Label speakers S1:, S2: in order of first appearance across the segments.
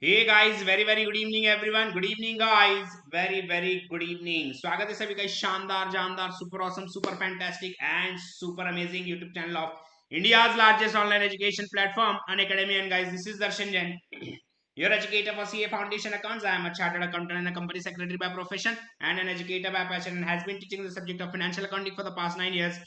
S1: Hey guys, very good evening everyone. Good evening guys. Very good evening. स्वागत है सभी का इस शानदार जानदार super awesome super fantastic and super amazing YouTube channel of India's largest online education platform Unacademy. And guys, this is Darshan Jain, your educator for CA Foundation Accounts. I am a chartered accountant and a company secretary by profession and an educator by passion, and has been teaching the subject of financial accounting for the past 9 years.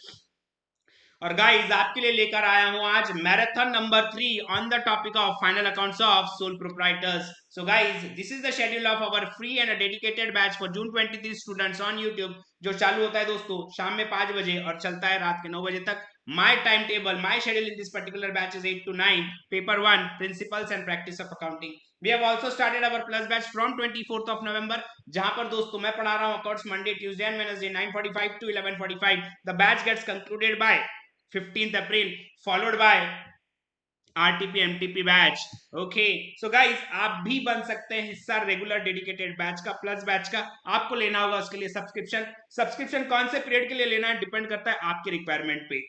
S1: और guys आपके लिए लेकर आया हूं आज marathon number 3 on the topic of final accounts of sole proprietors. So guys, this is the schedule of our free and dedicated batch for June 23 students on YouTube, जो चालू होता है दोस्तों शाम में 5 बजे और चलता है रात के 9 बजे तक. My time table, my schedule in this particular batch is 8 to 9. Paper 1, principles and practice of accounting. We have also started our plus batch from 24th of November, जहां पर दोस्तों मैं पढ़ा रहा हूं accounts Monday, Tuesday and Wednesday 9:45 to 11:45. The batch gets concluded by 15th April, followed by RTP MTP batch. Okay, so guys आप भी बन सकते हैं हिस्सा रेगुलर डेडिकेटेड बैच का, प्लस बैच का. आपको लेना होगा उसके लिए सब्सक्रिप्शन कौन से पीरियड के लिए लेना है डिपेंड करता है आपके रिक्वायरमेंट पे.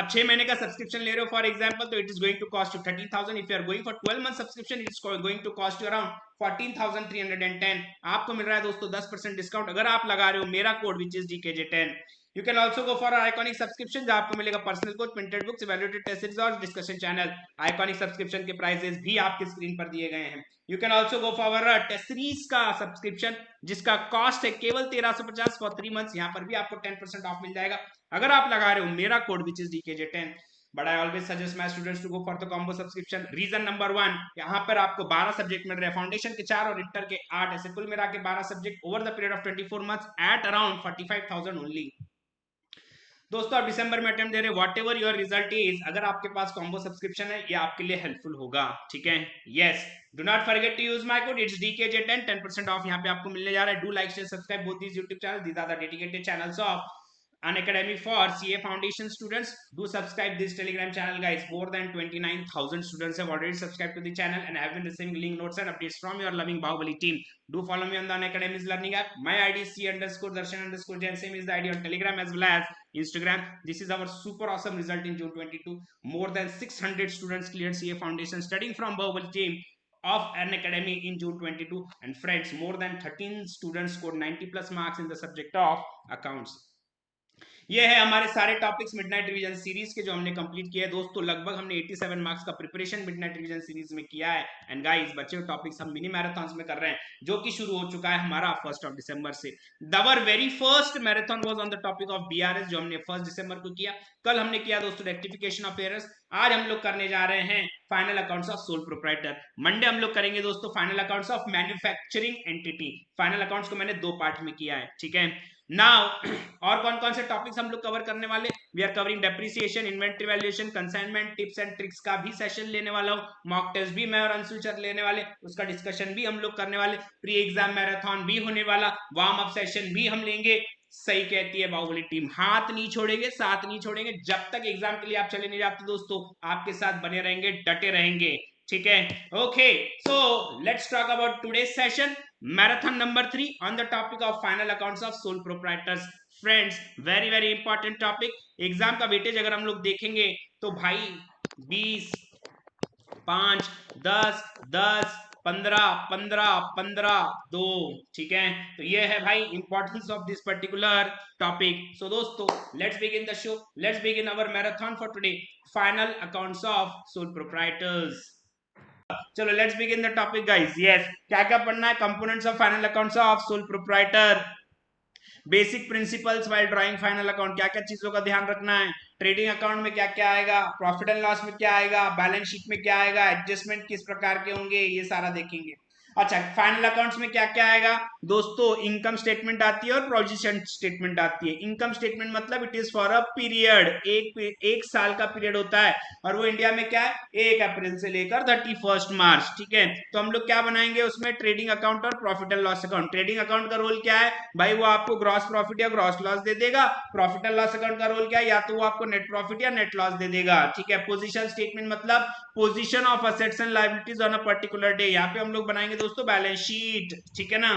S1: आप 6 महीने का सब्सक्रिप्शन ले रहे हो फॉर एग्जांपल, तो it is going to cost you 13,000. If you are going for 12 month subscription, it is going to cost you around 14,310. आपको मिल रहा है दोस्तों 10% डिस्काउंट अगर आप लगा रहे हो मेरा code which is DKJ10. You can also go for our Iconic subscription, जहां आपको मिलेगा personal coach, printed books, evaluated test series और डिस्कशन चैनल. Iconic सब्सक्रिप्शन के प्राइसेस भी आपके स्क्रीन पर दिए गए हैं. You can also go for our test series का सब्सक्रिप्शन, जिसका कॉस्ट है केवल 1350 फॉर 3 मंथ्स. यहाँ पर भी आपको 10% ऑफ मिल जाएगा अगर आप लगा रहे हो मेरा code which is DKJ10. But I always suggest my students to go for the combo subscription. Reason number 1, यहाँ पर आपको 12 सब्जेक्ट मिल रहे हैं, फाउंडेशन के 4 और इंटर के 8, ऐसे कुल मिला के 12 subject over the period of 24 months at around 45,000 only. दोस्तों आप दिसंबर में अटेम्प्ट दे रहे, what ever your result is, अगर आपके पास कॉम्बो सब्सक्रिप्शन है ये आपके लिए हेल्पफुल होगा. ठीक है, yes, do not forget to use my code, it's DKJ10, 10% off यहाँ पे आपको मिलने जा रहा है. Do like share subscribe both these YouTube channel. These are the dedicated channels of Unacademy for CA Foundation students. Do subscribe this Telegram channel, guys. More than 29,000 students have already subscribed to the channel and have been receiving link notes and updates from your loving Bahubali team. Do follow me on the Unacademy's learning app. My ID is C_Darshan_Jain. Same is the ID on Telegram as well as Instagram. This is our super awesome result in June 22. More than 600 students cleared CA Foundation studying from Bahubali team of Unacademy in June 22. And friends, more than 13 students scored 90 plus marks in the subject of accounts. ये है हमारे सारे topics midnight revision series के जो हमने complete किया है दोस्तों. लगभग हमने 87 मार्क्स का प्रिपरेशन मिडनाइट रिवीजन सीरीज में किया है. एंड गाइस, बचे हुए टॉपिक्स हम मिनी मैराथन में कर रहे हैं, जो कि शुरू हो चुका है हमारा 1 दिसंबर से. Our very first marathon was on the topic of BRS, जो हमने 1 दिसंबर को किया. कल हमने किया दोस्तों रेक्टिफिकेशन ऑफ एरर्स. आज हम लोग करने जा रहे हैं final accounts of sole proprietor. Monday हम लोग करेंगे दोस्तों final accounts of manufacturing entity. Final accounts को मैंने 2 पार्ट में किया है. ठीक है, नाउ और कौन कौन से टॉपिक्स हम लोग कवर करने वाले, we are covering depreciation, inventory valuation, consignment, tips and tricks का भी सेशन लेने वाला हूं. मॉक टेस्ट भी मैं और अंशुल सर लेने वाले, उसका डिस्कशन भी हम लोग करने वाले. प्री एग्जाम मैराथन भी होने वाला, वार्म अप सेशन भी हम लेंगे. सही कहती है बाहुबली टीम, हाथ नहीं छोड़ेंगे, साथ नहीं छोड़ेंगे. जब तक एग्जाम के लिए आप चले नहीं जाते दोस्तों, आपके साथ बने रहेंगे, डटे रहेंगे. ठीक है, okay, so let's talk about today's session, marathon number 3 on the topic of final accounts of sole proprietors. Friends, very important topic. Exam का वेटेज अगर हम लोग देखेंगे तो भाई 20, 5, 10, 10, 15, 15, 15, 2. ठीक है, तो ये है भाई importance of this particular topic. So दोस्तों let's begin the show, let's begin our marathon for today, final accounts of sole proprietors. चलो let's begin the topic guys. Yes, क्या क्या पढ़ना है, components of final accounts of sole proprietor, basic principles while drawing final account, क्या क्या चीजों का ध्यान रखना है, ट्रेडिंग अकाउंट में क्या क्या आएगा, प्रॉफिट एंड लॉस में क्या आएगा, बैलेंस शीट में क्या आएगा, एडजस्टमेंट किस प्रकार के होंगे, ये सारा देखेंगे. अच्छा, फाइनल अकाउंट्स में क्या क्या आएगा दोस्तों, इनकम स्टेटमेंट आती है और प्रोविजन स्टेटमेंट आती है. इनकम स्टेटमेंट मतलब it is for a period, एक साल का पीरियड होता है, और वो इंडिया में क्या है 1 अप्रैल से लेकर 31 मार्च. ठीक है, तो हम लोग क्या बनाएंगे उसमें, ट्रेडिंग अकाउंट और profit and loss account. Trading account का रोल क्या है भाई, वो आपको ग्रॉस प्रॉफिट या ग्रॉस लॉस दे देगा. प्रॉफिट एंड लॉस अकाउंट का रोल क्या है, या तो वो आपको नेट प्रॉफिट या नेट लॉस दे देगा. ठीक है, पोजीशन स्टेटमेंट मतलब position of assets and liabilities on a particular day. यहाँ पे हम लोग बनाएंगे दोस्तों बैलेंस शीट. ठीक है ना,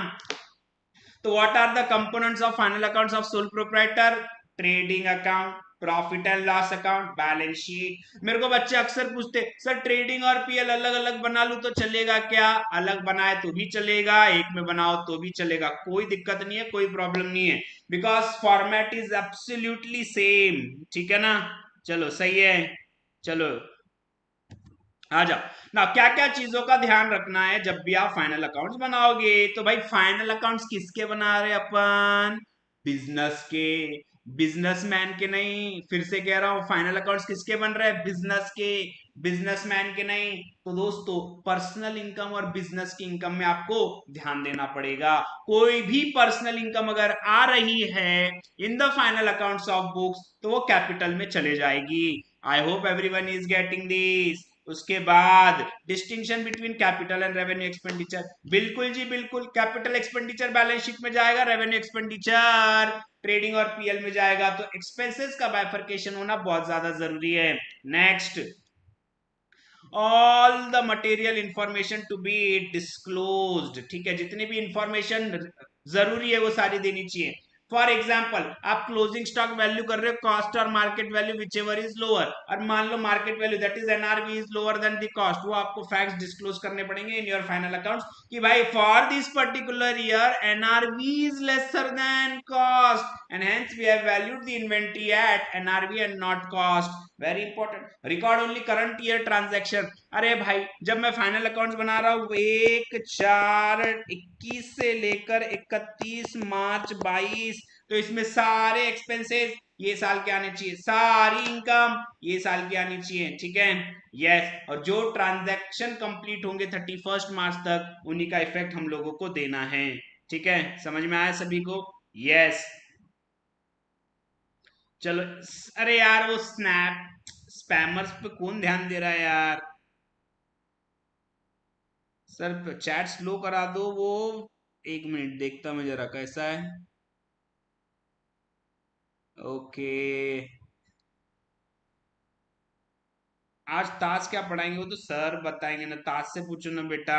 S1: तो what are the components of final accounts of sole proprietor, trading account, profit and loss account, balance sheet. मेरे को बच्चे अक्सर पूछते सर ट्रेडिंग और पीएल अलग अलग बना लूं तो चलेगा क्या? अलग बनाए तो भी चलेगा, एक में बनाओ तो भी चलेगा, कोई दिक्कत नहीं है, कोई प्रॉब्लम नहीं है, because format is absolutely same. ठीक है ना? चलो सही है। चलो आ जाओ ना, क्या क्या चीजों का ध्यान रखना है जब भी आप फाइनल अकाउंट्स बनाओगे? तो भाई फाइनल अकाउंट्स किसके बना रहे अपन? बिजनेस के, बिजनेसमैन के नहीं। फिर से कह रहा हूं, फाइनल अकाउंट्स किसके बन रहे हैं? बिजनेस के, बिजनेसमैन के नहीं। तो दोस्तों पर्सनल इनकम और बिजनेस की इनकम में आपको ध्यान देना पड़ेगा। कोई भी पर्सनल इनकम अगर आ रही है in the final accounts of books तो वो कैपिटल में चले जाएगी। आई hope everyone is getting this. उसके बाद distinction between capital and revenue expenditure, बिल्कुल जी बिल्कुल। कैपिटल एक्सपेंडिचर बैलेंस शीट में जाएगा, रेवेन्यू एक्सपेंडिचर ट्रेडिंग और पीएल में जाएगा। तो एक्सपेंसेस का बाइफर्केशन होना बहुत ज्यादा जरूरी है। Next, all the material information to be disclosed. ठीक है, जितनी भी इंफॉर्मेशन जरूरी है वो सारी देनी चाहिए। फॉर एग्जाम्पल आप क्लोजिंग स्टॉक वैल्यू कर रहे हो कॉस्ट और market value whichever is lower, और मान लो market value that is NRV is lower than the cost, वो आपको फैक्ट्स डिस्क्लोज करने पड़ेंगे इन योर फाइनल अकाउंट्स कि भाई for this particular year NRV is lesser than cost and hence we have valued the inventory at NRV and not cost. Very important. Record only current year transaction. अरे भाई जब मैं final accounts बना रहा हूं 1/4/21 से लेकर 31 मार्च 22, तो इसमें सारे एक्सपेंसेस ये साल के आने चाहिए, सारी इनकम ये साल की आनी चाहिए। ठीक है, यस। और जो ट्रांजैक्शन कंप्लीट होंगे 31 मार्च तक उन्हीं का इफेक्ट हम लोगों को देना है। ठीक है, समझ में आया सभी को? यस। चलो, अरे यार वो स्नैप स्पैमर्स पे कौन ध्यान दे रहा है यार? सर चैट स्लो करा दो वो। एक मिनट देखता मैं जरा कैसा है। ओके, आज ताश क्या पढ़ाएंगे? वो तो सर बताएंगे ना, ताश से पूछो ना बेटा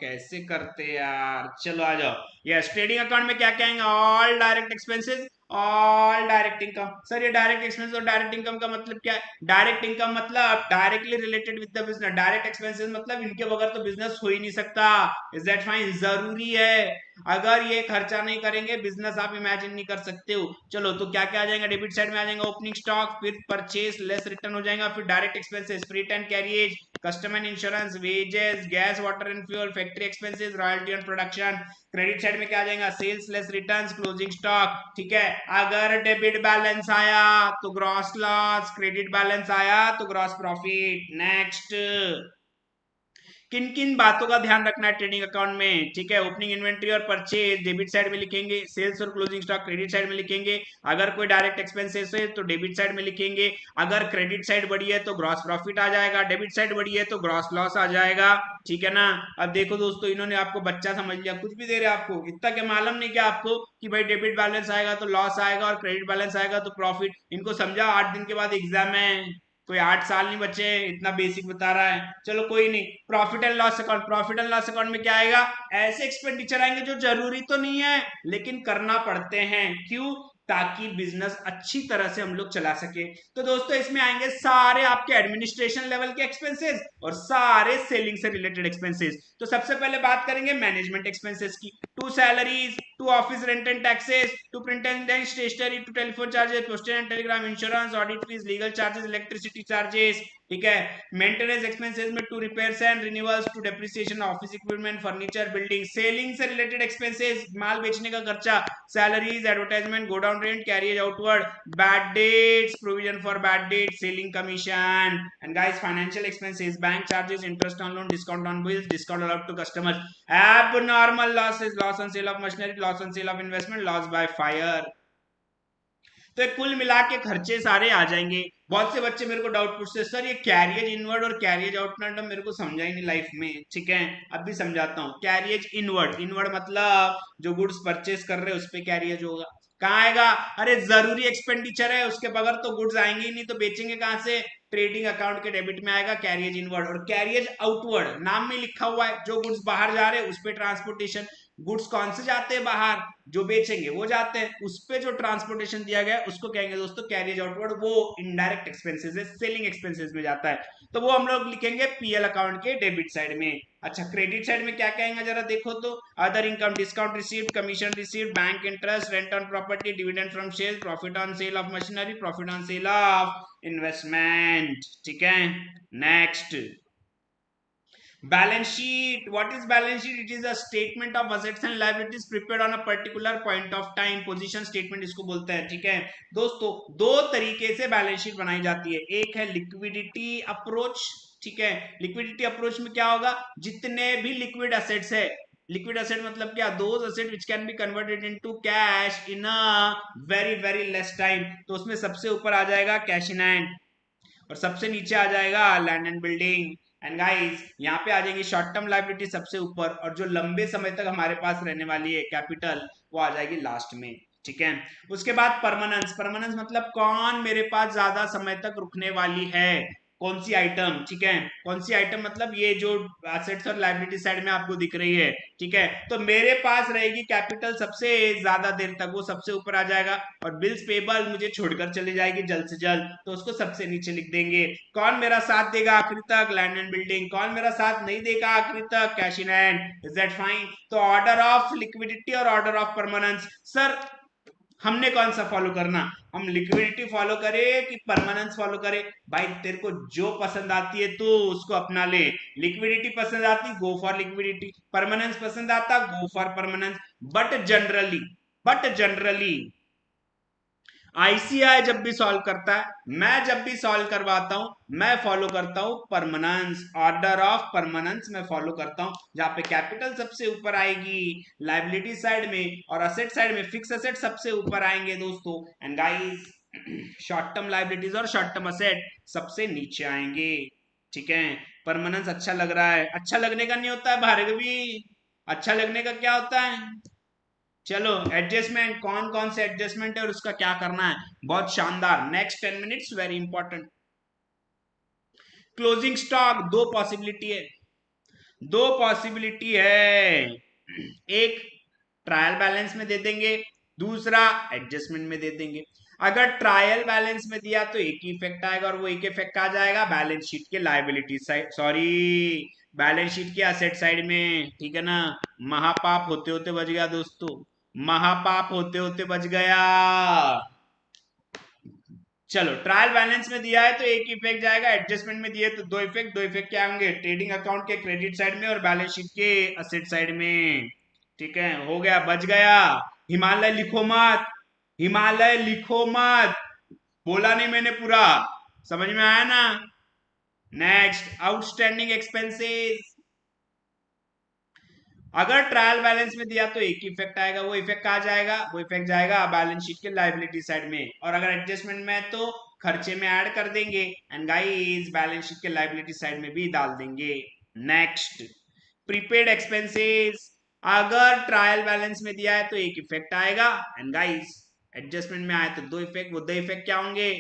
S1: कैसे करते यार। चलो आ जाओ। यस, ट्रेडिंग अकाउंट में क्या क्या आएंगे? All direct expenses, all direct income. Sir ये डायरेक्ट एक्सपेंस और डायरेक्ट इनकम का मतलब क्या है? डायरेक्ट इनकम मतलब directly related with the business, direct expenses मतलब इनके बगैर तो बिजनेस हो ही नहीं सकता। Is that fine? जरूरी है, अगर ये खर्चा नहीं करेंगे बिजनेस आप इमेजिन नहीं कर सकते हो। चलो तो क्या क्या आ जाएगा? डेबिट साइड में आ जाएगा ओपनिंग स्टॉक, फिर परचेस लेस रिटर्न हो जाएगा, फिर direct expenses, freight and carriage, customer insurance, wages, gas water and fuel, factory expenses, royalty on production. Credit side में क्या आ जाएगा? Sales less returns, closing stock. ठीक है, अगर डेबिट बैलेंस आया तो ग्रॉस लॉस, क्रेडिट बैलेंस आया तो ग्रॉस प्रॉफिट। नेक्स्ट, किन किन बातों का ध्यान रखना है ट्रेडिंग अकाउंट में? ठीक है, ओपनिंग इन्वेंट्री और परचेज डेबिट साइड में लिखेंगे, सेल्स और क्लोजिंग स्टॉक क्रेडिट साइड में लिखेंगे, अगर कोई डायरेक्ट एक्सपेंसेस है तो डेबिट साइड में लिखेंगे, अगर क्रेडिट साइड बढ़ी है तो ग्रॉस प्रॉफिट आ जाएगा, डेबिट साइड बढ़ी है तो ग्रॉस लॉस आ जाएगा। ठीक है ना? अब देखो दोस्तों, इन्होंने आपको बच्चा समझ लिया, कुछ भी दे रहे आपको, इतना क्या मालूम नहीं क्या आपको कि भाई डेबिट बैलेंस आएगा तो लॉस आएगा और क्रेडिट बैलेंस आएगा तो प्रॉफिट। इनको समझा, 8 दिन के बाद एग्जाम है, कोई 8 साल नहीं बचे, इतना बेसिक बता रहा है। चलो कोई नहीं। Profit and loss account, profit and loss account में क्या आएगा? ऐसे एक्सपेंडिचर आएंगे जो जरूरी तो नहीं है लेकिन करना पड़ते हैं। क्यों? ताकि बिजनेस अच्छी तरह से हम लोग चला सके। तो दोस्तों इसमें आएंगे सारे आपके एडमिनिस्ट्रेशन लेवल के एक्सपेंसेस और सारे सेलिंग से रिलेटेड एक्सपेंसेस। तो सबसे पहले बात करेंगे मैनेजमेंट एक्सपेंसेस की। To salaries, to office rent and taxes, to print and stationery, to telephone charges, postal and telegram, insurance, audit fees, legal charges, electricity charges. ठीक है, मेंटेनेंस एक्सपेंसेस में to repairs and renewals, to depreciation office equipment, furniture, building. Selling से related expenses, माल बेचने का खर्चा, salaries, advertisement, godown rent, carriage outward, bad debts, provision for bad debt, selling commission. And guys financial expenses, bank charges, interest on loan, discount on bills, discount allowed to customers, abnormal losses, loss on sale of machinery, loss on sale of investment, loss by fire। तो कुल मिला के खर्चे सारे आ जाएंगे। बहुत से बच्चे मेरे को डाउट पूछते हैं सर ये कैरियज इनवर्ड और कैरियज आउटवर्ड मेरे को समझा ही नहीं लाइफ में। ठीक है, अब भी समझाता हूँ। कैरियज इनवर्ड, इनवर्ड मतलब जो गुड्स परचेस कर रहे हैं उस पर कैरियज होगा। कहाँ आएगा? अरे जरूरी एक्सपेंडिचर है उसके बगैर तो गुड्स आएंगे ही नहीं, तो बेचेंगे कहां से? ट्रेडिंग अकाउंट के डेबिट में आएगा कैरियज इनवर्ड। और कैरियज आउटवर्ड नाम में लिखा हुआ है, जो गुड्स बाहर जा रहे हैं उस पर ट्रांसपोर्टेशन। गुड्स कौन से जाते हैं बाहर, जो बेचेंगे वो जाते हैं, उस पे जो ट्रांसपोर्टेशन दिया गया है उसको कहेंगे दोस्तों कैरिज आउटवर्ड, वो इनडायरेक्ट एक्सपेंसेस है, सेलिंग एक्सपेंसेस में जाता है, तो वो हम लोग लिखेंगे पीएल अकाउंट के डेबिट साइड में। अच्छा क्रेडिट साइड में क्या कहेंगे जरा देखो तो, other income, discount received, commission received, bank interest, rent on property, dividend from share, profit on sale of machinery, profit on sale of investment. ठीक है, next balance sheet. What is balance sheet? It is a statement of assets and liabilities prepared on a particular point of time. Position statement इसको बोलते हैं। ठीक है दोस्तों, दो तरीके से बैलेंस शीट बनाई जाती है, एक है लिक्विडिटी अप्रोच। ठीक है, लिक्विडिटी अप्रोच में क्या होगा, जितने भी लिक्विड एसेट्स है, लिक्विड एसेट मतलब क्या, those asset which can be converted into cash in a very very less time, तो उसमें सबसे ऊपर आ जाएगा कैश इन हैंड और सबसे नीचे आ जाएगा land and building. And guys यहाँ पे आ जाएंगे शॉर्ट टर्म लाइबिलिटी सबसे ऊपर, और जो लंबे समय तक हमारे पास रहने वाली है कैपिटल, वो आ जाएगी लास्ट में। ठीक है, उसके बाद परमानेंस। परमानेंस मतलब कौन मेरे पास ज्यादा समय तक रुकने वाली है, कौन सी आइटम। ठीक है, कौन सी आइटम मतलब ये जो एसेट्स और लाइबिलिटी साइड में आपको दिख रही है। ठीक है, तो मेरे पास रहेगी कैपिटल सबसे ज्यादा देर तक, वो सबसे ऊपर आ जाएगा, और बिल्स पेबल मुझे छोड़कर चली जाएगी जल्द से जल्द, तो उसको सबसे नीचे लिख देंगे। कौन मेरा साथ देगा आखिरी तक, लैंड एंड बिल्डिंग। कौन मेरा साथ नहीं देगा आखिरी तक, cash in hand. Is that fine? तो ऑर्डर ऑफ लिक्विडिटी और ऑर्डर ऑफ परमानेंस, सर हमने कौन सा फॉलो करना, हम लिक्विडिटी फॉलो करें कि परमानेंस फॉलो करें? भाई तेरे को जो पसंद आती है तो उसको अपना ले, लिक्विडिटी पसंद आती गो फॉर लिक्विडिटी, परमानेंस पसंद आता go for permanence. But generally ICI जब भी सॉल्व करता है, मैं जब भी सॉल्व करवाता हूं, मैं फॉलो करता हूं परमानेंस, ऑर्डर ऑफ परमानेंस मैं फॉलो करता हूं, जहां पे कैपिटल सबसे ऊपर आएगी लाइबिलिटी साइड में, और असेट साइड में फिक्स असेट सबसे ऊपर आएंगे दोस्तों। And guys short term liabilities और शॉर्ट टर्म असेट सबसे नीचे आएंगे। ठीक है, परमानेंस अच्छा लग रहा है, अच्छा लगने का नहीं होता है भार्गवी, अच्छा लगने का क्या होता है। चलो एडजस्टमेंट, कौन कौन से एडजस्टमेंट है और उसका क्या करना है, बहुत शानदार। Next 10 minutes very important. Closing stock दो पॉसिबिलिटी है, दो पॉसिबिलिटी है, एक ट्रायल बैलेंस में दे देंगे, दूसरा एडजस्टमेंट में दे देंगे। अगर ट्रायल बैलेंस में दिया तो एक ही इफेक्ट आएगा, और वो एक इफेक्ट आ जाएगा बैलेंस शीट के liability side, sorry balance sheet के असेट साइड में। ठीक है ना, महापाप होते होते बच गया दोस्तों, महापाप होते होते बच गया। चलो ट्रायल बैलेंस में दिया है तो एक इफेक्ट जाएगा, एडजस्टमेंट में दिए तो दो इफेक्ट, दो इफेक्ट क्या होंगे, ट्रेडिंग अकाउंट के क्रेडिट साइड में और बैलेंस शीट के असेट साइड में। ठीक है, हो गया, बच गया। हिमालय लिखो मत, हिमालय लिखो मत, बोला नहीं मैंने पूरा, समझ में आया ना। नेक्स्ट आउटस्टैंडिंग एक्सपेंसेस, अगर ट्रायल बैलेंस में दिया तो एक इफेक्ट आएगा, वो इफेक्ट कहा जाएगा, वो इफेक्ट जाएगा बैलेंस शीट के लायबिलिटी साइड में, और अगर एडजस्टमेंट में है तो खर्चे में ऐड कर देंगे, एंड गाइस बैलेंस शीट के लायबिलिटी साइड में भी डाल देंगे। नेक्स्ट प्रीपेड एक्सपेंसेस, अगर ट्रायल बैलेंस में दिया है तो एक इफेक्ट आएगा, एंड गाइस एडजस्टमेंट में आए तो दो इफेक्ट, वो दो इफेक्ट क्या होंगे,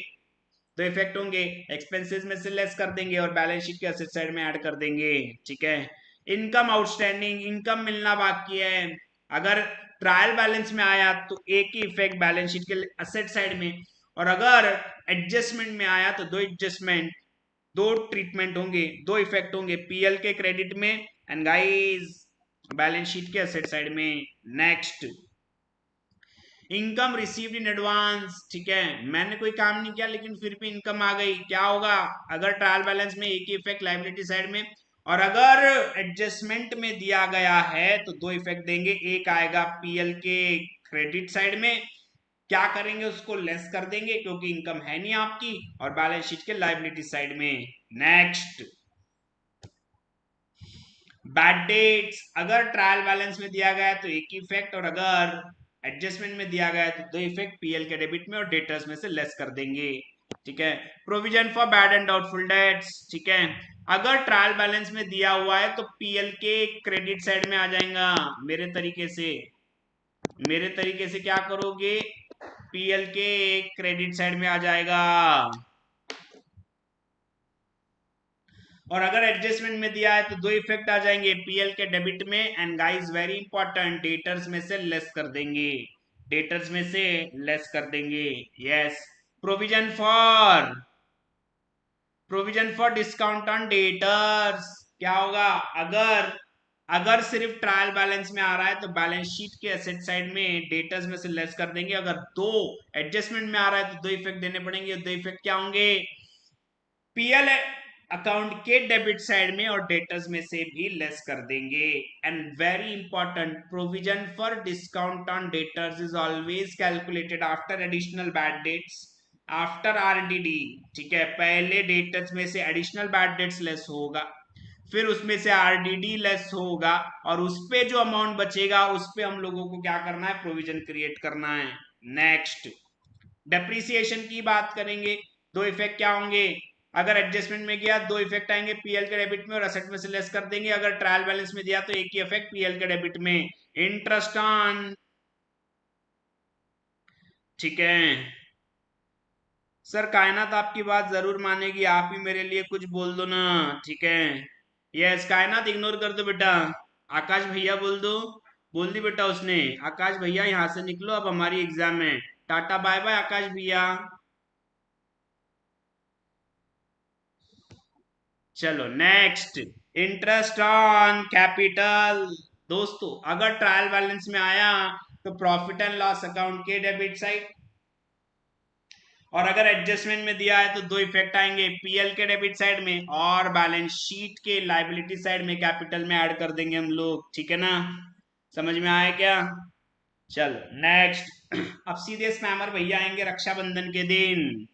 S1: दो इफेक्ट होंगे, एक्सपेंसेस में से लेस कर देंगे और बैलेंस शीट के असेट साइड में ऐड कर देंगे। ठीक है, इनकम आउटस्टैंडिंग, इनकम मिलना बाकी है, अगर ट्रायल बैलेंस में आया तो एक ही इफेक्ट बैलेंस शीट के असेट साइड में, और अगर एडजस्टमेंट में आया तो दो एडजस्टमेंट, दो ट्रीटमेंट होंगे, दो इफेक्ट होंगे, पीएल के क्रेडिट में एंड गाइस बैलेंस शीट के असेट साइड में। Next income received in advance, ठीक है, मैंने कोई काम नहीं किया लेकिन फिर भी इनकम आ गई, क्या होगा, अगर ट्रायल बैलेंस में एक ही इफेक्ट लायबिलिटी साइड में, और अगर एडजस्टमेंट में दिया गया है तो दो इफेक्ट देंगे, एक आएगा पीएल के क्रेडिट साइड में, क्या करेंगे उसको लेस कर देंगे क्योंकि इनकम है नहीं आपकी, और बैलेंस शीट के लायबिलिटी साइड में। नेक्स्ट बैड डेट्स, अगर ट्रायल बैलेंस में दिया गया है तो एक इफेक्ट, और अगर एडजस्टमेंट में दिया गया है तो दो इफेक्ट, पीएल के डेबिट में और डेटर्स में से लेस कर देंगे। ठीक है, provision for bad and doubtful debts, ठीक है, अगर ट्रायल बैलेंस में दिया हुआ है तो पीएल के क्रेडिट साइड में आ जाएगा, मेरे तरीके से, मेरे तरीके से क्या करोगे, पीएल के क्रेडिट साइड में आ जाएगा। और अगर एडजस्टमेंट में दिया है तो दो इफेक्ट आ जाएंगे पीएल के डेबिट में, and guys very important, debtors में से लेस कर देंगे, डेटर्स में से लेस कर देंगे। Yes, provision for discount on debtors क्या होगा? अगर अगर सिर्फ ट्रायल बैलेंस में आ रहा है तो बैलेंस शीट के एसेट साइड में डेटर्स में से लेस कर देंगे। अगर दो एडजस्टमेंट में आ रहा है तो दो इफेक्ट देने पड़ेंगे। दो इफेक्ट क्या होंगे? पीएल अकाउंट के डेबिट साइड में और डेटर्स में से भी लेस कर देंगे। And very important, provision for discount on debtors is always calculated after additional bad debts, after RDD. ठीक है, पहले डेटर्स में से एडिशनल बैड डेट्स लेस होगा, फिर उसमें से आरडीडी लेस होगा, और उस पे जो अमाउंट बचेगा उस पे हम लोगों को क्या करना है? प्रोविजन क्रिएट करना है। नेक्स्ट, डेप्रिसिएशन की बात करेंगे। दो इफेक्ट क्या होंगे? अगर एडजस्टमेंट में गया दो इफेक्ट आएंगे, पीएल के डेबिट में और असेट में से लेस कर देंगे। अगर ट्रायल बैलेंस में दिया तो एक ही इफेक्ट पीएल के डेबिट में, इंटरेस्ट ऑन। ठीक है सर, कायनात आपकी बात जरूर मानेगी, आप ही मेरे लिए कुछ बोल दो ना। ठीक है, यस कायनात इग्नोर कर दो बेटा। आकाश भैया बोल दो, बोल दी बेटा उसने। आकाश भैया यहाँ से निकलो, अब हमारी एग्जाम है। टाटा बाय बाय आकाश भैया। चलो नेक्स्ट, इंटरेस्ट ऑन कैपिटल। दोस्तों अगर ट्रायल बैलेंस में आया तो प्रॉफिट एंड लॉस अकाउंट के डेबिट साइड, और अगर एडजस्टमेंट में दिया है तो दो इफेक्ट आएंगे, पीएल के डेबिट साइड में और बैलेंस शीट के लाइबिलिटी साइड में कैपिटल में ऐड कर देंगे हम लोग। ठीक है ना, समझ में आया क्या? चलो नेक्स्ट अब सीधे स्पैमर भैया आएंगे रक्षाबंधन के दिन।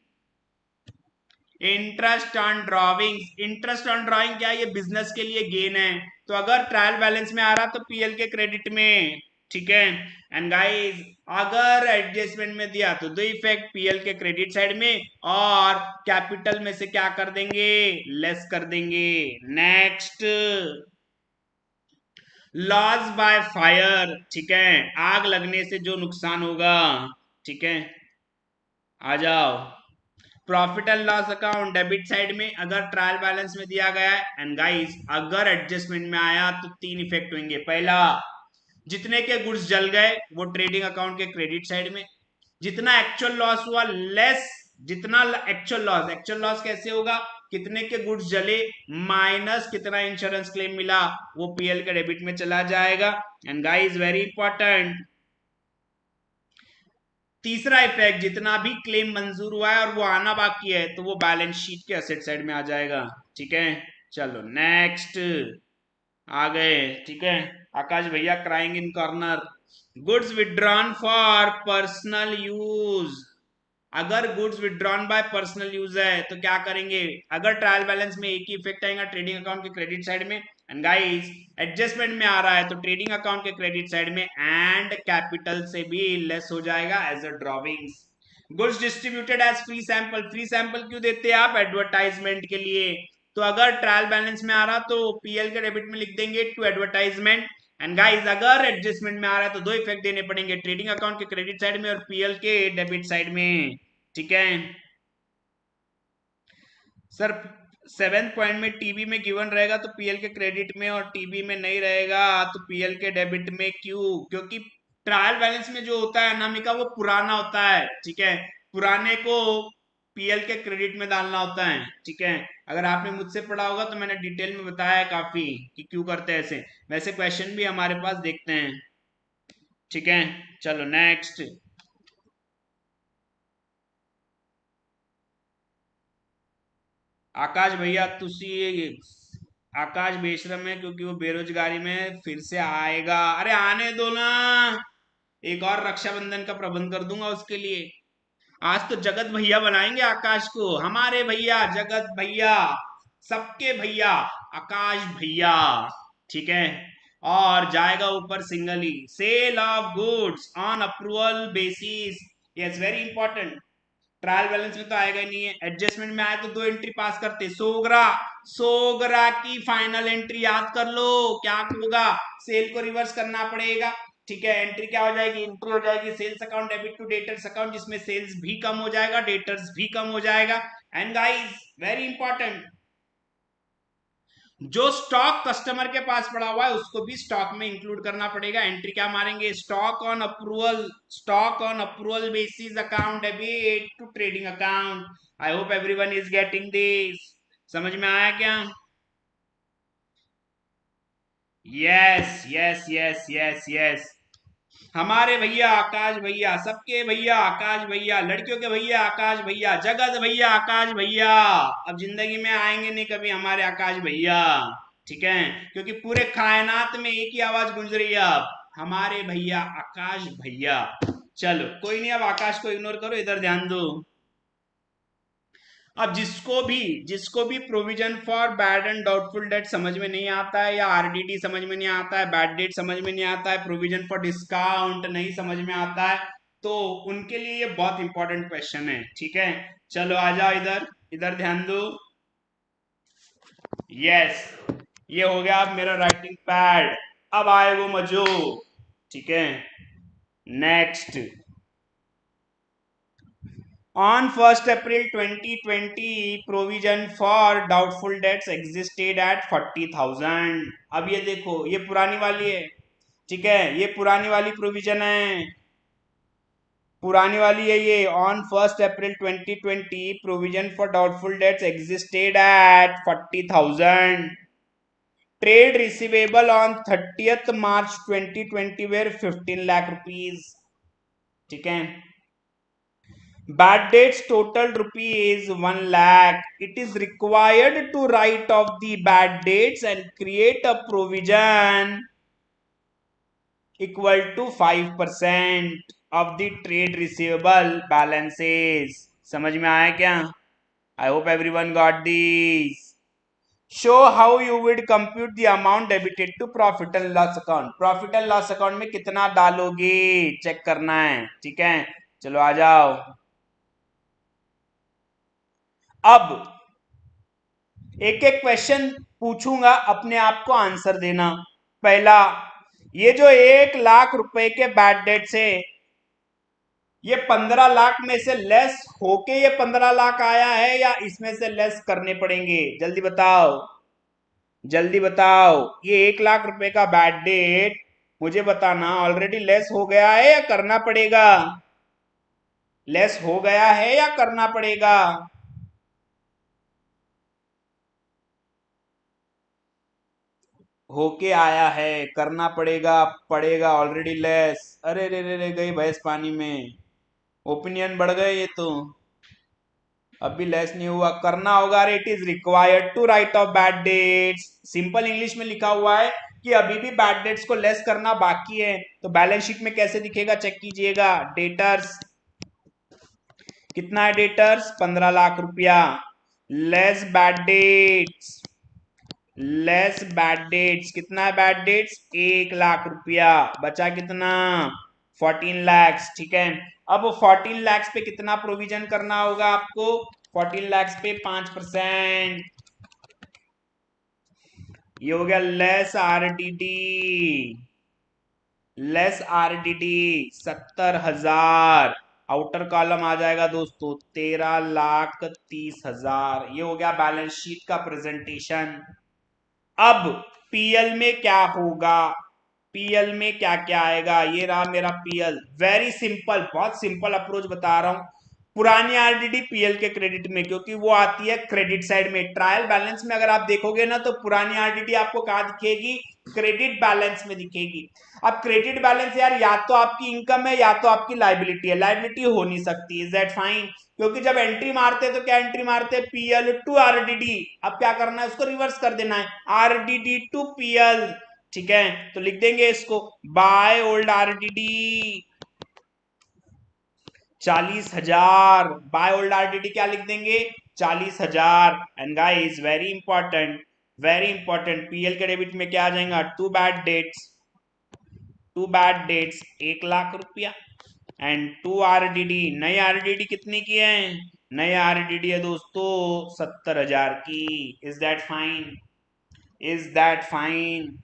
S1: Interest on drawings, interest on drawing क्या? ये बिजनेस के लिए गेन है, तो अगर ट्रायल बैलेंस में आ रहा तो पीएल के क्रेडिट में। ठीक है, एंड गाइस अगर एडजस्टमेंट में दिया तो दो इफेक्ट, पीएल के क्रेडिट साइड में और कैपिटल में से क्या कर देंगे? लेस कर देंगे। Next, loss by fire. ठीक है, आग लगने से जो नुकसान होगा। ठीक है, आ जाओ। Profit and loss account debit side में अगर ट्रायल बैलेंस में दिया गया है, एंड गाइस अगर एडजस्टमेंट में आया तो तीन इफेक्ट होंगे। पहला, जितने के गुड्स जल गए वो ट्रेडिंग अकाउंट के क्रेडिट साइड में, जितना एक्चुअल लॉस हुआ लेस, जितना एक्चुअल लॉस कैसे होगा? कितने के गुड्स जले माइनस कितना इंश्योरेंस क्लेम मिला, वो पीएल के डेबिट में चला जाएगा। एंड गाइस वेरी इंपॉर्टेंट, तीसरा इफेक्ट, जितना भी क्लेम मंजूर हुआ है और वो आना बाकी है तो वो बैलेंस शीट के एसेट साइड में आ जाएगा। ठीक है, चलो नेक्स्ट, आ गए। ठीक है, आकाश भैया crying in corner. Goods withdrawn for personal use, अगर goods withdrawn by personal use है तो क्या करेंगे? अगर ट्रायल बैलेंस में एक ही इफेक्ट आएगा ट्रेडिंग अकाउंट के क्रेडिट साइड में, एंड गाइस एडजस्टमेंट में आ रहा है तो ट्रेडिंग अकाउंट के क्रेडिट साइड में एंड कैपिटल से भी लेस हो जाएगा as a drawings. Goods distributed as free sample, free sample क्यों देते हैं आप? एडवर्टाइजमेंट के लिए। तो अगर ट्रायल बैलेंस में आ रहा तो पीएल के डेबिट में लिख देंगे टू एडवर्टाइजमेंट, एंड गाइस अगर एडजस्टमेंट में आ रहा है तो दो इफेक्ट देने पड़ेंगे, ट्रेडिंग अकाउंट के क्रेडिट साइड में और पीएल के डेबिट साइड में। ठीक है सर, 7th पॉइंट में टीबी में गिवन रहेगा तो पीएल के क्रेडिट में, और टीबी में नहीं रहेगा तो पीएल के डेबिट में। क्यों? क्योंकि ट्रायल बैलेंस में जो होता है अनामिका वो पुराना होता है। ठीक है, पुराने को पीएल के क्रेडिट में डालना होता है। ठीक है, अगर आपने मुझसे पढ़ा होगा तो मैंने डिटेल में बताया है काफी कि क्यों करते हैं ऐसे। वैसे क्वेश्चन भी हमारे पास देखते हैं। ठीक है, चलो नेक्स्ट, आकाश भैया तुसी, आकाश बेशरम है क्योंकि वो बेरोजगारी में फिर से आएगा। अरे आने दो ना, एक और रक्षाबंधन का प्रबंध कर दूंगा उसके लिए। आज तो जगत भैया बनाएंगे आकाश को, हमारे भैया जगत भैया, सबके भैया, आकाश भैया। ठीक है, और जाएगा ऊपर सिंगल ही, sale of goods on approval basis. Yes very important, trial balance में तो आएगा ही नहीं है, एडजस्टमेंट में आया तो दो एंट्री पास करते। सोगरा, सोगरा की फाइनल एंट्री याद कर लो, क्या होगा? सेल को रिवर्स करना पड़ेगा। ठीक है, एंट्री क्या हो जाएगी? एंट्री हो जाएगी sales account debit to debtors account, जिसमें सेल्स भी कम हो जाएगा डेटर्स भी कम हो जाएगा। एंड गाइस वेरी इंपॉर्टेंट, जो स्टॉक कस्टमर के पास पड़ा हुआ है उसको भी स्टॉक में इंक्लूड करना पड़ेगा। एंट्री क्या मारेंगे, stock on approval basis account debit to trading account. I hope everyone is getting this. समझ में आया क्या? Yes yes yes yes yes. हमारे भैया आकाश भैया, सबके भैया आकाश भैया, लड़कियों के भैया आकाश भैया, जगत भैया आकाश भैया। अब जिंदगी में आएंगे नहीं कभी हमारे आकाश भैया, ठीक है? क्योंकि पूरे कायनात में एक ही आवाज गूंज रही है अब, हमारे भैया आकाश भैया। चलो कोई नहीं, अब आकाश को इग्नोर करो, इधर ध्यान दो। अब जिसको भी provision for bad and doubtful debt समझ में नहीं आता है, या आरडीडी समझ में नहीं आता है, बैड डेट समझ में नहीं आता है, प्रोविजन फॉर डिस्काउंट नहीं समझ में आता है, तो उनके लिए ये बहुत इंपॉर्टेंट क्वेश्चन है, ठीक है? चलो आ जाओ इधर, इधर ध्यान दो। यस, ये हो गया अब मेरा राइटिंग पैड। अब आए वो मजो, ठीक है? Next, On 1st April 2020, provision for doubtful debts existed at 40,000। अब ये देखो, ये पुरानी वाली है, ठीक है? ये पुरानी वाली प्रोविजन है, पुरानी वाली है ये। On 1st April 2020, provision for doubtful debts existed at 40,000। Trade receivable on 30th March 2020 were 15 lakh rupees, ठीक है? Bad debts total rupees 1 lakh. It is required to write off the bad debts and create a provision equal to 5% of the trade receivable balances. समझ में आया क्या? I hope everyone got this. Show how you would compute the amount debited to profit and loss account. Profit and loss account में कितना डालोगे check करना है, ठीक है? चलो आ जाओ। अब एक एक क्वेश्चन पूछूंगा, अपने आप को आंसर देना। पहला, ये जो 1 लाख रुपए के बैड डेट से, ये 15 लाख में से लेस होके ये 15 लाख आया है, या इसमें से लेस करने पड़ेंगे? जल्दी बताओ, जल्दी बताओ। ये 1 लाख रुपए का बैड डेट मुझे बताना ऑलरेडी लेस हो गया है या करना पड़ेगा? लेस हो गया है या करना पड़ेगा? होके आया है, करना पड़ेगा, पड़ेगा ऑलरेडी लेस। अरे रे रे रे, गई भैंस पानी में, ओपिनियन बढ़ गए ये तो। अभी लेस नहीं हुआ, करना होगा। अरे it is required to write off bad debts, simple English में लिखा हुआ है कि अभी भी बैड डेट्स को लेस करना बाकी है। तो बैलेंस शीट में कैसे दिखेगा चेक कीजिएगा। डेटर्स कितना है? डेटर्स 15 लाख रुपया, less bad debts, less bad debts कितना है? बैड डेट्स 1 लाख रुपया, बचा कितना? 14 लैक्स, ठीक है? अब 14 लैक्स पे कितना प्रोविजन करना होगा आपको? 14 लैक्स पे 5%, ये हो गया less RDD, less RDD 70,000। Outer column आ जाएगा दोस्तों 13,30,000। ये हो गया बैलेंस शीट का प्रेजेंटेशन। अब पीएल में क्या होगा? पीएल में क्या क्या आएगा? ये रहा मेरा पीएल, वेरी सिंपल, बहुत सिंपल अप्रोच बता रहा हूं। पुरानी आरडीडी पीएल के क्रेडिट में, क्योंकि वो आती है क्रेडिट साइड में। ट्रायल बैलेंस में अगर आप देखोगे ना, तो पुरानी आरडीडी आपको कहां दिखेगी? क्रेडिट बैलेंस में दिखेगी। अब क्रेडिट बैलेंस यार, या तो आपकी इनकम है या तो आपकी लाइबिलिटी है, लाइबिलिटी हो नहीं सकती। Is that fine? क्योंकि जब एंट्री मारते तो क्या एंट्री मारते? PL to RDD. अब क्या करना है? उसको रिवर्स कर देना है, आरडीडी टू पीएल, ठीक है? तो लिख देंगे इसको, by old RDD 40,000। By old RDD क्या लिख देंगे? 40,000। And guys very important, very important, PL के डेबिट में क्या आ जाएगा? To bad debts, to bad debts 1 lakh रुपया, एंड टू आरडीडी, नई आरडीडी कितनी की है? नई आरडीडी है दोस्तों 70,000 की। Is that fine? Is that fine?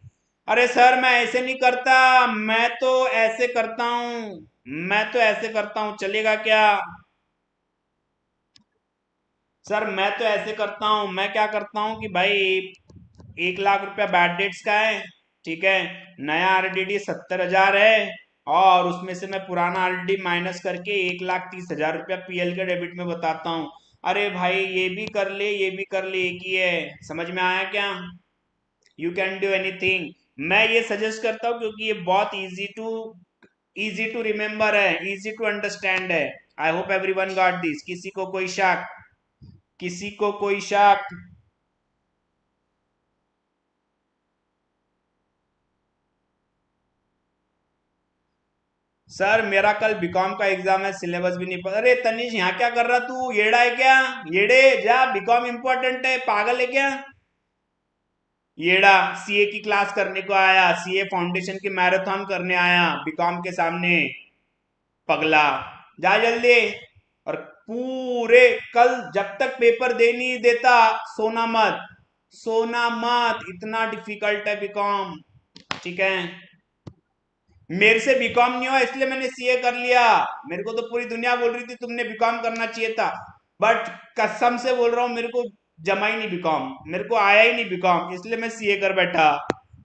S1: अरे सर मैं ऐसे नहीं करता, मैं तो ऐसे करता हूं, मैं तो ऐसे करता हूं, चलेगा क्या? सर मैं तो ऐसे करता हूं, मैं क्या करता हूं कि भाई 1 लाख रुपया बैड डेट्स का है, ठीक है। नया आरडीडी 70,000 है, और उसमें से मैं पुराना आरडीडी माइनस करके 1,30,000 रुपया पीएल के डेबिट में बताता हूँ। अरे भाई ये भी कर ले, ये भी कर ले, एक ही है। समझ में आया क्या? You can do anything. मैं ये सजेस्ट करता हूँ क्योंकि ये बहुत इजी टू रिमेम्बर है, इजी टू अंडरस्टैंड है। आई होप एवरीवन गॉट दिस। किसी को कोई शक? किसी को कोई शक? सर मेरा कल बीकॉम का एग्जाम है, सिलेबस भी नहीं पता। अरे तनिष यहाँ क्या कर रहा तू? येड़ा है क्या? येड़े जा, बीकॉम इंपॉर्टेंट है, पागल है क्या? येड़ा सीए की क्लास करने को आया, सीए फाउंडेशन की मैराथन करने आया बीकॉम के सामने, पगला। जा जल्दी। और पूरे कल जब तक पेपर दे नहीं देता, सोना मत, सोना मत, इतना डिफिकल्ट है बीकॉम, ठीक है। मेरे से बीकॉम नहीं हुआ इसलिए मैंने सीए कर लिया। मेरे को तो पूरी दुनिया बोल रही थी तुमने बीकॉम करना चाहिए था, बट कसम से बोल रहा हूं, मेरे को जमा ही नहीं बीकॉम, मेरे को आया ही नहीं बीकॉम, इसलिए मैं सीए कर बैठा।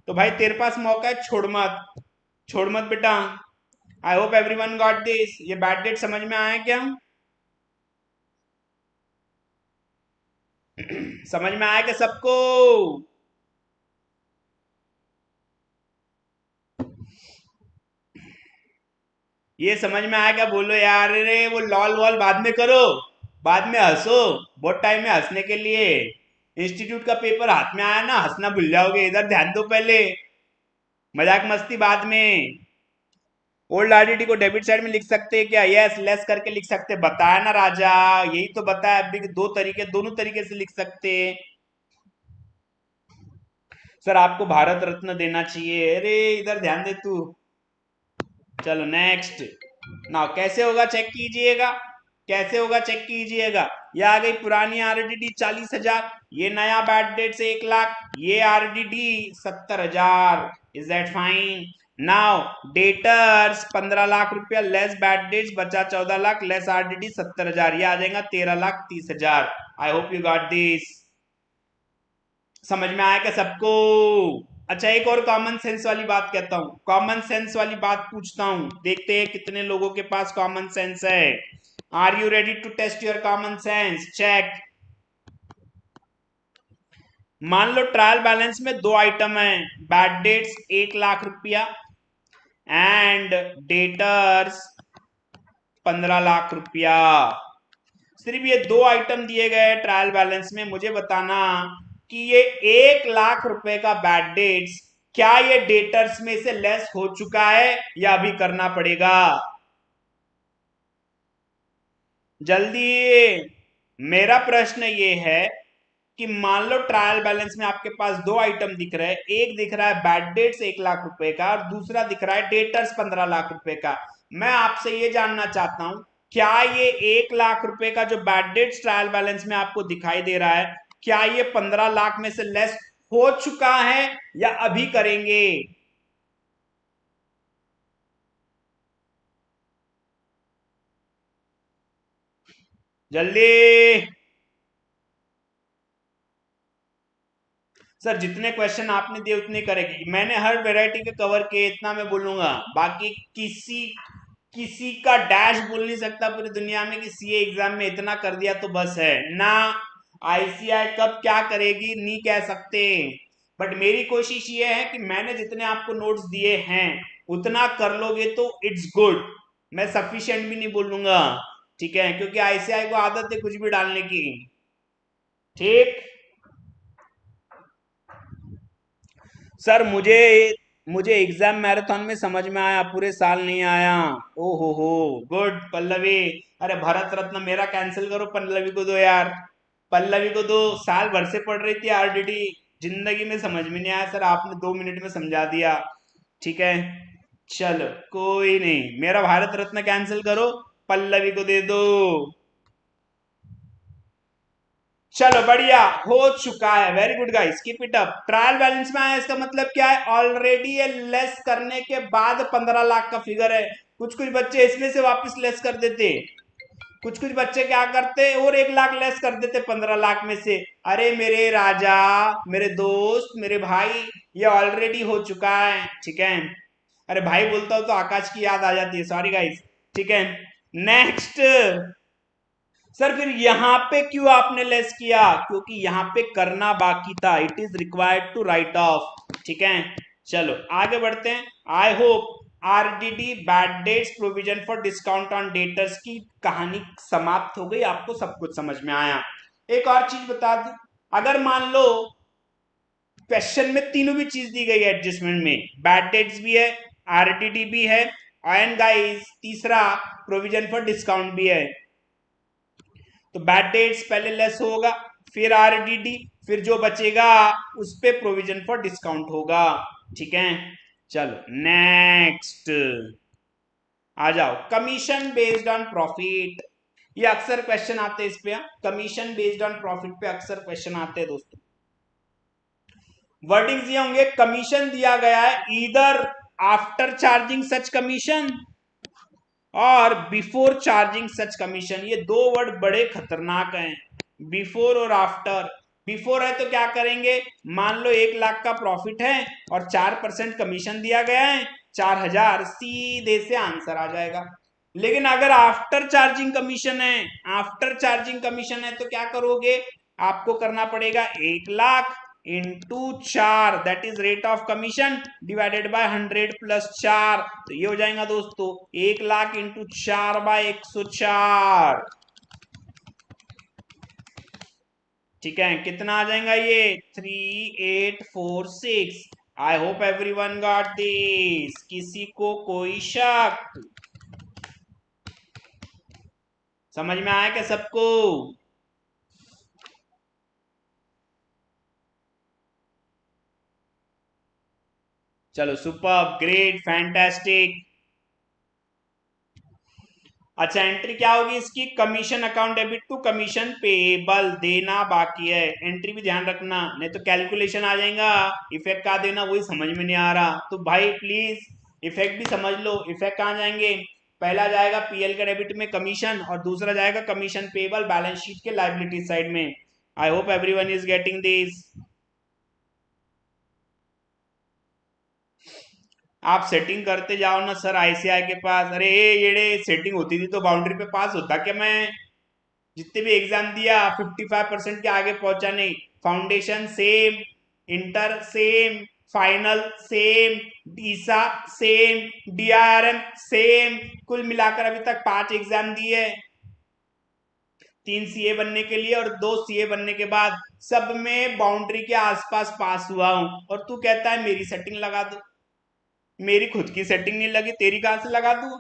S1: तो भाई तेरे पास मौका है, छोड़ मत, छोड़ मत बेटा। आई होप एवरीवन गॉट दिस। ये बैड डेट समझ में आया क्या? समझ में आया क्या सबको? ये समझ में आया क्या? बोलो यार। रे वो लॉल वॉल बाद में करो, बाद में हंसो, बहुत टाइम है हंसने के लिए। इंस्टीट्यूट का पेपर हाथ में आया ना, हंसना भूल जाओगे, इधर ध्यान दो पहले, मजाक मस्ती बाद में। ओल्ड आरडीटी को डेबिट साइड में लिख सकते हैं क्या? यस, लेस करके लिख सकते हैं, बताया ना राजा, यही तो बताया अभी कि दो तरीके, दोनों तरीके से लिख सकते हैं। सर आपको भारत रत्न देना चाहिए। अरे इधर ध्यान दे तू। चलो नेक्स्ट। नाउ कैसे होगा चेक कीजिएगा, कैसे होगा चेक कीजिएगा। ये आ गई पुरानी आरडीडी 40,000, ये नया बैड डेट से 1 लाख, ये RDD 70,000। Is that fine? Now debtors 15 lakh रुपया, लेस बैड डेट्स बचा 14 लाख, लेस आरडीडी 70,000, ये आ जाएगा 13,30,000। I hope you got this. समझ में आया क्या सबको? अच्छा एक और कॉमन सेंस वाली बात कहता हूं, कॉमन सेंस वाली बात पूछता हूं, देखते हैं कितने लोगों के पास कॉमन सेंस है। Are you ready to test your common sense? Check. मान लो ट्रायल बैलेंस में दो आइटम है, बैड डेट्स 1 लाख रुपया एंड डेटर्स 15 लाख रुपया। सिर्फ ये दो आइटम दिए गए ट्रायल बैलेंस में, मुझे बताना कि ये 1 लाख रुपए का बैड डेट्स क्या ये डेटर्स में से लेस हो चुका है या अभी करना पड़ेगा? जल्दी। मेरा प्रश्न ये है कि मान लो ट्रायल बैलेंस में आपके पास दो आइटम दिख रहे हैं, एक दिख रहा है बैड डेट्स 1 लाख रुपए का और दूसरा दिख रहा है डेटर्स 15 लाख रुपए का। मैं आपसे ये जानना चाहता हूं, क्या ये 1 लाख रुपए का जो बैड डेट्स ट्रायल बैलेंस में आपको दिखाई दे रहा है, क्या ये 15 लाख में से लेस हो चुका है या अभी करेंगे? जल्दी। सर जितने क्वेश्चन आपने दिए उतने करेगी, मैंने हर वैरायटी के कवर किए, इतना मैं बोलूंगा। बाकी किसी किसी का डैश बोल नहीं सकता पूरी दुनिया में कि सीए एग्जाम में इतना कर दिया तो बस है ना। आईसीआई कब क्या करेगी नहीं कह सकते, बट मेरी कोशिश ये है कि मैंने जितने आपको नोट्स दिए हैं उतना कर लोगे तो इट्स गुड। मैं सफिशिएंट भी नहीं बोलूंगा, ठीक है, क्योंकि आईसीआई को आदत है कुछ भी डालने की, ठीक। सर मुझे मुझे एग्जाम मैराथन में समझ में आया, पूरे साल नहीं आया। ओ हो, गुड पल्लवी। अरे भारत रत्न मेरा कैंसिल करो, पल्लवी को दो यार, पल्लवी को दो, साल भर से पढ़ रही थी आरडीडी, जिंदगी में समझ में नहीं आया, सर आपने 2 मिनट में समझा दिया, ठीक है। चलो कोई नहीं, मेरा भारत रत्न कैंसिल करो, पल्लवी को दे दो। चलो बढ़िया हो चुका है, very good guys, keep it up. Trial balance में आया, इसका मतलब क्या है? ऑलरेडी ये लेस करने के बाद 15 लाख का फिगर है। कुछ कुछ बच्चे इसमें से वापस लेस कर देते, कुछ कुछ बच्चे क्या करते और 1 लाख लेस कर देते 15 लाख में से। अरे मेरे राजा, मेरे दोस्त, मेरे भाई, ये ऑलरेडी हो चुका है, ठीक है। अरे भाई बोलता हूं तो आकाश की याद आ जाती है, सॉरी गाइस, ठीक है। नेक्स्ट, सर फिर यहां पे क्यों आपने लेस किया? क्योंकि यहां पे करना बाकी था, it is required to write off, ठीक है। चलो आगे बढ़ते हैं। I hope RDD bad debts provision for discount on debtors की कहानी समाप्त हो गई, आपको सब कुछ समझ में आया। एक और चीज बता दूं, अगर मान लो क्वेश्चन में तीनों भी चीज दी गई है एडजस्टमेंट में, बैड डेट्स भी है, आरडीडी भी है, एंड गाइस तीसरा प्रोविजन फॉर डिस्काउंट भी है, तो बैड डेट्स पहले लेस होगा, फिर आरडीडी, फिर जो बचेगा उस पे प्रोविजन फॉर डिस्काउंट होगा, ठीक है। चलो नेक्स्ट आ जाओ, कमीशन बेस्ड ऑन प्रॉफिट। ये अक्सर क्वेश्चन आते हैं इस पे, कमीशन बेस्ड ऑन प्रॉफिट पे अक्सर क्वेश्चन आते हैं दोस्तों। वर्डिंग्स ये होंगे, कमीशन दिया गया है ईदर आफ्टर चार्जिंग सच कमीशन और बिफोर चार्जिंग सच कमीशन। ये दो वर्ड बड़े खतरनाक हैं, बिफोर और आफ्टर। बिफोर है तो क्या करेंगे, मान लो 1 लाख का प्रॉफिट है और 4% कमीशन दिया गया है, 4,000, सीधे से आंसर आ जाएगा। लेकिन अगर आफ्टर चार्जिंग कमीशन है, आफ्टर चार्जिंग कमीशन है तो क्या करोगे, आपको करना पड़ेगा 1 lakh into 4, that is rate of commission divided by 100 plus 4, तो ये हो जाएगा दोस्तों 1 लाख इंटू 4 बाय 104, ठीक है। कितना आ जाएगा ये 3846। आई होप एवरीवन गॉट दिस, किसी को कोई शक? समझ में आया क्या सबको? चलो सुपर, ग्रेट, फैंटास्टिक। अच्छा एंट्री क्या होगी इसकी, commission account debit to commission payable, देना बाकी है। एंट्री भी ध्यान रखना, नहीं तो कैलकुलेशन आ जाएगा, इफेक्ट का देना वही समझ में नहीं आ रहा, तो भाई प्लीज इफेक्ट भी समझ लो। इफेक्ट कहाँ जाएंगे, पहला जाएगा पीएल के डेबिट में कमीशन और दूसरा जाएगा कमीशन पेबल बैलेंस शीट के लाइबिलिटी साइड में। आई hope everyone is getting this. आप सेटिंग करते जाओ ना सर आईसीआई के पास, अरे ये सेटिंग होती थी तो बाउंड्री पे पास होता क्या मैं? जितने भी एग्जाम दिया 55% के आगे पहुंचा नहीं। Foundation sem, inter sem, final sem, DISA sem, DRM sem, कुल मिलाकर अभी तक 5 एग्जाम दिए, 3 सीए बनने के लिए और 2 सीए बनने के बाद, सब में बाउंड्री के आसपास पास हुआ हूं, और तू कहता है मेरी सेटिंग लगा दो। मेरी खुद की सेटिंग नहीं लगी, तेरी कहां से लगा दू?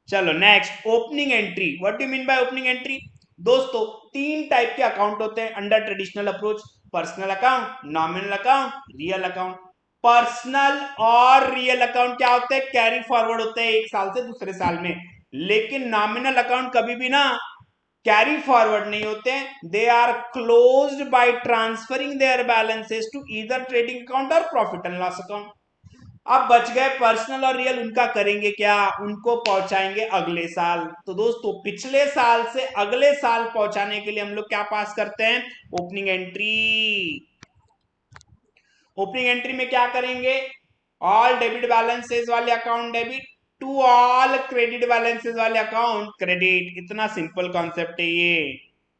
S1: चलो next, opening entry. What do mean by opening entry? दोस्तों 3 टाइप के अकाउंट होते हैं under traditional approach, personal account, nominal account, real account. Personal और रियल अकाउंट क्या होते हैं, कैरी फॉरवर्ड होते हैं 1 साल से दूसरे साल में। लेकिन नॉमिनल अकाउंट कभी भी ना कैरी फॉरवर्ड नहीं होते, they are closed by transferring their balances to either trading account और प्रॉफिट एंड लॉस अकाउंट। अब बच गए पर्सनल और रियल, उनका करेंगे क्या, उनको पहुंचाएंगे अगले साल। तो दोस्तों पिछले साल से अगले साल पहुंचाने के लिए हम लोग क्या पास करते हैं, ओपनिंग एंट्री। ओपनिंग एंट्री में क्या करेंगे, ऑल डेबिट बैलेंसेस वाले account debit to all credit balances वाले अकाउंट क्रेडिट। इतना सिंपल कॉन्सेप्ट है ये,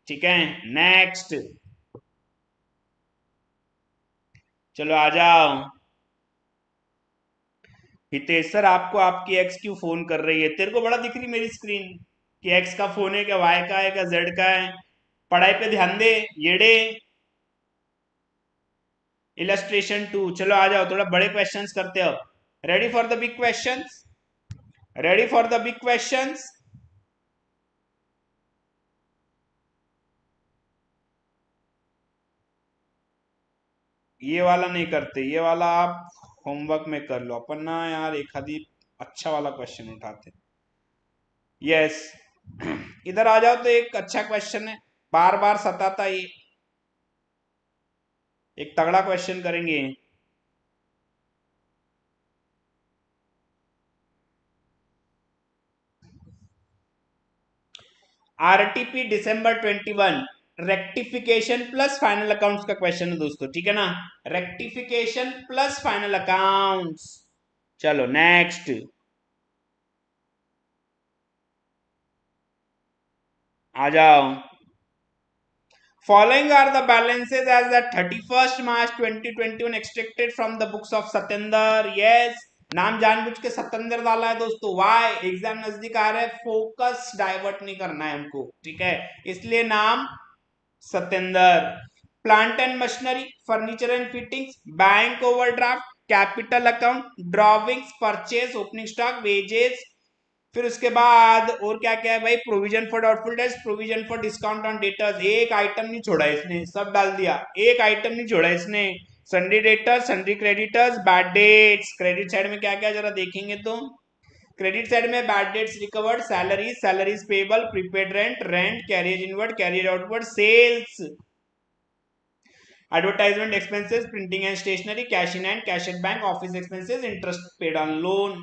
S1: ठीक है। नेक्स्ट, चलो आ जाओ। हितेश सर आपको आपकी एक्स क्यों फोन कर रही है? तेरे को बड़ा दिख रही मेरी स्क्रीन कि एक्स का फोन है, क्या वाई का है, क्या जेड का है? पढ़ाई पे ध्यान दे येड़े। इलस्ट्रेशन 2, चलो आ जाओ, थोड़ा बड़े क्वेश्चंस करते हो। Ready for the big questions, ready for the big questions. ये वाला नहीं करते, ये वाला आप होमवर्क में कर लो, अपन ना यार एक आधी अच्छा वाला क्वेश्चन उठाते। यस इधर आ जाओ, तो एक अच्छा क्वेश्चन है, बार बार सताता ये, एक तगड़ा क्वेश्चन करेंगे। आरटीपी दिसंबर 21 रेक्टिफिकेशन प्लस फाइनल अकाउंट्स का क्वेश्चन है दोस्तों, ठीक है ना, रेक्टिफिकेशन प्लस फाइनल अकाउंट्स। चलो नेक्स्ट आ जाओ। Following are the balances as at 31st March 2021 extracted from the books of Satyendra. Yes, नाम जानबूझ के सत्येंद्र डाला है दोस्तों। वाई? एग्जाम नजदीक आ रहा है, फोकस डाइवर्ट नहीं करना है हमको, ठीक है, इसलिए नाम Satyendra. Plant and machinery, furniture and fittings, bank overdraft, capital account, drawings, purchase, opening stock, wages, फिर उसके बाद और क्या क्या है भाई, provision for doubtful debts, provision for discount on debtors. एक आइटम नहीं छोड़ा इसने, सब डाल दिया, एक आइटम नहीं छोड़ा इसने। Sundry debtors, sundry creditors, bad debts. Credit side में क्या क्या जरा देखेंगे तो, क्रेडिट साइड में bad debts recovered, salaries, salaries payable, prepaid rent, rent, carrier inward, carrier outward, sales, advertisement expenses, printing and stationery, cash in hand, cash at bank, office expenses, interest paid on loan.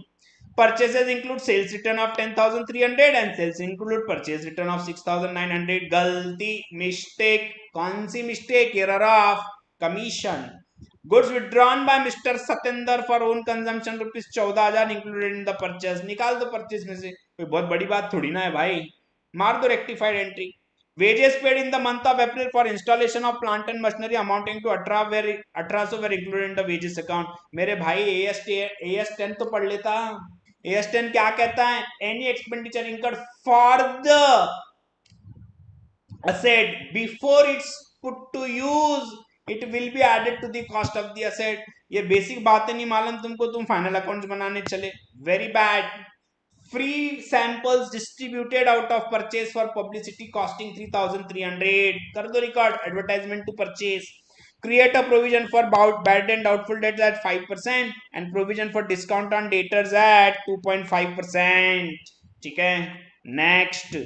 S1: Purchases include sales return of 10,300 and sales include purchase return of 6,900. गलती, mistake, कौन सी mistake? Error of commission. Goods withdrawn by Mr. Satyendra for own consumption rupees 14,000 included in the purchase. निकाल दो purchase में से, कोई बहुत बड़ी बात थोड़ी ना है भाई, मार दो rectified entry. Wages paid in the month of April for installation of plant and machinery amounting to 1800 were included in the wages account. मेरे भाई AS10 तो पढ़ लेता। AS10 क्या कहता है? Any expenditure incurred for the asset before it's put to use, it will be added to the cost of the asset. ये basic बातें नहीं मालूम तुमको, तुम फाइनल अकाउंट्स बनाने चले, very bad. Free samples distributed out of purchase for publicity costing 3,300. कर दो record, advertisement to purchase. Create a provision for bad and doubtful debts at 5% and provision for discount on debtors at 2.5%. ठीक है, next.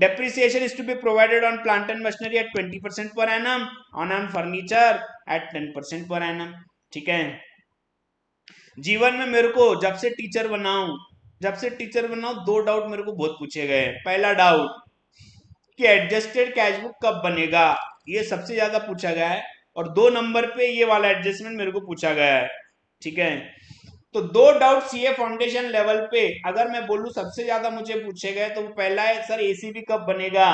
S1: Depreciation is to be provided on plant and machinery at 20% per annum, on furniture at 10% per annum. ठीक है, जीवन में मेरे को जब से टीचर बनाऊं दो डाउट मेरे को बहुत पूछे गए। पहला डाउट कि एडजस्टेड कैश बुक कब बनेगा, ये सबसे ज्यादा पूछा गया है, और 2 नंबर पे ये वाला एडजस्टमेंट मेरे को पूछा गया है, ठीक है। तो 2 डाउट सीए फाउंडेशन लेवल पे अगर मैं बोलूं सबसे ज्यादा मुझे पूछे गए तो वो पहला है सर एसीबी कब बनेगा।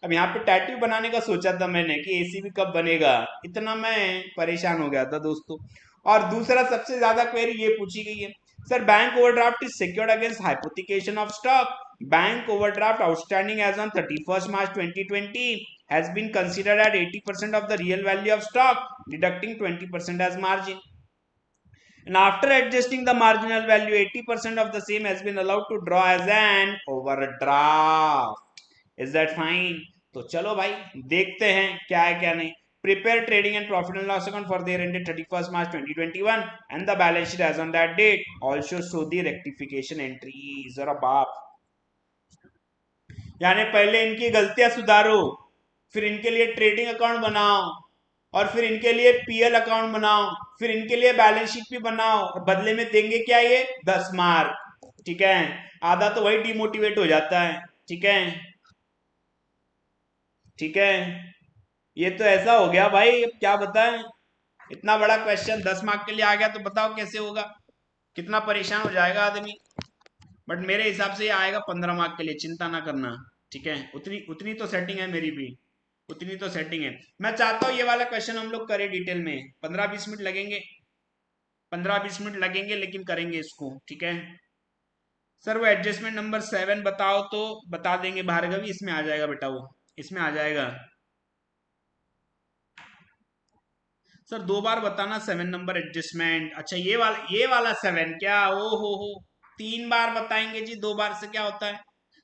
S1: अब यहाँ पे टैटू बनाने का सोचा था मैंने कि एसीबी कब बनेगा, इतना मैं परेशान हो गया था दोस्तों। और दूसरा सबसे ज्यादा क्वेरी ये पूछी गई है, sir bank overdraft is secured against hypothecation of stock. Bank overdraft outstanding as on 31st March 2020 has been considered at 80% of the real value of stock, deducting 20% as margin. And after adjusting the marginal value, 80% of the same has been allowed to draw as an overdraft. Is that fine? तो चलो भाई देखते हैं क्या है क्या नहीं। Prepare trading and profit and loss account for the year ended 31st March 2021 and the balance sheet as on that date. Also show the rectification entries. जरा बाप, यानी पहले इनकी गलतियां सुधारो, फिर इनके लिए ट्रेडिंग अकाउंट बनाओ, और फिर इनके लिए पीएल अकाउंट बनाओ, फिर इनके लिए बैलेंस शीट भी बनाओ, और बदले में देंगे क्या, ये 10 मार्क। ठीक है, आधा तो वही डिमोटिवेट हो जाता है। ठीक है, ठीक है, ये तो ऐसा हो गया भाई, अब क्या बताएं, इतना बड़ा क्वेश्चन 10 मार्क के लिए आ गया तो बताओ कैसे होगा, कितना परेशान हो जाएगा आदमी। बट मेरे हिसाब से ये आएगा 15 मार्क के लिए, चिंता ना करना। ठीक है, उतनी उतनी तो सेटिंग है मेरी भी, उतनी तो सेटिंग है। मैं चाहता हूं ये वाला क्वेश्चन हम लोग करें डिटेल में, 15-20 मिनट लगेंगे, 15-20 मिनट लगेंगे, लेकिन करेंगे इसको। ठीक है सर, वो एडजस्टमेंट नंबर 7 बताओ तो बता देंगे। भार्गवी इसमें आ जाएगा बेटा, वो इसमें आ जाएगा। सर 2 बार बताना 7 नंबर एडजस्टमेंट। अच्छा ये वाला 7 क्या, ओ हो 3 बार बताएंगे जी, 2 बार से क्या होता है,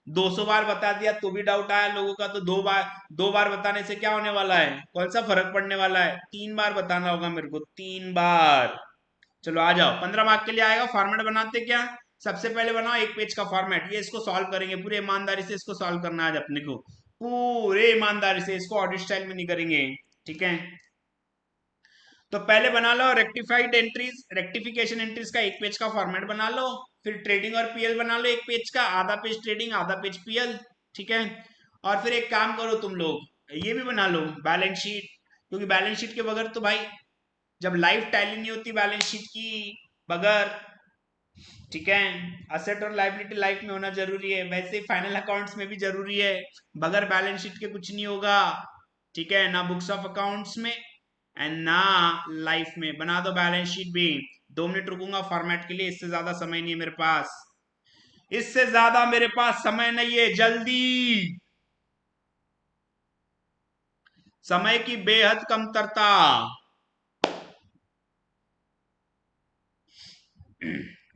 S1: 200 बार बता दिया तो भी डाउट आया लोगों का, तो 2 बार बताने से क्या होने वाला है, कौन सा फर्क पड़ने वाला है, 3 बार बताना होगा मेरे को, 3 बार। चलो आ जाओ, 15 मार्क के लिए आएगा। फॉर्मेट बनाते क्या, सबसे पहले बनाओ 1 पेज का फॉर्मेट, ये इसको सॉल्व करेंगे पूरे ईमानदारी से, इसको सॉल्व करना है आज अपने को पूरे ईमानदारी से, इसको ऑडिट स्टाइल में नहीं करेंगे। ठीक है, तो पहले बना लो रेक्टिफाइड एंट्रीज, रेक्टिफिकेशन एंट्रीज का 1 पेज का फॉर्मेट बना लो। फिर ट्रेडिंग और पीएल बना लो 1 पेज का, आधा पेज ट्रेडिंग आधा पेज पीएल। ठीक है, और फिर एक काम करो तुम लोग, ये भी बना लो बैलेंस शीट, क्योंकि बैलेंस शीट के बगैर तो भाई जब लाइफ टैली नहीं होती बैलेंस शीट की बगैर, ठीक है, असेट और लाइबिलिटी लाइफ में होना जरूरी है, वैसे ही फाइनल अकाउंट्स में भी जरूरी है, बगैर बैलेंस शीट के कुछ नहीं होगा, ठीक है, ना बुक्स ऑफ अकाउंट्स में एंड ना लाइफ में। बना दो बैलेंस शीट भी। 2 मिनट रुकूंगा फॉर्मेट के लिए, इससे ज्यादा समय नहीं है मेरे पास, इससे ज्यादा मेरे पास समय नहीं है, जल्दी, समय की बेहद कमतरता।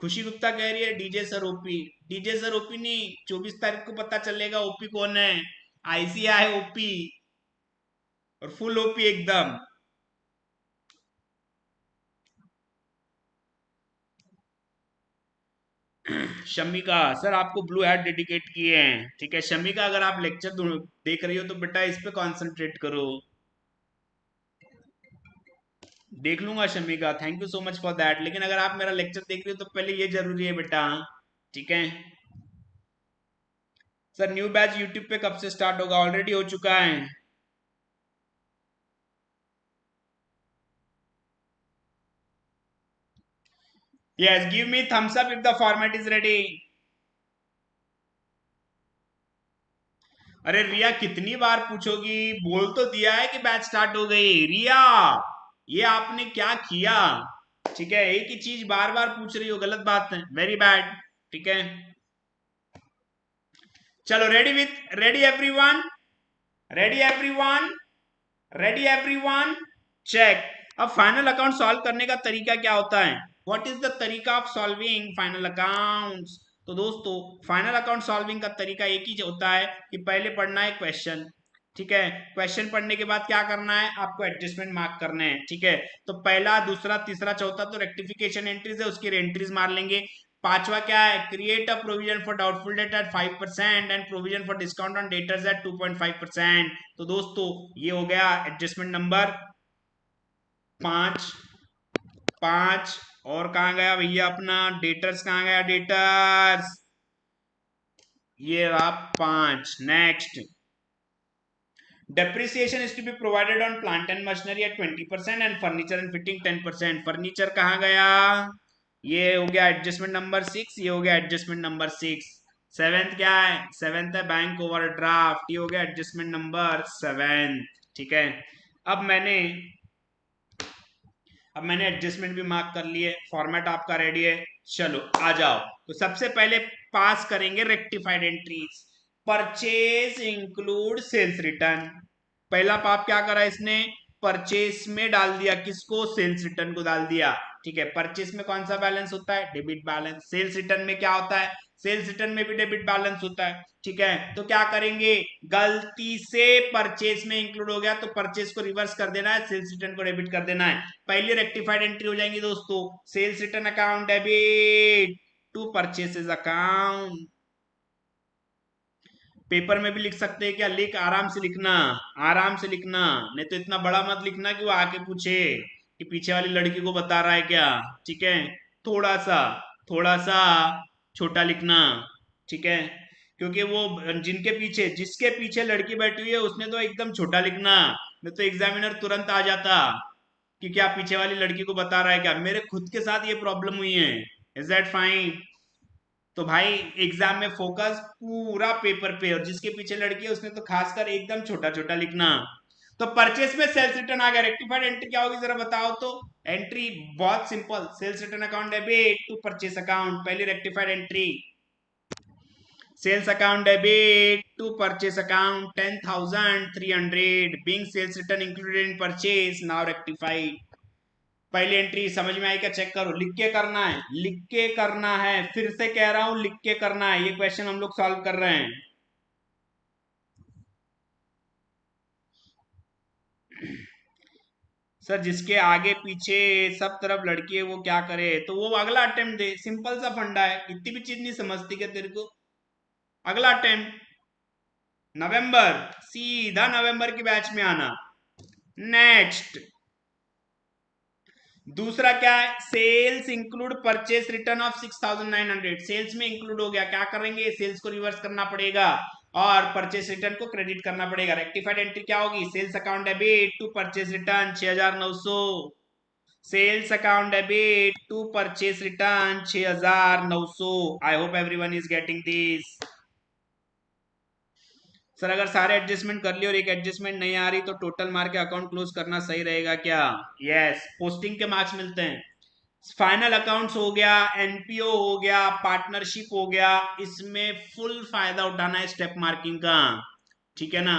S1: खुशी गुप्ता कह रही है DJ sir OP, DJ sir OP नहीं, 24 तारीख को पता चलेगा ओपी कौन है, आईसीआई ओपी, और फुल ओपी एकदम। शमिका सर आपको ब्लू हैट डेडिकेट किए हैं, ठीक है शमिका, अगर आप लेक्चर देख रही हो तो बेटा इस पे कंसंट्रेट करो। देख लूंगा Shamika, thank you so much for that, लेकिन अगर आप मेरा लेक्चर देख रही हो तो पहले ये जरूरी है बेटा, ठीक है। सर न्यू बैच यूट्यूब पे कब से स्टार्ट होगा? ऑलरेडी हो चुका है। Yes, give me thumbs up if the format is ready. अरे रिया कितनी बार पूछोगी, बोल तो दिया है कि बैच स्टार्ट हो गई। रिया ये आपने क्या किया, ठीक है, एक ही चीज बार बार पूछ रही हो, गलत बात है, वेरी बैड, ठीक है। चलो ready everyone, ready everyone, ready everyone, check. अब फाइनल अकाउंट सॉल्व करने का तरीका क्या होता है, व्हाट इज द तरीका ऑफ सॉल्विंग फाइनल अकाउंट्स? तो दोस्तों फाइनल अकाउंट सॉल्विंग का तरीका एक ही होता है कि पहले पढ़ना है क्वेश्चन, ठीक है, क्वेश्चन पढ़ने के बाद क्या करना है, आपको एडजस्टमेंट मार्क करने हैं, ठीक है। तो पहला दूसरा तीसरा चौथा तो रेक्टिफिकेशन एंट्रीज है, उसकी एंट्रीज मार लेंगे। पांचवा क्या है, create a provision for doubtful debt at 5% and provision for discount on debtors at 2.5%। तो दोस्तों ये हो गया एडजस्टमेंट नंबर 5। 5 और कहाँ गया भैया अपना डेटर्स, कहाँ गया डेटर्स, ये रहा 5। Next, depreciation is to be provided on plant and machinery at 20% and furniture and fitting 10%। Furniture कहाँ गया, ये हो गया एडजस्टमेंट नंबर 6, ये हो गया एडजस्टमेंट नंबर 6। सेवेंथ क्या है, सेवेंथ है बैंक ओवरड्राफ्ट, ये हो गया एडजस्टमेंट नंबर 7, ठीक है। अब मैंने एडजस्टमेंट भी मार्क कर लिए, फॉर्मेट आपका रेडी है, चलो आ जाओ। तो सबसे पहले पास करेंगे rectified entries, purchase include sales return. पहला पाप क्या करा इसने, परचेस में डाल दिया, किसको, सेल्स रिटर्न को डाल दिया, ठीक है। परचेस में कौन सा बैलेंस होता है, डेबिट बैलेंस। सेल्स रिटर्न में क्या होता है, सेल्स रिटर्न में भी डेबिट बैलेंस होता है, ठीक है। तो क्या करेंगे, गलती से परचेस में इंक्लूड हो गया तो परचेस को रिवर्स कर देना है, सेल्स रिटर्न को डेबिट कर देना है। पहले रेक्टिफाइड एंट्री हो जाएंगी दोस्तों, sales return account debit to purchases account. Paper में भी लिख सकते हैं क्या, लिख, आराम से लिखना, आराम से लिखना, नहीं तो इतना बड़ा मत लिखना कि वो आके पूछे कि पीछे वाली लड़की को बता रहा है क्या, ठीक है। थोड़ा सा, थोड़ा सा छोटा लिखना, ठीक है, क्योंकि वो जिनके पीछे, जिसके पीछे लड़की बैठी हुई है उसने तो एकदम छोटा लिखना, नहीं तो एग्जामिनर तुरंत आ जाता कि क्या पीछे वाली लड़की को बता रहा है क्या। मेरे खुद के साथ ये प्रॉब्लम हुई है, इज दैट फाइन। तो भाई एग्जाम में फोकस पूरा पेपर पे, और जिसके पीछे लड़की है उसने तो खासकर एकदम छोटा छोटा लिखना। तो परचेस में सेल्स रिटर्न आ गया, रेक्टिफाइड एंट्री क्या होगी जरा बताओ तो। एंट्री बहुत simple, sales return account debit to purchase account, पहली rectified entry, sales account debit to purchase account 10,300 being sales return included in purchase, now rectified। पहली एंट्री समझ में आई क्या, चेक करो, लिख के करना है, लिख के करना है, फिर से कह रहा हूं लिख के करना है, ये क्वेश्चन हम लोग सॉल्व कर रहे हैं। सर जिसके आगे पीछे सब तरफ लड़की है वो क्या करे, तो वो अगला अटेम्प्ट दे, सिंपल सा फंडा है, इतनी भी चीज नहीं समझती क्या तेरे को। अगला अटेम्प्ट नवंबर, सीधा नवंबर की बैच में आना। नेक्स्ट, दूसरा क्या है, sales include purchase return of 6,900, sales में इंक्लूड हो गया, क्या करेंगे, सेल्स को रिवर्स करना पड़ेगा। और परचेस रिटर्न को क्रेडिट करना पड़ेगा। रेक्टिफाइड एंट्री क्या होगी? Sales account debit to purchase return 6900, sales account debit to purchase return 6900। I hope everyone is getting this. Sir अगर सारे एडजस्टमेंट कर लिए और एक एडजस्टमेंट नहीं आ रही तो टोटल मार के अकाउंट क्लोज करना सही रहेगा क्या? यस, पोस्टिंग के मार्क्स मिलते हैं। फाइनल अकाउंट्स हो गया, एनपीओ हो गया, पार्टनरशिप हो गया, इसमें फुल फायदा उठाना है स्टेप मार्किंग का, ठीक है ना।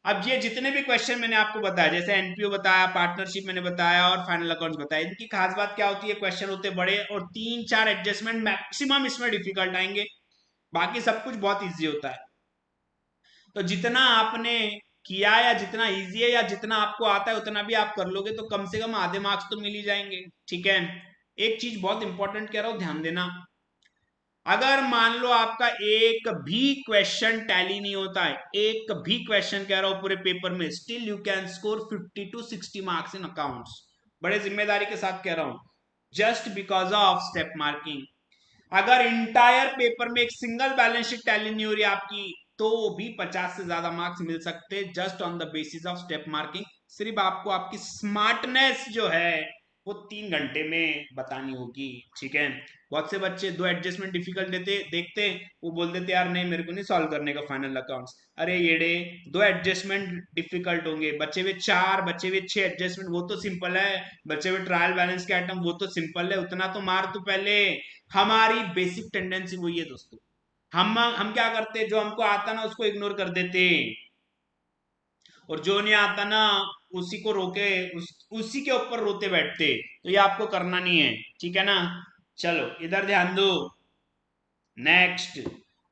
S1: अब ये जितने भी क्वेश्चन मैंने आपको बताया, जैसे एनपीओ बताया, पार्टनरशिप मैंने बताया और फाइनल अकाउंट्स बताया, इनकी खास बात क्या होती है? क्वेश्चन होते बड़े और 3-4 एडजस्टमेंट मैक्सिमम इसमें डिफिकल्ट आएंगे, बाकी सब कुछ बहुत इजी होता है। तो जितना आपने किया या जितना इजी है या जितना आपको आता है उतना भी आप कर लोगे तो कम से कम आधे मार्क्स तो मिल ही जाएंगे, ठीक है। एक चीज बहुत इंपॉर्टेंट कह रहा हूं, ध्यान देना। अगर मान लो आपका एक भी क्वेश्चन टैली नहीं होता है, एक भी क्वेश्चन कह रहा हूं पूरे पेपर में, still you can score 50 to 60 marks in accounts. बड़े जिम्मेदारी के साथ कह रहा हूं, just because of step marking. अगर इंटायर पेपर में एक सिंगल बैलेंस शीट टैली नहीं हो रही आपकी तो भी 50 से ज्यादा मार्क्स मिल सकते, just on the basis of step marking. सिर्फ आपको आपकी स्मार्टनेस जो है वो 3 घंटे में बतानी होगी, ठीक है। बहुत से बच्चे दो एडजस्टमेंट डिफिकल्ट देते देखते वो बोल देते यार नहीं मेरे को नहीं सॉल्व करने का फाइनल अकाउंट्स। अरे येड़े, दो एडजस्टमेंट डिफिकल्ट होंगे, बच्चे हुए 4, बच्चे हुए 6 एडजस्टमेंट, वो तो सिंपल है। बच्चे हुए ट्रायल बैलेंस के आइटम, वो तो सिंपल है, उतना तो मार तू पहले। हमारी बेसिक टेंडेंसी वही है दोस्तों, हम क्या करते, जो हमको आता ना उसको इग्नोर कर देते, और जो नहीं आता ना उसी को रोके, उसी के ऊपर रोते बैठते। तो ये आपको करना नहीं है, ठीक है ना। चलो इधर ध्यान दो। नेक्स्ट,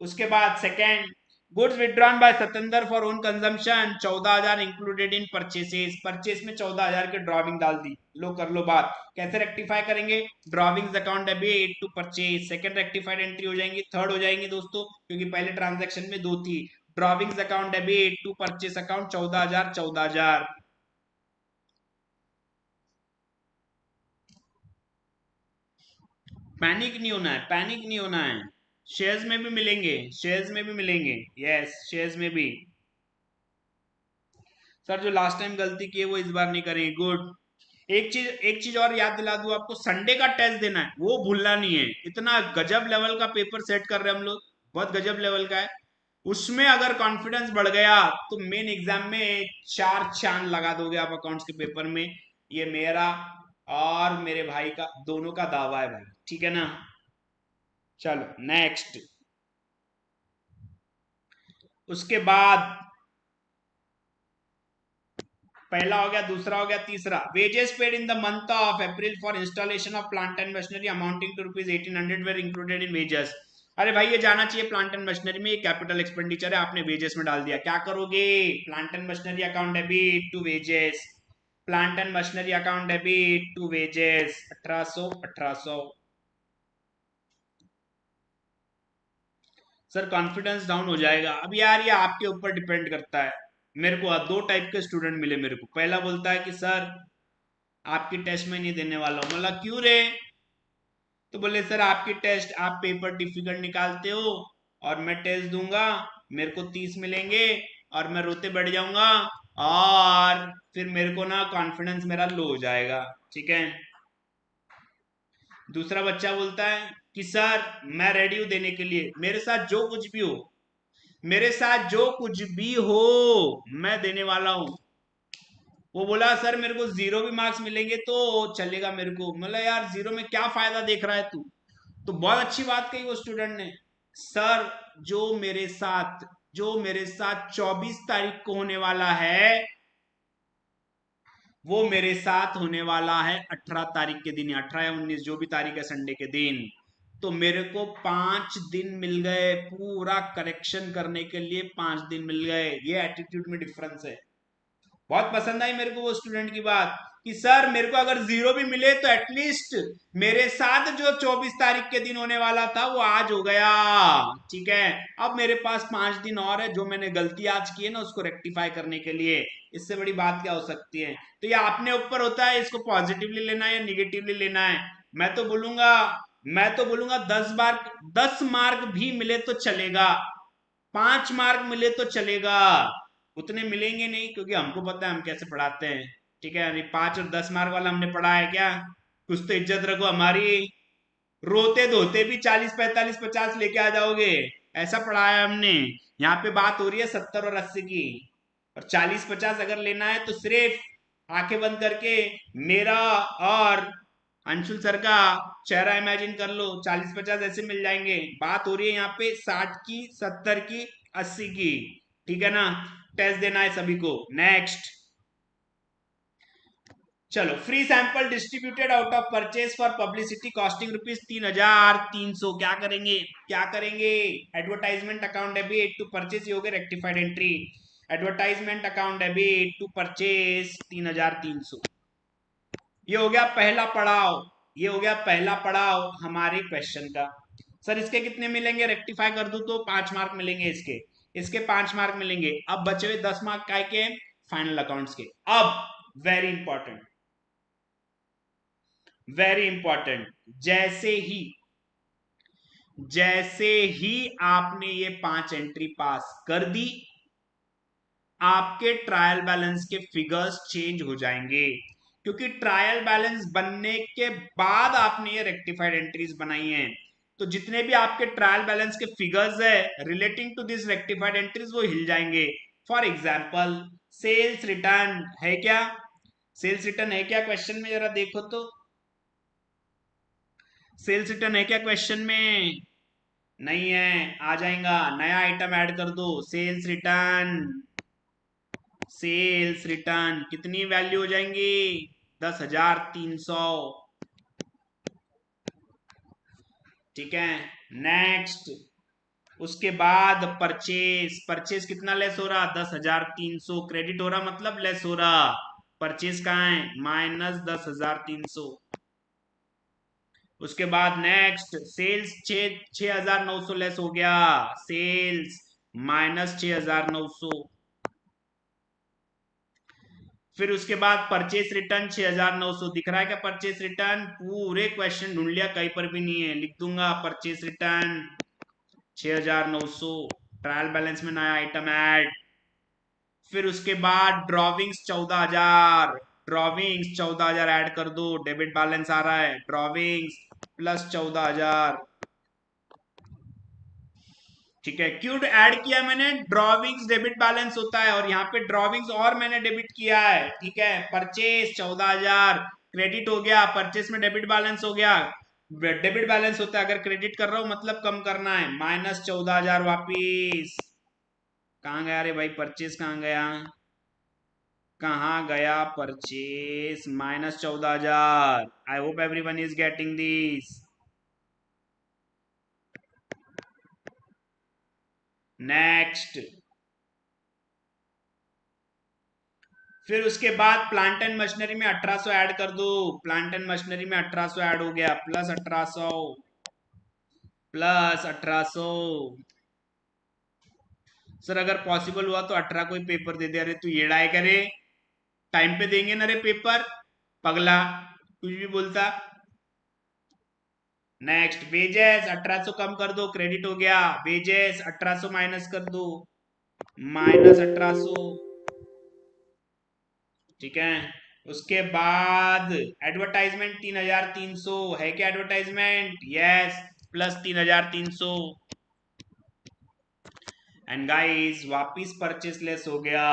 S1: उसके बाद second, goods withdrawn bye Satendra for own consumption 14,000 included in purchases. Purchase में 14,000 की ड्रॉविंग डाल दी, लो कर लो बात। कैसे रेक्टिफाई करेंगे? Drawings account debit to purchase, second rectified entry हो जाएंगी, थर्ड हो जाएंगी दोस्तों, क्योंकि पहले ट्रांजैक्शन में 2 थी। Drawings account debit to purchase account 14,000 14,000। Panic नहीं होना है, पैनिक नहीं होना है। शेयर्स में भी मिलेंगे, शेयर्स में भी मिलेंगे, यस शेयर्स में भी। सर जो लास्ट टाइम गलती की है वो इस बार नहीं करेंगे, गुड। एक चीज और याद दिला दूं आपको, संडे का टेस्ट देना है वो भूलना नहीं है। इतना गजब लेवल का पेपर सेट कर रहे हैं हम लोग, बहुत गजब लेवल का है। उसमें अगर कॉन्फिडेंस बढ़ गया तो मेन एग्जाम में 4 चांद लगा दोगे आप अकाउंट्स के पेपर में। ये मेरा और मेरे भाई का दोनों का दावा है भाई, ठीक है ना। चलो नेक्स्ट, उसके बाद पहला हो गया, दूसरा हो गया, तीसरा, wages paid in the month of April for installation of plant and machinery amounting to rupees 1800 were included in wages. अरे भाई ये जाना चाहिए, प्लांट एंड मशीनरी में ये कैपिटल एक्सपेंडिचर है, आपने वेजेस में डाल दिया, क्या करोगे? Plant and machinery account debit to wages, plant and machinery account debit to wages 1800 1800। Sir confidence down हो जाएगा। अब यार ये आपके ऊपर डिपेंड करता है। मेरे को 2 टाइप के स्टूडेंट मिले मेरे को, पहला बोलता है कि सर आपकी टेस्ट में नहीं देने वाला हूं। मतलब क्यों रे? तो बोले सर आपकी टेस्ट, आप पेपर डिफिकल्ट निकालते हो और मैं टेस्ट दूंगा, मेरे को 30 मिलेंगे और मैं रोते बैठ जाऊंगा और फिर मेरे को ना कॉन्फिडेंस मेरा लो हो जाएगा, ठीक है। दूसरा बच्चा बोलता है कि सर मैं रेडी हूं देने के लिए, मेरे साथ जो कुछ भी हो, मेरे साथ जो कुछ भी हो मैं देने वाला हूं। वो बोला सर मेरे को 0 भी मार्क्स मिलेंगे तो चलेगा मेरे को। मतलब यार 0 में क्या फायदा देख रहा है तू? तो बहुत अच्छी बात कही वो स्टूडेंट ने, सर जो मेरे साथ, जो मेरे साथ 24 तारीख को होने वाला है वो मेरे साथ होने वाला है 18 तारीख के दिन, 18 या 19 जो भी तारीख है संडे के दिन। तो मेरे को 5 दिन मिल गए पूरा करेक्शन करने के लिए, 5 दिन मिल गए। ये एटीट्यूड में डिफरेंस है। बहुत पसंद आई मेरे को वो स्टूडेंट की बात कि सर मेरे को अगर 0 भी मिले तो एटलीस्ट मेरे साथ जो 24 तारीख के दिन होने वाला था वो आज हो गया, ठीक है। अब मेरे पास 5 दिन और है, जो मैंने गलती आज की है ना उसको रेक्टिफाई करने के लिए। इससे बड़ी बात क्या हो सकती है? तो ये आपने ऊपर होता है इसको पॉजिटिवली लेना है या निगेटिवली लेना है। मैं तो बोलूंगा, मैं तो बोलूंगा 10 मार्क भी मिले तो चलेगा, 5 मार्क मिले तो चलेगा, उतने मिलेंगे नहीं क्योंकि हमको पता है हम कैसे पढ़ाते हैं। ठीक है, यानी 5 और 10 मार्क वाला हमने पढ़ा है क्या? कुछ तो इज्जत रखो हमारी। रोते धोते भी 40 45 50 लेके आ जाओगे, ऐसा पढ़ाया हमने। यहाँ पे बात हो रही है 70 और 80 की, और 40 50 अगर लेना है तो सिर्फ आंखें बंद करके मेरा और अंशुल सर का चेहरा इमेजिन कर लो, 40 50 ऐसे मिल जाएंगे। बात हो रही है यहाँ पे 60 की, 70 की, 80 की। ठीक है ना? टेस्ट देना है सभी को। नेक्स्ट, चलो, free sample distributed out of purchase for publicity costing ₹3,300। क्या करेंगे? क्या करेंगे? Advertisement account debit to purchase, ये हो गया rectified entry. Advertisement account debit to purchase 3,300। ये हो गया पहला पड़ाव। ये हो गया पहला पड़ाव हमारे क्वेश्चन का। सर इसके कितने मिलेंगे? रेक्टिफाई कर दूं तो 5 मार्क मिलेंगे इसके। इसके 5 मार्क मिलेंगे। अब बचे हुए 10 मार्क काय के? फाइनल अकाउंट्स के। अब वेरी इंपॉर्टेंट, वेरी इंपॉर्टेंट, जैसे ही आपने ये 5 एंट्री पास कर दी, आपके ट्रायल बैलेंस के फिगर्स चेंज हो जाएंगे, क्योंकि ट्रायल बैलेंस बनने के बाद आपने ये रेक्टिफाइड एंट्रीज बनाई हैं। तो जितने भी आपके ट्रायल बैलेंस के फिगर्स है relating to this rectified entries, वो हिल जाएंगे। फॉर एग्जाम्पल, सेल्स रिटर्न है क्या? सेल्स रिटर्न है क्या क्वेश्चन में? जरा देखो तो, सेल्स रिटर्न है क्या क्वेश्चन में? नहीं है, आ जाएगा। नया आइटम ऐड कर दो, सेल्स रिटर्न। सेल्स रिटर्न कितनी वैल्यू हो जाएंगी? 10,300। ठीक है, नेक्स्ट। उसके बाद परचेस, परचेस कितना लेस हो रहा? 10,300। क्रेडिट हो रहा मतलब लेस हो रहा। परचेस कहाँ है? -10,300। उसके बाद नेक्स्ट, सेल्स 6,900 लेस हो गया। सेल्स -6,900। फिर उसके बाद परचेस रिटर्न 6,900 दिख रहा है क्या? परचेस रिटर्न पूरे क्वेश्चन ढूंढ लिया, कहीं पर भी नहीं है, लिख दूंगा परचेस रिटर्न 6,900। ट्रायल बैलेंस में नया आइटम ऐड। फिर उसके बाद ड्रॉविंग्स 14,000। ड्रॉविंग्स 14,000 ऐड कर दो, डेबिट बैलेंस आ रहा है, ड्रॉविंग्स प्लस 14,000। ठीक है, क्यों ऐड किया मैंने? ड्रॉविंग्स डेबिट बैलेंस होता है, और यहाँ पे ड्रॉविंग्स और मैंने डेबिट किया है। ठीक है, परचेस 14,000 क्रेडिट हो गया, परचेस में डेबिट बैलेंस हो गया। डेबिट बैलेंस होता है अगर क्रेडिट कर रहा हूं मतलब कम करना है, -14,000 वापिस। कहाँ गया रे भाई परचेस? कहाँ गया? कहाँ गया purchase? -14,000। I hope everyone is getting this. Next, फिर उसके बाद प्लांट एंड मशीनरी में 1,800 ऐड कर दो। प्लांट एंड मशीनरी में 1,800 ऐड हो गया, प्लस 1,800, प्लस 1,800। सर अगर पॉसिबल हुआ तो 18 को ही पेपर दे दे। अरे तू ये डाय करे, टाइम पे देंगे ना रे पेपर, पगला कुछ भी बोलता। नेक्स्ट, वेजेस 1,800 कम कर दो, क्रेडिट हो गया। वेजेस 1,800 माइनस कर दो, -1,800। ठीक है, उसके बाद एडवर्टाइजमेंट 3,300 है क्या? Advertisement yes, plus 3,300। And guys वापिस परचेस लेस हो गया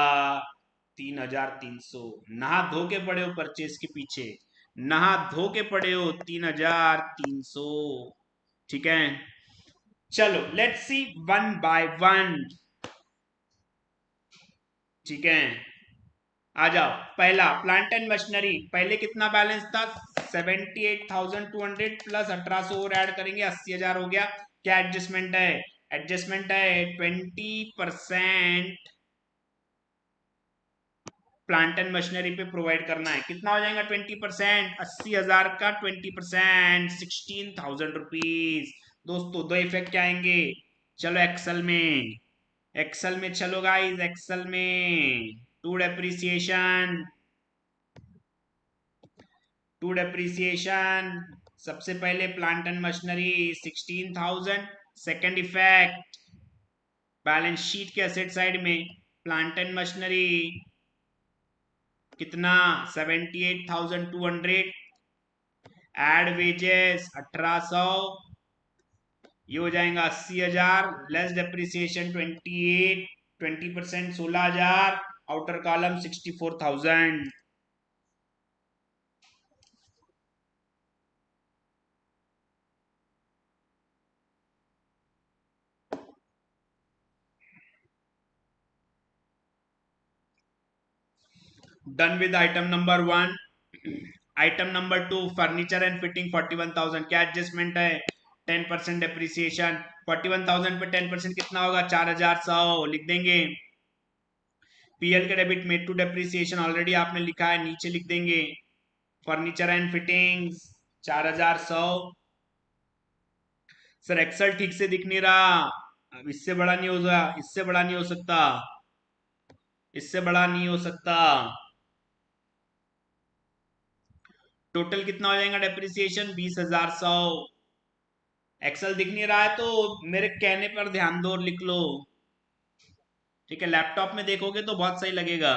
S1: 3,300। नहा धो के पड़े हो परचेस के पीछे, नहा धो के पड़े हो 3,300। ठीक है, चलो let's see one by one. ठीक है, आ जाओ। पहला प्लांट एंड मशीनरी, पहले कितना बैलेंस था? 78,200 प्लस 1,800 और ऐड करेंगे, 80,000 हो गया। क्या एडजस्टमेंट है? एडजस्टमेंट है 20% प्लांट एंड मशीनरी पे प्रोवाइड करना है। कितना हो जाएगा 20%? 80,000 का 20% 16,000 रुपीज। दोस्तों दो इफेक्ट क्या आएंगे? चलो एक्सेल में, एक्सेल में चलो गाइस, एक्सेल में टू डेप्रिसिएशन, टू डेप्रिसिएशन। सबसे पहले plant and machinery 16,000। Second effect balance sheet के एसेट साइड में प्लांट एंड मशीनरी कितना 78,200, एड वेजेस 1800, ये हो जाएगा 80,000, less depreciation 28, 20% 16,000, outer column 64,000। Done with item number 1। Item number 2 furniture and fitting 41,000, क्या adjustment है 10% डेप्रिसिएशन। 41,000 पे 10% कितना होगा 4,100, लिख देंगे। पीएल के debit made to depreciation already आपने लिखा है, नीचे लिख देंगे furniture and fittings 4,100। Sir Excel ठीक से दिख नहीं रहा, अब इससे बड़ा नहीं होगा, इससे बड़ा नहीं हो सकता, इससे बड़ा नहीं हो सकता। टोटल कितना हो जाएगा डेप्रिसिएशन 20,100। एक्सेल दिख नहीं रहा है तो मेरे कहने पर ध्यान दो और लिख लो, ठीक है। लैपटॉप में देखोगे तो बहुत सही लगेगा,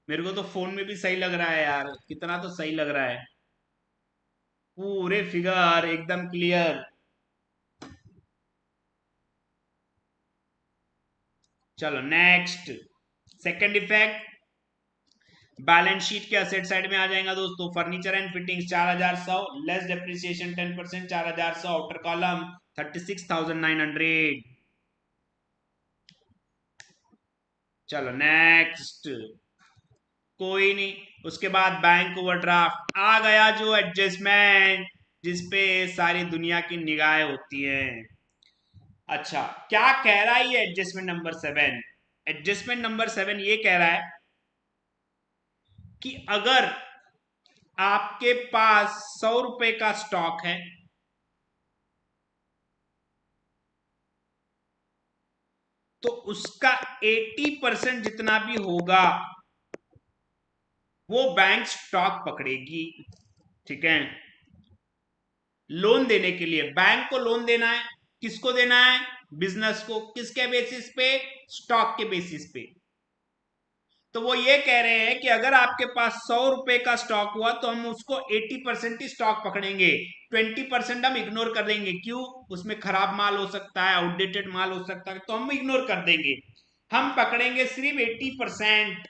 S1: मेरे को तो फोन में भी सही लग रहा है यार, कितना तो सही लग रहा है, पूरे फिगर एकदम क्लियर। चलो next, second effect balance sheet के असेट साइड में आ जाएगा दोस्तों, furniture and fittings 4,100, less depreciation 10%, 4,100, outer column 36,900। चलो नेक्स्ट, कोई नहीं। उसके बाद बैंक ओवरड्राफ्ट आ गया, जो एडजस्टमेंट जिसपे सारी दुनिया की निगाहें होती हैं। अच्छा, क्या कह रहा है ये एडजस्टमेंट नंबर 7? एडजस्टमेंट नंबर 7 ये कह रहा है कि अगर आपके पास 100 रुपए का स्टॉक है, तो उसका 80% जितना भी होगा वो बैंक स्टॉक पकड़ेगी, ठीक है। लोन देने के लिए बैंक को लोन देना है, किसको देना है, बिजनेस को, किसके बेसिस पे, स्टॉक के बेसिस पे। तो वो ये कह रहे हैं कि अगर आपके पास 100 रुपए का स्टॉक हुआ तो हम उसको 80% ही स्टॉक पकड़ेंगे, 20% हम इग्नोर कर देंगे। क्यों? उसमें खराब माल हो सकता है, आउटडेटेड माल हो सकता है, तो हम इग्नोर कर देंगे। हम पकड़ेंगे सिर्फ 80%।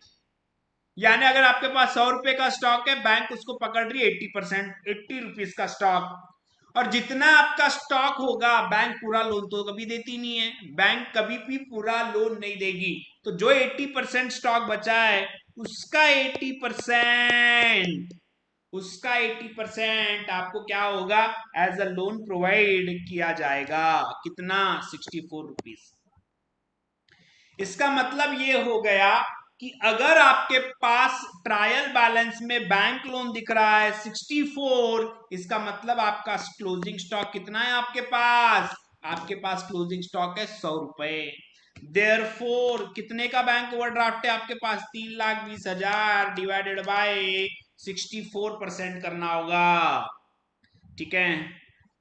S1: यानी अगर आपके पास 100 रुपए का स्टॉक है, बैंक उसको पकड़ रही है 80%, 80 रुपीज का स्टॉक। और जितना आपका स्टॉक होगा, बैंक पूरा लोन तो कभी देती नहीं है, बैंक कभी भी पूरा लोन नहीं देगी। तो जो 80% स्टॉक बचा है उसका 80%, उसका 80% आपको क्या होगा, एज अ लोन प्रोवाइड किया जाएगा। कितना? 64 रुपीज। इसका मतलब ये हो गया कि अगर आपके पास ट्रायल बैलेंस में बैंक लोन दिख रहा है 64, इसका मतलब आपका क्लोजिंग स्टॉक कितना है आपके पास? आपके पास क्लोजिंग स्टॉक है 100 रुपए। देयरफॉर कितने का बैंक ओवरड्राफ्ट है आपके पास? 3,20,000 डिवाइडेड बाय 64% करना होगा, ठीक है।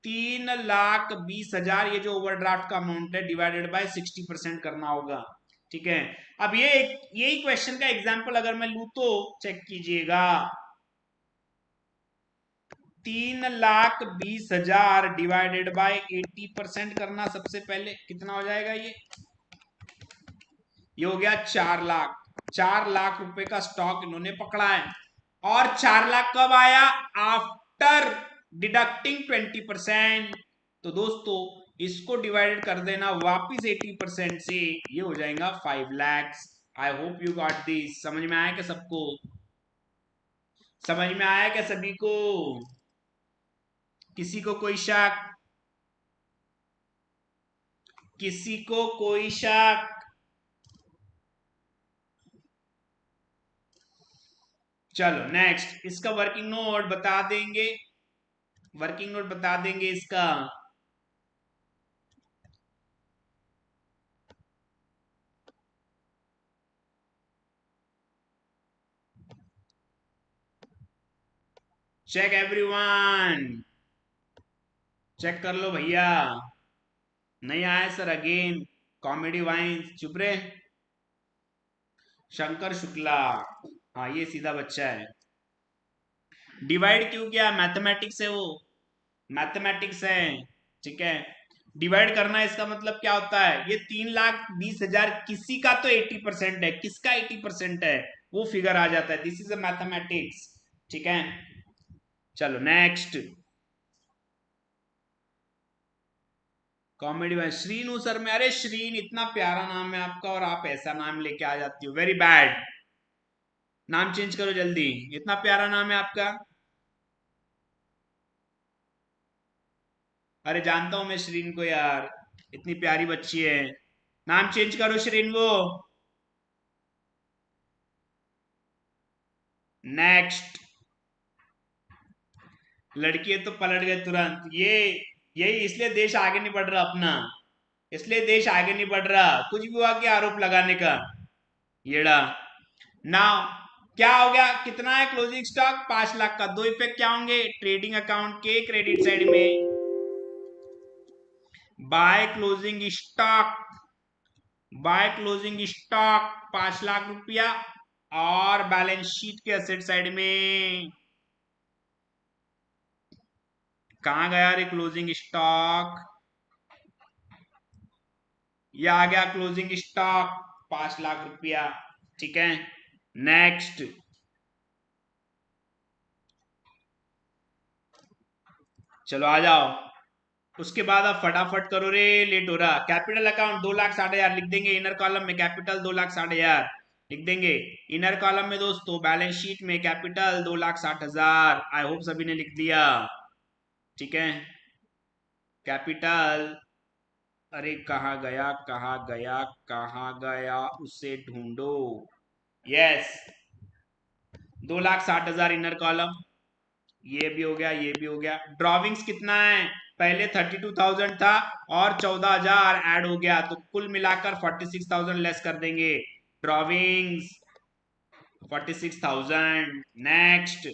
S1: 3,20,000 ये जो ओवरड्राफ्ट का अमाउंट है डिवाइडेड बाय 60% करना होगा, ठीक है। अब ये यही क्वेश्चन का एग्जांपल अगर मैं लू तो चेक कीजिएगा, 3,20,000 डिवाइडेड बाय 80% करना। सबसे पहले कितना हो जाएगा ये हो गया 4 लाख। 4 लाख रुपए का स्टॉक इन्होंने पकड़ा है, और 4 लाख कब आया? After deducting 20%। तो दोस्तों इसको डिवाइडेड कर देना वापिस 80% से, ये हो जाएगा 5 lakhs। I hope you got this. समझ में आया क्या सबको? समझ में आया क्या सभी को? किसी को कोई शक? किसी को कोई शक? चलो नेक्स्ट, इसका वर्किंग नोट बता देंगे, वर्किंग नोट बता देंगे इसका। चेक एवरीवन, चेक कर लो भैया। नहीं आया सर, अगेन कॉमेडी वाइन्स, चुप रे। शंकर शुक्ला, हाँ ये सीधा बच्चा है। डिवाइड क्यों किया, मैथमेटिक्स है वो, मैथमेटिक्स है, ठीक है। डिवाइड करना इसका मतलब क्या होता है, ये 3,20,000 किसी का तो 80% है, किसका 80% है वो फिगर आ जाता है, दिस इज अ मैथमेटिक्स, ठीक है। चलो नेक्स्ट, कॉमेडी में श्रीनु सर में, अरे श्रीन इतना प्यारा नाम है आपका और आप ऐसा नाम लेके आ जाती हो, वेरी बैड। नाम चेंज करो जल्दी, इतना प्यारा नाम है आपका। अरे जानता हूं मैं श्रीन को यार, इतनी प्यारी बच्ची है। नाम चेंज करो श्रीन को। नेक्स्ट, लड़की है तो पलट गए तुरंत, ये यही इसलिए देश आगे नहीं बढ़ रहा अपना, इसलिए देश आगे नहीं बढ़ रहा, कुछ भी हुआ कि आरोप लगाने का, येड़ा। नाउ क्या हो गया, कितना है क्लोजिंग स्टॉक, 5 लाख का। दो इफेक्ट क्या होंगे ट्रेडिंग अकाउंट के क्रेडिट साइड में, by closing stock, by closing stock 5 lakh रुपया, और बैलेंस शीट के असेट साइड में कहां गया रे क्लोजिंग स्टॉक, ये आ गया क्लोजिंग स्टॉक 5 लाख रुपया, ठीक है। नेक्स्ट, चलो आ जाओ, उसके बाद आप फटाफट करो रे, लेट हो रहा। कैपिटल अकाउंट 2,60,000 लिख देंगे इनर कॉलम में, कैपिटल 2,60,000 लिख देंगे इनर कॉलम में दोस्तों, बैलेंस शीट में कैपिटल 2,60,000, आई होप सभी ने लिख दिया, ठीक है। कैपिटल, अरे कहाँ गया कहाँ गया कहाँ गया, उसे ढूंढो, यस 2,60,000 इनर कॉलम, ये भी हो गया, ये भी हो गया। ड्रॉविंग्स कितना है, पहले 32,000 था और 14,000 ऐड हो गया, तो कुल मिलाकर 46,000 लेस कर देंगे, ड्रॉविंग्स 46,000। नेक्स्ट,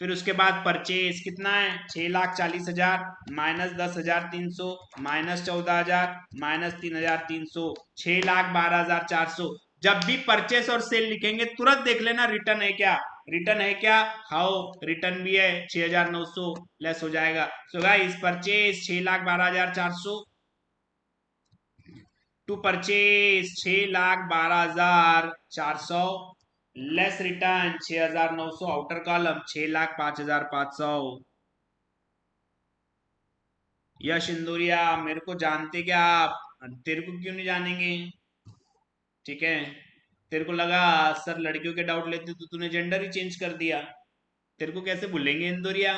S1: फिर उसके बाद परचेज कितना है, 6,40,000 माइनस 10,300 माइनस 14,000 माइनस 3,300, 6,12,400। जब भी परचेस और सेल लिखेंगे तुरंत देख लेना रिटर्न है क्या, रिटर्न है क्या, हाउ रिटर्न भी है, 6,900 लेस हो जाएगा। So guys purchase 6,12,400 to purchase 6,12,400 less return 6,900, outer column 6,05,500। Yash Induria, मेरे को जानते क्या आप, तेरे को क्यों नहीं जानेंगे, ठीक है। तेरे को लगा सर लड़कियों के डाउट लेते तो तूने जेंडर ही चेंज कर दिया, तेरे को कैसे भूलेंगे इंदुरिया।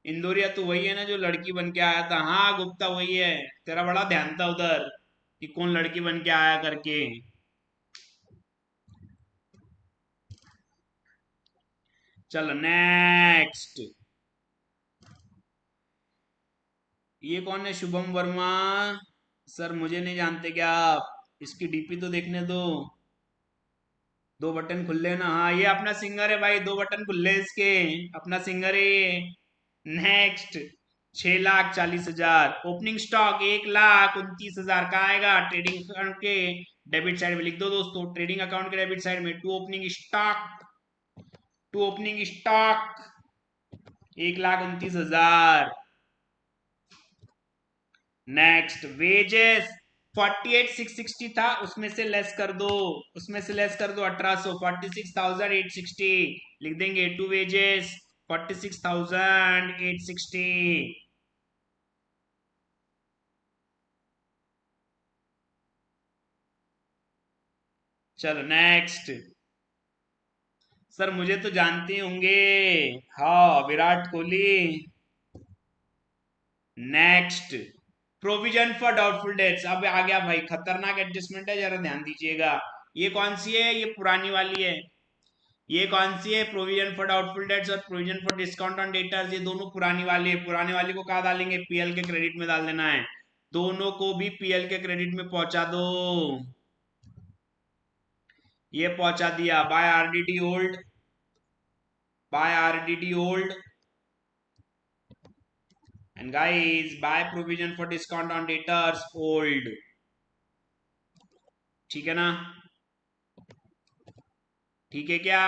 S1: इंदौरिया तो वही है ना जो लड़की बन के आया था, हाँ गुप्ता वही है, तेरा बड़ा ध्यान था उधर कि कौन लड़की बन के आया करके। चलो नेक्स्ट, ये कौन है शुभम वर्मा, सर मुझे नहीं जानते क्या आप, इसकी डीपी तो देखने दो, दो बटन खुले ना, हाँ ये अपना सिंगर है भाई, दो बटन खुले इसके, अपना सिंगर है ये। नेक्स्ट, 6,40,000 ओपनिंग स्टॉक, 1,29,000 का आएगा ट्रेडिंग अकाउंट के डेबिट साइड में, लिख दो दोस्तों ट्रेडिंग अकाउंट के डेबिट साइड में, to opening stock, to opening stock 1,29,000। Next, wages 48,660 था, उसमें से लेस कर दो, उसमें से लेस कर दो 1,800, 46,860 लिख देंगे, टू वेजेस 46,860। चलो नेक्स्ट, सर मुझे तो जानते होंगे, हाँ Virat Kohli. Next, provision for doubtful debts, अब आ गया भाई खतरनाक एडजस्टमेंट है, जरा ध्यान दीजिएगा। ये कौन सी है, ये पुरानी वाली है, ये कौन सी है, प्रोविजन फॉर डाउटफुल डेट्स और provision for discount on debtors, ये दोनों पुरानी वाली है। पुरानी वाली को कहा डालेंगे, पीएल के क्रेडिट में डाल देना है, दोनों को भी पीएल के क्रेडिट में पहुंचा दो, ये पहुंचा दिया। By RDD old, by RDD old, and guys by provision for discount on debtors old, ठीक है ना, ठीक है क्या?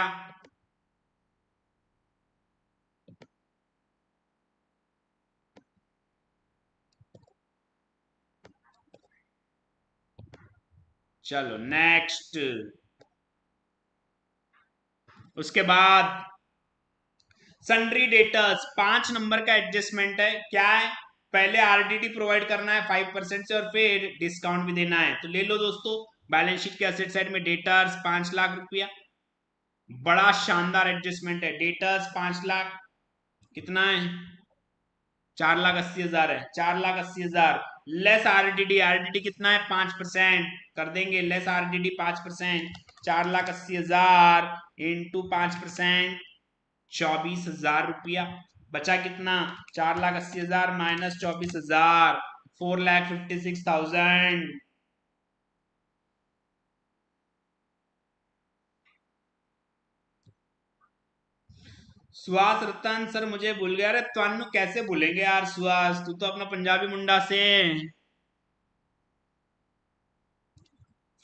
S1: चलो नेक्स्ट, उसके बाद सन्ड्री डेटर्स 5 नंबर का एडजस्टमेंट है, क्या है? पहले आरडीटी प्रोवाइड करना है 5% से और फिर डिस्काउंट भी देना है। तो ले लो दोस्तों, बैलेंस शीट के असेट साइड में डेटर्स 5 लाख रुपया, बड़ा शानदार एडजस्टमेंट है। डेटर्स 5 लाख, कितना है? 4,80,000 है, 4,80,000 लेस आरडीडी, आरडीडी कितना है? 5% कर देंगे, लेस आरडीडी 5%, 4,80,000 इंटू 5%, 24,000 रुपया। बचा कितना? 4,80,000 माइनस 24,000, 4,56,000। सुहास रतन सर मुझे भूल गया। अरे तुम कैसे भूलेंगे यार सुहास, तू तो अपना पंजाबी मुंडा से।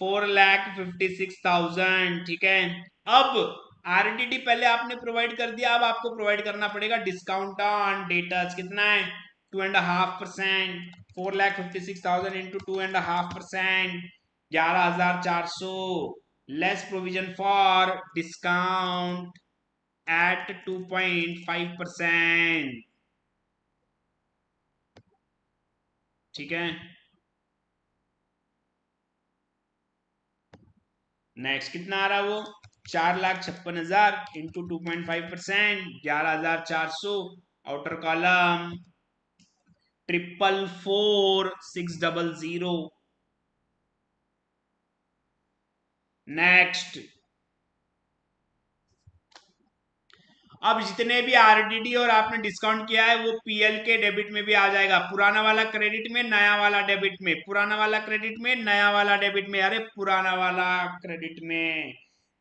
S1: 4,56,000, ठीक है। अब आरडीडी पहले आपने प्रोवाइड कर दिया, अब आपको प्रोवाइड करना पड़ेगा डिस्काउंट ऑन डेटर्स। कितना है? 2.5%। 4,56,000 into 2.5%, 11,400, less provision for discount at 2.5%, ठीक है। नेक्स्ट कितना आ रहा है वो? 4,56,000 इंटू 2.5%, 11,400, आउटर कॉलम 444,600। नेक्स्ट, अब जितने भी आरडीडी और आपने डिस्काउंट किया है वो पीएल के डेबिट में भी आ जाएगा। पुराना वाला क्रेडिट में, नया वाला डेबिट में, पुराना वाला क्रेडिट में, नया वाला डेबिट में। अरे पुराना वाला क्रेडिट में,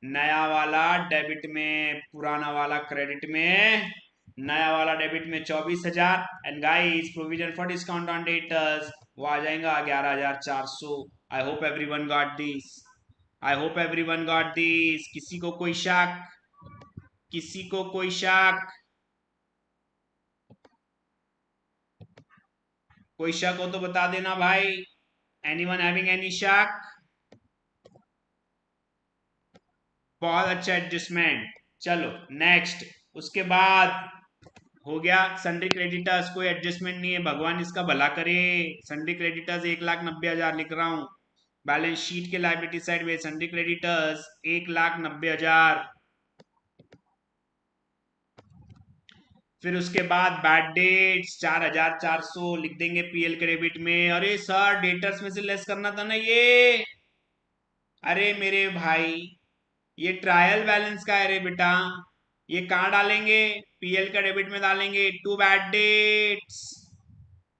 S1: नया वाला डेबिट में, पुराना वाला क्रेडिट में, नया वाला डेबिट में 24,000। And guys provision for discount on debtors वो आ जाएगा 11,400। आई hope everyone got this, I hope everyone got this. किसी को कोई शक? किसी को कोई शक? कोई शक हो तो बता देना भाई। एनीवन हैविंग एनी शक? बहुत अच्छा एडजस्टमेंट। चलो नेक्स्ट, उसके बाद हो गया सन्ड्री क्रेडिटर्स। कोई एडजस्टमेंट नहीं है, भगवान इसका भला करे। सन्ड्री क्रेडिटर्स 1,90,000 लिख रहा हूं। बैलेंस शीट के लायबिलिटी साइड में सन्ड्री क्रेडिटर्स 1,90,000। फिर उसके बाद बैड डेट्स 4,400 लिख देंगे पीएल क्रेडिट में। अरे सर डेटर्स में से लेस करना था ना ये। अरे मेरे भाई, ये ट्रायल बैलेंस का है रे बेटा, ये कहाँ डालेंगे? पीएल का डेबिट में डालेंगे। To bad debts,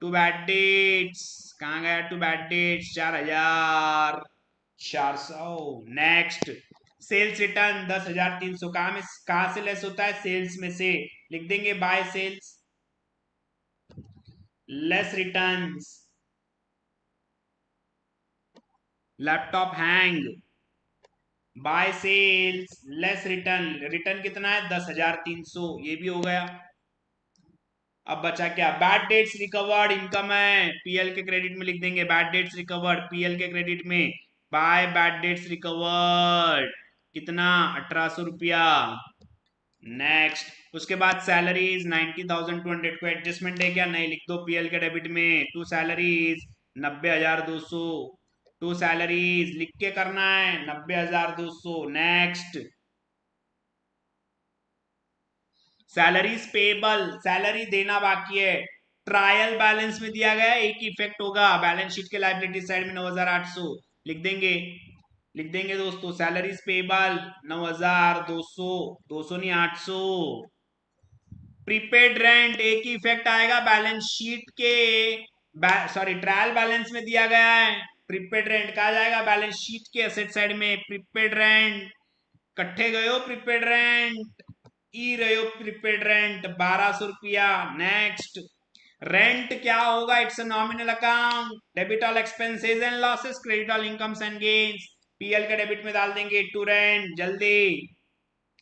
S1: to bad debts कहाँ गया? To bad debts 4,400। Next, sales return 10,300 कहाँ से लेस होता है? सेल्स में से। लिख देंगे by sales less returns. Laptop hang, by sales less return. Return कितना है? 10,300, ये भी हो गया। अब बचा क्या? बैड डेट्स रिकवर्ड इनकम है, पीएल के क्रेडिट में लिख देंगे बैड डेट्स रिकवर्ड पीएल के क्रेडिट में, बाय बैड डेट्स रिकवर्ड। कितना? 1,800 रुपया। नेक्स्ट, उसके बाद सैलरीज 90,200 को एडजस्टमेंट है क्या? नहीं, लिख दो पीएल के डेबिट में टू सैलरीज 90,200। टू सैलरीज लिख के करना है 90,200। नेक्स्ट, सैलरीज पेबल, सैलरी देना बाकी है, ट्रायल बैलेंस में दिया गया है, एक ही इफेक्ट होगा बैलेंस शीट के लायबिलिटी साइड में 9,800 लिख देंगे। लिख देंगे दोस्तों सैलरीज पेबल 9,200, 200 नहीं 800। प्रीपेड रेंट एक ही इफेक्ट आएगा बैलेंस शीट के, सॉरी ट्रायल बैलेंस में दिया गया है। प्रीपेड रेंट कहा जाएगा बैलेंस शीट के एसेट साइड में। प्रीपेड रेंट कट्ठे गए हो, प्रीपेड रेंट ई रहे हो, प्रीपेड रेंट 1,200 रुपया। नेक्स्ट, रेंट क्या होगा? It's a nominal account. Debit all expenses and losses, credit all incomes and gains. PL के डेबिट में डाल देंगे टू रेंट। जल्दी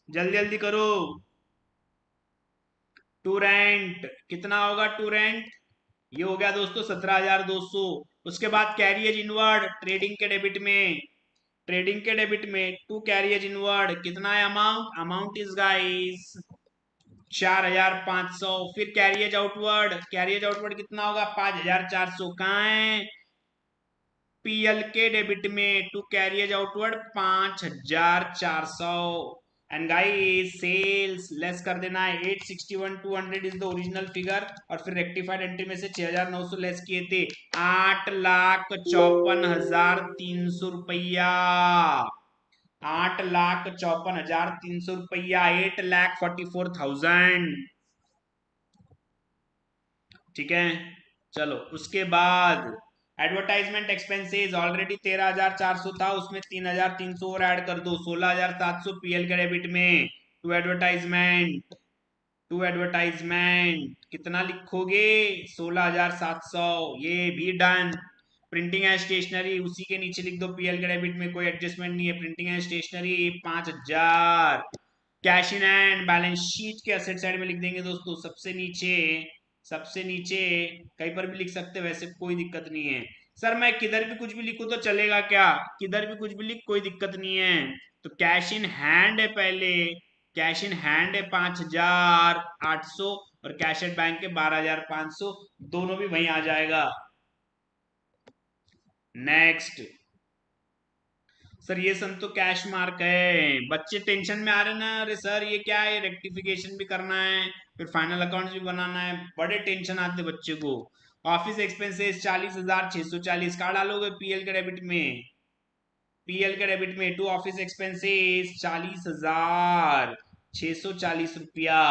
S1: जल्दी जल्दी करो। टू रेंट कितना होगा? टू रेंट ये हो गया दोस्तों 17,200। उसके बाद कैरियज इनवर्ड ट्रेडिंग के डेबिट में, ट्रेडिंग के डेबिट में टू कैरियज इनवर्ड कितना है अमाउंट? Amount is guys 4,500। फिर कैरियज आउटवर्ड, कैरियज आउटवर्ड कितना होगा? 5,400। कहाँ है? पीएल के डेबिट में to carriage outward 5,400। And guys sales less कर देना है 861,200 इज द ओरिजिनल फिगर, और फिर रेक्टिफाइड एंट्री में से 6,900 लेस किए थे 8,54,300 रुपया। 8,54,300 रुपया, 8,44,000। ठीक है, चलो उसके बाद एडवर्टाइजमेंट एक्सपेंसेस ऑलरेडी 13,400 था, उसमें 3,300 और ऐड कर दो, 16,700 पीएल के डेबिट में। टू एडवर्टाइजमेंट, टू एडवर्टाइजमेंट कितना लिखोगे? 16,700। ये भी डन। प्रिंटिंग एंड स्टेशनरी उसी के नीचे लिख दो, पीएल के डेबिट में कोई एडजस्टमेंट नहीं है। Printing and stationery 5,000। Cash in hand balance sheet के असेट साइड में लिख देंगे दोस्तों, सबसे नीचे, सबसे नीचे। कहीं पर भी लिख सकते हैं, वैसे कोई दिक्कत नहीं है। सर मैं किधर भी कुछ भी लिखूं तो चलेगा क्या? किधर भी कुछ भी लिख, कोई दिक्कत नहीं है। तो कैश इन हैंड है पहले, कैश इन हैंड है 5,800, और कैश एट बैंक के 12,500, दोनों भी वहीं आ जाएगा। नेक्स्ट। सर ये सब तो कैश मार्क है। बच्चे टेंशन में आ रहे ना, अरे सर ये क्या है, रेक्टिफिकेशन भी करना है, फिर फाइनल अकाउंट्स भी बनाना है, बड़े टेंशन आते बच्चे को। ऑफिस एक्सपेंसेस 40,640 कहाँ डालोगे? पीएल के डेबिट में, पीएल के डेबिट में टू ऑफिस एक्सपेंसेस 40,640 रुपया।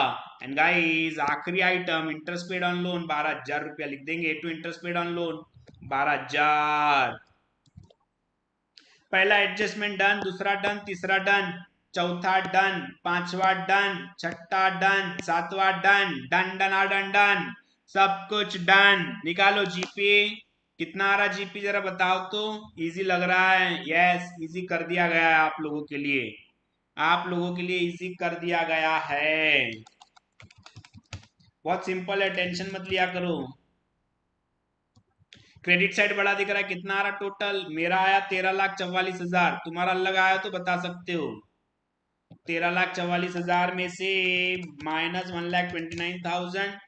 S1: एंड गाइस आखिरी item interest paid on loan 12,000 रुपया लिख देंगे। To interest paid on loan 12,000। पहला एडजस्टमेंट डन, दूसरा डन, तीसरा डन, चौथा डन, पांचवा डन, छठा डन, सातवां डन, डन डन डन डन, सब कुछ डन। निकालो जीपी, कितना आ रहा जीपी जरा बताओ तो। इजी लग रहा है? यस, इजी कर दिया गया है आप लोगों के लिए, आप लोगों के लिए इजी कर दिया गया है। बहुत सिंपल है, टेंशन मत लिया करो। क्रेडिट साइड बड़ा दिख रहा है, कितना आ रहा टोटल? मेरा आया 13,44,000, तुम्हारा अलग आया तो बता सकते हो। 13,44,000 में से माइनस 1,29,000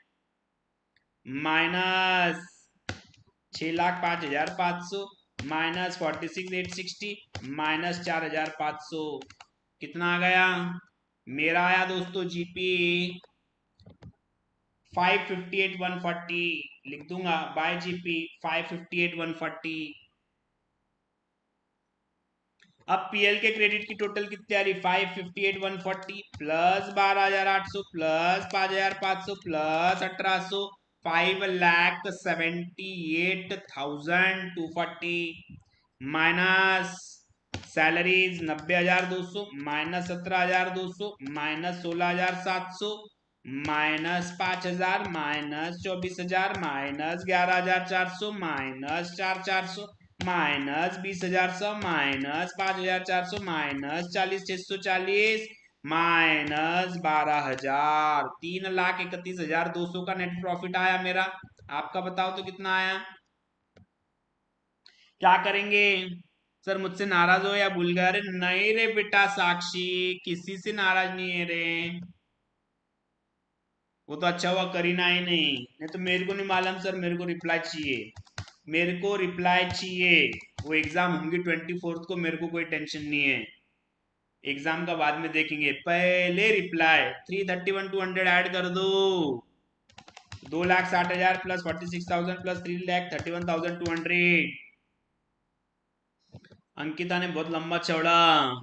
S1: माइनस 6,05,500 माइनस 46,860 माइनस 4,500, कितना आ गया? मेरा आया दोस्तों जीपी 558,140, लिख दूंगा बाय जीपी 558,140। अब पीएल के क्रेडिट की टोटल कितनी आ रही? 558,140 plus 12,800 plus 5,500 plus 1,800, 5,78,240 minus salaries 90,200 minus 17,200 minus 16,700 minus 5,000 minus 24,000 minus 11,400 minus 4,400 minus 20,100 minus 5,400 minus 40,640 minus 12,000, 3,31,200 का नेट प्रॉफिट आया मेरा। आपका बताओ तो कितना आया? क्या करेंगे? सर मुझसे नाराज हो या भूल गए? अरे नहीं रे बेटा साक्षी, किसी से नाराज नहीं है रे। वो तो अच्छा हुआ करीना ही नहीं तो मेरे को नहीं मालूम सर, मेरे को रिप्लाई चाहिए, मेरे को रिप्लाई चाहिए। वो एग्जाम होंगी 24 को, मेरे को कोई टेंशन नहीं है, एग्जाम का बाद में देखेंगे, पहले रिप्लाई। 331,200 ऐड कर दो, 2,60,000 प्लस 46,000 प्लस 3,31,200। अंकिता ने बहुत लंबा चौड़ा,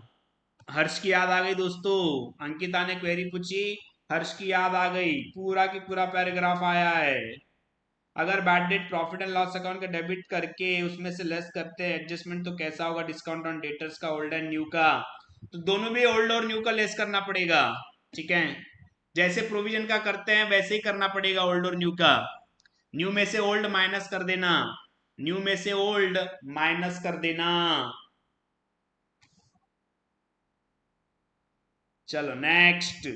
S1: हर्ष की याद आ गई दोस्तों। अंकिता ने क्वेरी पूछी, हर्ष की याद आ गई, पूरा की पूरा पैराग्राफ आया है। अगर bad debt profit and loss account का डेबिट करके उसमें से लेस करते हैं एडजस्टमेंट, तो कैसा होगा? डिस्काउंट ऑन डेटर्स का, ओल्ड एंड न्यू का, तो दोनों में ओल्ड और न्यू का लेस करना पड़ेगा। ठीक है, जैसे प्रोविजन का करते हैं वैसे ही करना पड़ेगा ओल्ड और न्यू का। न्यू में से ओल्ड माइनस कर देना, न्यू में से ओल्ड माइनस कर देना। चलो नेक्स्ट।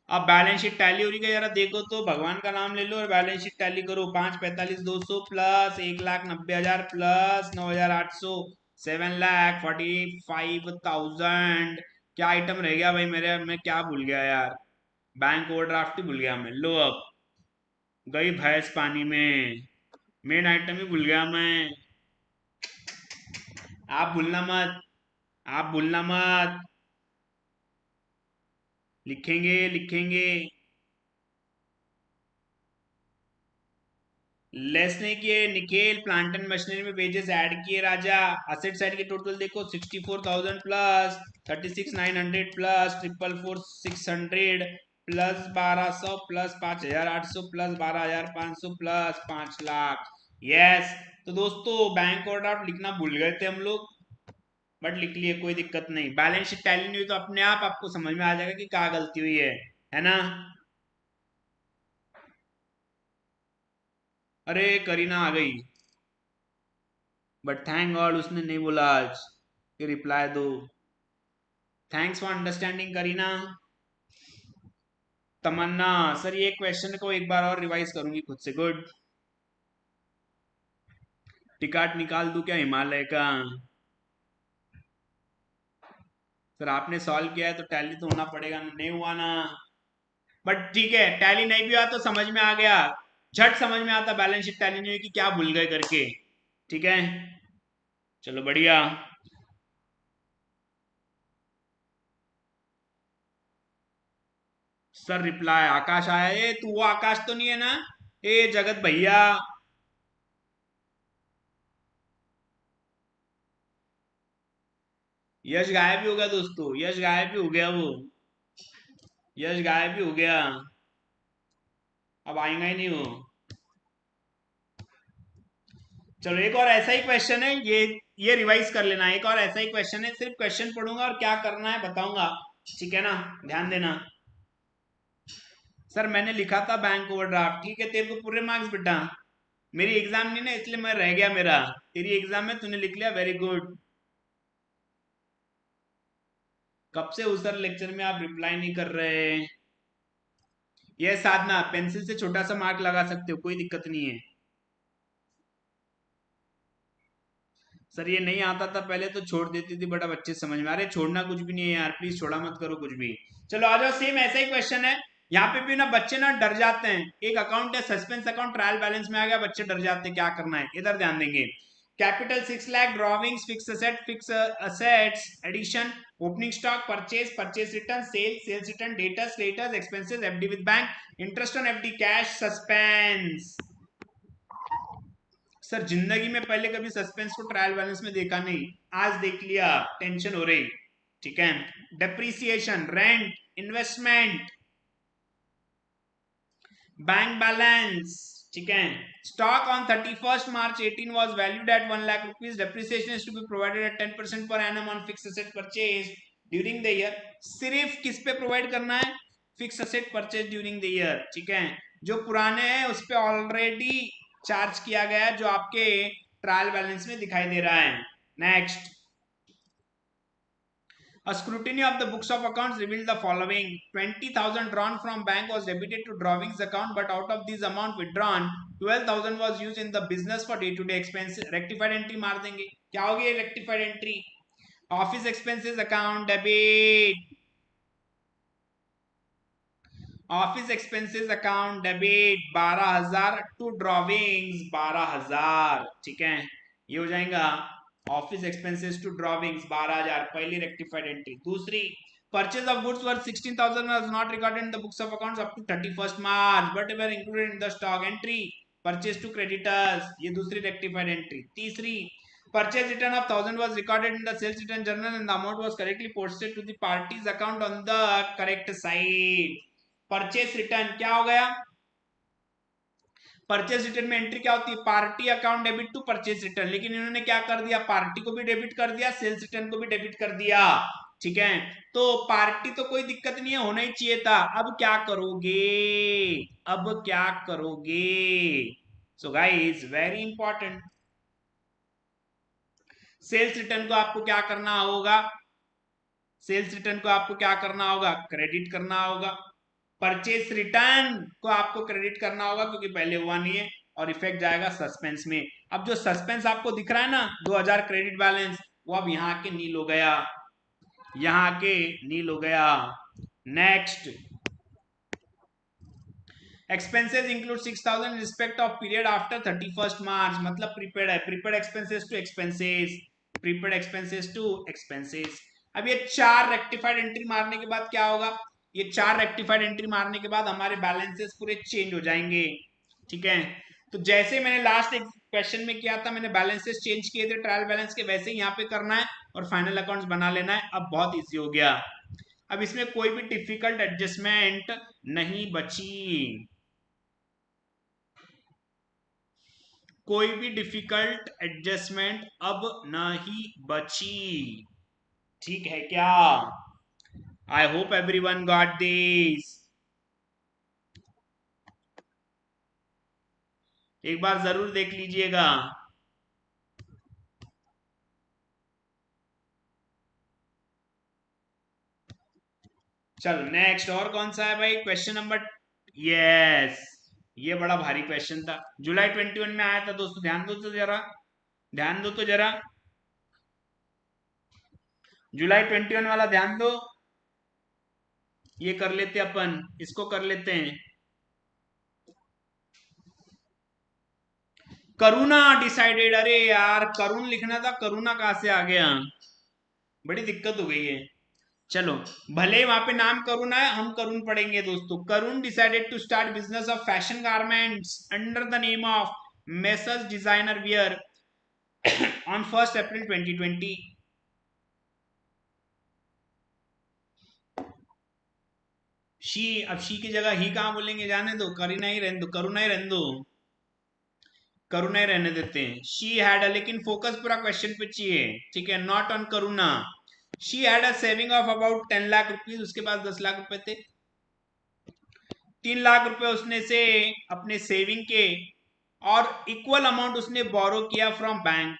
S1: अब बैलेंस शीट टैली हो रही है, जरा देखो तो, भगवान का नाम ले लो और बैलेंस शीट टैली करो। 5,45,200 प्लस 1,90,000 प्लस 9,800, 7,45,000। क्या आइटम रह गया भाई मेरे, मैं क्या भूल गया यार, बैंक ओवरड्राफ्ट ही भूल गया मैं। लो अब गई भैंस पानी में, मेन आइटम ही भूल गया मैं। आप भूलना मत, आप भूलना मत, लिखेंगे लिखेंगे। लेस नहीं किए निकेल, प्लांट एंड मशीनरी में वेजेस ऐड किए राजा। असेट साइड के टोटल देखो, 64,000 plus 36,900 plus 444,600 plus 1,200 plus 5,800 plus 12,500 plus 5 lakh. Yes. तो दोस्तों बैंक ओवरड्राफ्ट लिखना भूल गए थे हम लोग, बट लिख लिए, कोई दिक्कत नहीं। बैलेंस शीट टैली नहीं हुई तो अपने आप आपको समझ में आ जाएगा कि क्या गलती हुई है ना। अरे करीना आ गई, बट थैंक गॉड उसने नहीं बोला आज कि रिप्लाई दो। Thanks for understanding Kareena. Tamanna, sir ये क्वेश्चन को एक बार और रिवाइज करूंगी खुद से। गुड। टिकट निकाल दूं क्या हिमालय का? सर आपने सॉल्व किया है तो टैली तो होना पड़ेगा ना, नहीं हुआ ना। बट ठीक है, टैली नहीं भी हुआ तो समझ में आ गया, झट समझ में आता बैलेंस शीट टैली नहीं हुई कि क्या भूल गए करके। ठीक है, चलो बढ़िया। सर रिप्लाई आकाश आया, ए तू वो आकाश तो नहीं है ना? ए जगत भैया। यश गायब भी हो गया दोस्तों, यश गायब भी हो गया वो, यश गायब भी हो गया, अब आएगा ही नहीं वो। चलो एक और ऐसा ही क्वेश्चन है, ये रिवाइज कर लेना। एक और ऐसा ही क्वेश्चन है, सिर्फ क्वेश्चन पढ़ूंगा और क्या करना है बताऊंगा, ठीक है ना, ध्यान देना। सर मैंने लिखा था बैंक ओवरड्राफ्ट, ठीक है, तेरे को पूरे मार्क्स बेटा। मेरी एग्जाम नहीं ना इसलिए मैं रह गया मेरा, तेरी एग्जाम में तूने लिख लिया, वेरी गुड। कब से उस सर लेक्चर में आप रिप्लाई नहीं कर रहे? ये साधना, पेंसिल से छोटा सा मार्क लगा सकते हो, कोई दिक्कत नहीं है। सर ये नहीं आता था पहले तो छोड़ देती थी, बट अब अच्छे समझ में आ रहे। छोड़ना कुछ भी नहीं है यार, प्लीज छोड़ा मत करो कुछ भी। चलो आ जाओ, सेम ऐसा ही क्वेश्चन है। यहाँ पे भी ना बच्चे ना डर जाते हैं, एक अकाउंट है सस्पेंस अकाउंट, ट्रायल बैलेंस में आ गया, बच्चे डर जाते हैं, क्या करना है इधर ध्यान देंगे। Capital 6 lakh, drawings, fixed asset, fixed assets addition, opening stock, purchase, purchase return, sales return, debtors, creditors, expenses, FD with bank, interest on FD, cash, suspense. Sir जिंदगी में पहले कभी सस्पेंस को ट्रायल बैलेंस में देखा नहीं, आज देख लिया, टेंशन हो रही। ठीक है, depreciation, rent, investment, bank balance. ठीक है, stock on 31st March 18 was valued at 1 lakh rupees. Depreciation is to be provided at 10% per annum on fixed asset purchase during the year. सिर्फ किस पे प्रोवाइड करना है? Fix asset purchase during the year. ठीक है, जो पुराने हैं उस पे ऑलरेडी चार्ज किया गया है, जो आपके ट्रायल बैलेंस में दिखाई दे रहा है। Next, a scrutiny of the books of accounts revealed the following: 20,000 drawn from bank was debited to drawings account, but out of this amount withdrawn, 12,000 was used in the business for day-to-day expenses. Rectified entry मार देंगे, क्या होगी rectified entry? Office expenses account debit, office expenses account debit 12,000 to drawings 12,000। ठीक है, ये हो जाएगा office expenses to drawings 12,000, पहली रेक्टिफाइड एंट्री। दूसरी, purchase of goods worth 16,000 was not recorded in the books of accounts up to 31st March but were included in the stock entry, purchase to creditors, ये दूसरी rectified entry. तीसरी, purchase return of 1,000 was recorded in the sales return journal and the amount was correctly posted to the parties account on the correct side। Purchase return क्या हो गया? Purchase return में entry क्या होती है? Party account debit to purchase return, लेकिन इन्होंने क्या कर दिया, पार्टी को भी डेबिट कर दिया, सेल्स रिटर्न को भी डेबिट कर दिया। ठीक है, तो पार्टी तो कोई दिक्कत नहीं है, होना ही चाहिए था। अब क्या करोगे, अब क्या करोगे? So guys very important, sales return को आपको क्या करना होगा, सेल्स रिटर्न को आपको क्या करना होगा, क्रेडिट करना होगा। परचेस रिटर्न को आपको क्रेडिट करना होगा क्योंकि पहले हुआ नहीं है, और इफेक्ट जाएगा सस्पेंस में। अब जो सस्पेंस आपको दिख रहा है ना 2000 क्रेडिट बैलेंस, वो अब यहाँ के नील हो गया, यहाँ के नील हो गया। Next, expenses include 6000 in respect of period after 31st March, मतलब प्रीपेड है, prepaid expenses to expenses, prepaid expenses to expenses. अब ये 4 रेक्टिफाइड एंट्री मारने के बाद क्या होगा, ये 4 रेक्टिफाइड एंट्री मारने के बाद हमारे बैलेंसेस पूरे चेंज हो जाएंगे। ठीक है, तो जैसे मैंने लास्ट एक क्वेश्चन में किया था, मैंने बैलेंसेस चेंज किए थे ट्रायल बैलेंस के, वैसे ही यहाँ पे करना है और फाइनल अकाउंट्स बना लेना है। अब बहुत इजी हो गया, अब इसमें कोई भी डिफिकल्ट एडजस्टमेंट नहीं बची, कोई भी डिफिकल्ट एडजस्टमेंट अब नहीं बची। ठीक है क्या? आई होप एवरीवन गॉट दिस। एक बार जरूर देख लीजिएगा। चलो नेक्स्ट, और कौन सा है भाई, क्वेश्चन नंबर, यस, ये बड़ा भारी क्वेश्चन था, जुलाई 21 में आया था दोस्तों, ध्यान दो तो जरा, ध्यान दो तो जरा, जुलाई 21 वाला ध्यान दो। ये कर लेते अपन, इसको कर लेते हैं, करुणा डिसाइडेड, अरे यार करुण लिखना था, करुणा कहां से आ गया, बड़ी दिक्कत हो गई है। चलो, भले वहां पे नाम करुण है, हम करुण पढ़ेंगे दोस्तों। Karun decided to start business of fashion garments under the name of messrs designer wear on 1 April 2020। She, अब शी की जगह ही कहां बोलेंगे, जाने दो, करीना ही रहने दो, करुणा ही रहने दो, करुणा ही रहने देते हैं। शी हैड, लेकिन फोकस पूरा क्वेश्चन पे चाहिए, ठीक है, not on Karuna. She had a saving of about 10 lakh rupees, उसके पास 10 लाख रुपए थे, 3 लाख रुपए उसने से अपने सेविंग के, और इक्वल अमाउंट उसने बोरो किया फ्रॉम बैंक।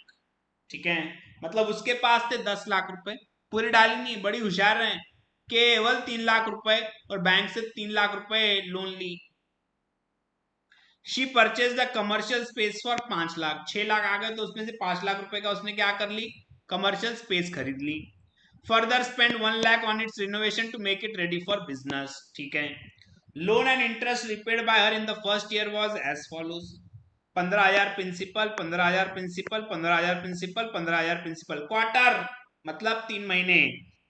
S1: ठीक है, मतलब उसके पास थे 10 लाख रुपए, पूरी डाली नहीं, बड़ी होशियार है, केवल 3 लाख रुपए, और बैंक से 3 लाख रुपए लोन ली। She purchase the commercial space for 5 lakh, 6 lakh आ गए तो उसमें से 5 लाख रुपए का उसने क्या कर ली, कमर्शियल स्पेस खरीद ली। Further spend 1 lakh on its renovation to make it ready for business. ठीक है, loan and interest repaid by her in the first year was as follows, 15,000 principal, 15,000 principal, 15,000 principal, 15,000 principal, quarter मतलब 3 महीने।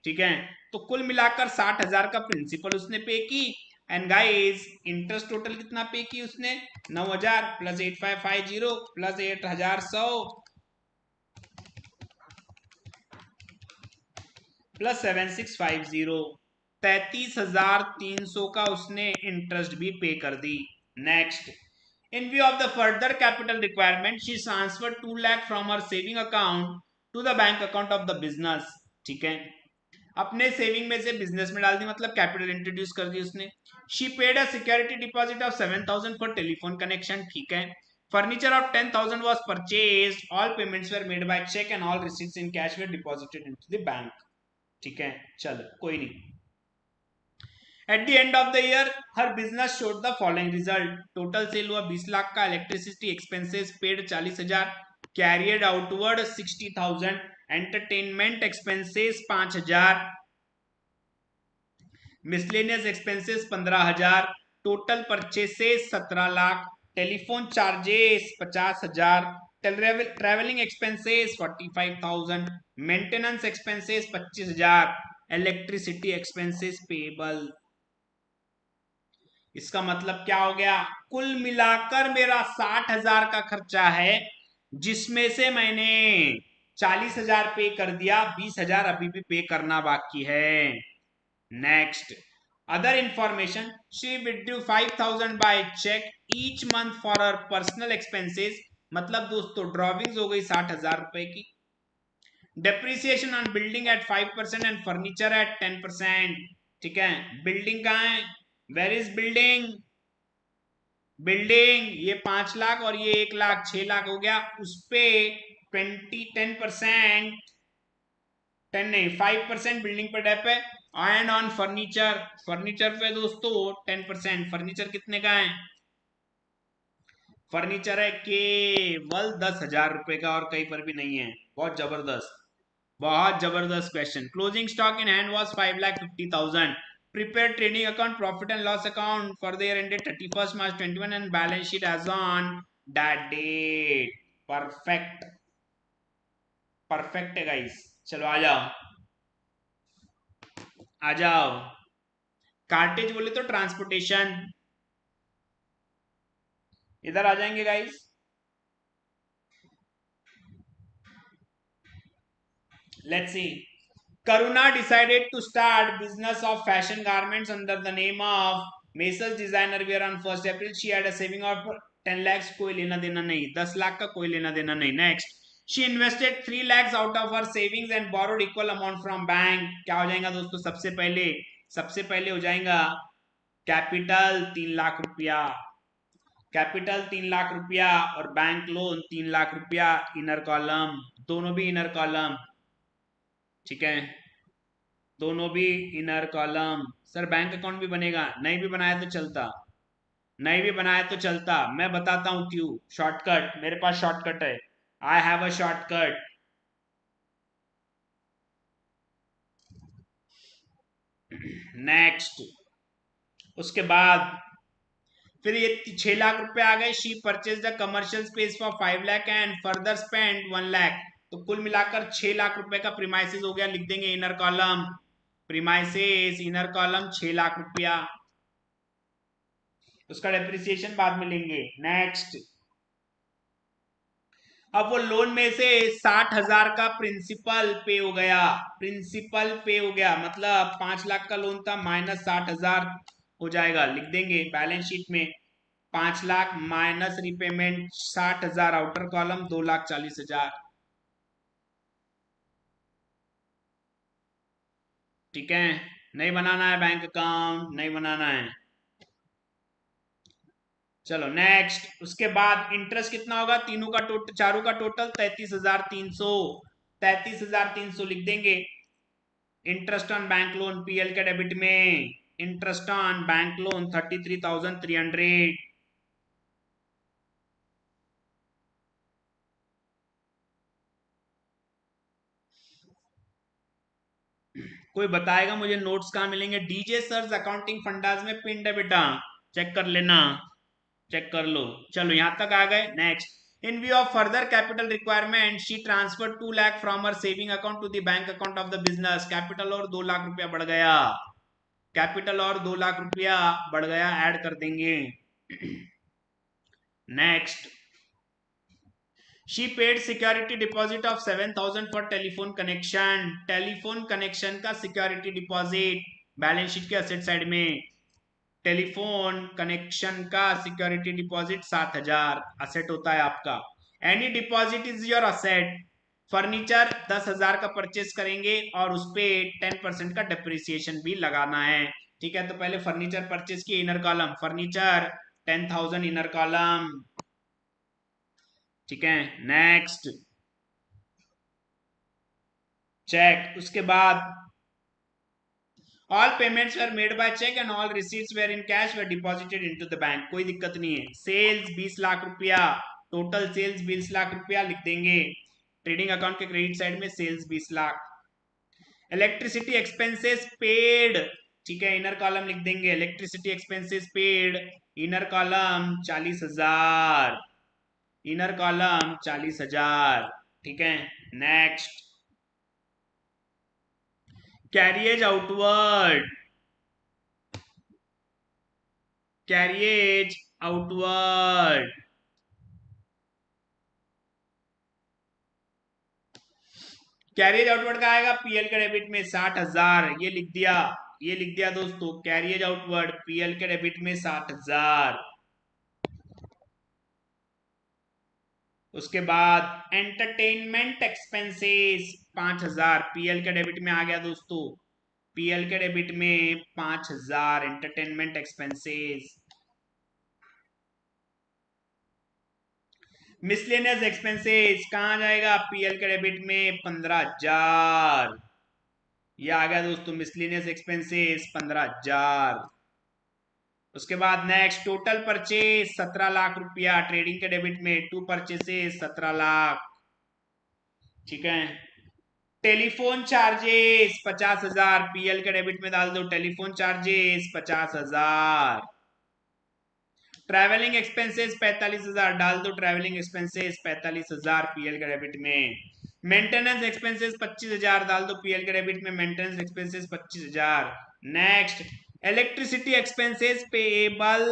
S1: ठीक है, तो कुल मिलाकर 60,000 का प्रिंसिपल उसने पे की, एंड गाइस इंटरेस्ट टोटल कितना पे की उसने, 9,000 प्लस 8550 प्लस 8,100 प्लस 7,650, 33,300 का उसने इंटरेस्ट भी पे कर दी। Next, in view of the further capital requirement she transfer 2 lakh from her saving account to the bank account of the business. ठीक है, अपने सेविंग में से बिजनेस में डाल दी, मतलब कैपिटल इंट्रोड्यूस कर दी उसने। She paid a security deposit of 7,000 for telephone connection. ठीक है, furniture of 10,000 was purchased, all payments were made by check and all receipts in cash were deposited into the bank। ठीक है, चलो कोई नहीं। At the end of the year her business showed the following result, total sale हुआ 20 लाख का, electricity expenses paid 40,000, carried outward 60,000, entertainment expenses 5,000, miscellaneous expenses 15,000, total purchases 17 lakh, telephone charges 50,000, travelling expenses 45,000, maintenance expenses 25,000, electricity expenses payable. इसका मतलब क्या हो गया, कुल मिलाकर मेरा 60,000 का खर्चा है, जिसमें से मैंने 40,000 पे कर दिया, 20,000 अभी भी पे करना बाकी है। Next, other information, she withdrew 5,000 by cheque each month for her personal expenses, मतलब दोस्तों ड्रॉविंग्स हो गई 60,000 रुपए की, depreciation on building at 5% and furniture at 10%। ठीक है, बिल्डिंग कहाँ है, वेर इज बिल्डिंग, बिल्डिंग ये 5 लाख और ये 1 लाख, 6 लाख हो गया, उस पे 10% 10 नहीं 5% बिल्डिंग पे डेप है। एंड ऑन फर्नीचर, फर्नीचर पे दोस्तों 10%। फर्नीचर कितने का है, फर्नीचर है केवल 10,000 रुपए का और कहीं पर भी नहीं है। बहुत जबरदस्त, बहुत जबरदस्त question. Closing stock in hand was 5,50,000। Prepare trading account, profit and loss account for the year ended 31 March 21 and balance sheet as on that date. Perfect, perfect है गाइस। चलो आ जाओ, आ जाओ। कार्टेज बोले तो ट्रांसपोर्टेशन, इधर आ जाएंगे guys. Let's see. Karuna decided to start business of fashion garments under the name of Macy's Designer Wear on 1st April. She had a saving of 10 lakhs, कोई लेना देना नहीं, 10 लाख का कोई लेना देना नहीं। Next, she invested 3 lakhs out of her savings and borrowed equal amount from bank। क्या हो जाएगा दोस्तों, सबसे पहले हो जाएगा कैपिटल 3 लाख रुपया, कैपिटल 3 लाख रुपया और बैंक लोन 3 लाख रुपया, इनर कॉलम, दोनों भी इनर कॉलम। ठीक है, दोनों भी inner column. Sir bank account भी बनेगा, नहीं भी बनाया तो चलता, नहीं भी बनाया तो चलता, मैं बताता हूं क्यों। शॉर्टकट, मेरे पास शॉर्टकट है, I have a shortcut. Next, उसके बाद फिर ये 6 लाख रुपए आ गए। She purchase the commercial space for 5 lakh and further spend 1 lakh. तो कुल मिलाकर 6 लाख रुपए का प्रीमाइसिस हो गया, लिख देंगे inner column, premises inner column 6 lakh रुपया, उसका डेप्रिसिएशन बाद में लेंगे। नेक्स्ट, अब वो लोन में से 60,000 का प्रिंसिपल पे हो गया, प्रिंसिपल पे हो गया मतलब 5 लाख का लोन था माइनस 60,000 हो जाएगा, लिख देंगे बैलेंस शीट में 5 lakh minus repayment 60,000, outer column 2,40,000। ठीक है, नहीं बनाना है बैंक अकाउंट, नहीं बनाना है। चलो नेक्स्ट, उसके बाद इंटरेस्ट कितना होगा, तीनों का टोटल, चारों का टोटल 33,300, 33,300 लिख देंगे। Interest on bank loan PL के डेबिट में, इंटरेस्ट ऑन बैंक लोन 33,300। कोई बताएगा मुझे नोट्स कहाँ मिलेंगे, डीजे सर्स अकाउंटिंग फंडाज में पिंड है बेटा, चेक कर लेना, चेक कर लो। चलो यहां तक आ गए। Next, in view of further capital requirement she transfer 2 lakh from her saving account to the bank account of the business. Capital और 2 लाख रुपया बढ़ गया, कैपिटल और 2 लाख रुपया बढ़ गया, ऐड कर देंगे। Next, she paid security deposit of 7,000 for telephone connection, telephone connection का सिक्योरिटी डिपॉजिट बैलेंस शीट के असेट साइड में, टेलीफोन कनेक्शन का सिक्योरिटी डिपॉजिट 7,000 असेट होता है आपका। Any deposit is your asset. Furniture 10,000 का परचेस करेंगे और उस पे 10% का डेप्रिसिएशन भी लगाना है। ठीक है, तो पहले फर्नीचर परचेस किए, inner column furniture 10,000 inner column. ठीक है, नेक्स्ट चेक, उसके बाद all payments were made by cheque and all receipts were in cash were deposited into the bank, कोई दिक्कत नहीं है। सेल्स 20 लाख रुपया, टोटल सेल्स 20 लाख रुपया लिख देंगे, ट्रेडिंग अकाउंट के क्रेडिट साइड में sales 20 lakh. Electricity expenses paid, ठीक है, इनर कॉलम लिख देंगे electricity expenses paid, inner column 40,000, inner column 40,000। ठीक है, next, carriage outward, carriage outward, carriage outward का आएगा पीएल के डेबिट में 60,000, ये लिख दिया, ये लिख दिया दोस्तों, कैरिएज आउटवर्ड पीएल के डेबिट में 60,000। उसके बाद एंटरटेनमेंट एक्सपेंसेस, 5000 पीएल के डेबिट में आ गया दोस्तों, पीएल के डेबिट में 5000 एंटरटेनमेंट एक्सपेंसेस। मिसलेनियस एक्सपेंसेस कहां जाएगा, पीएल के डेबिट में 15000, ये आ गया दोस्तों मिसलेनियस एक्सपेंसेस 15000। उसके बाद नेक्स्ट टोटल परचेज 17 लाख रुपया, ट्रेडिंग के डेबिट में टू परचेसेस 17 लाख, ठीक है। टेलीफोन चार्जेस 50,000, पीएल के डेबिट में डाल दो टेलीफोन चार्जेस 50,000। ट्रैवलिंग एक्सपेंसेस 45,000 डाल दो, ट्रैवलिंग एक्सपेंसेस 45,000 पीएल के डेबिट में। मेंटेनेंस एक्सपेंसेस 25,000 डाल दो पीएल के डेबिट में, maintenance expenses 25,000। Next electricity expenses payable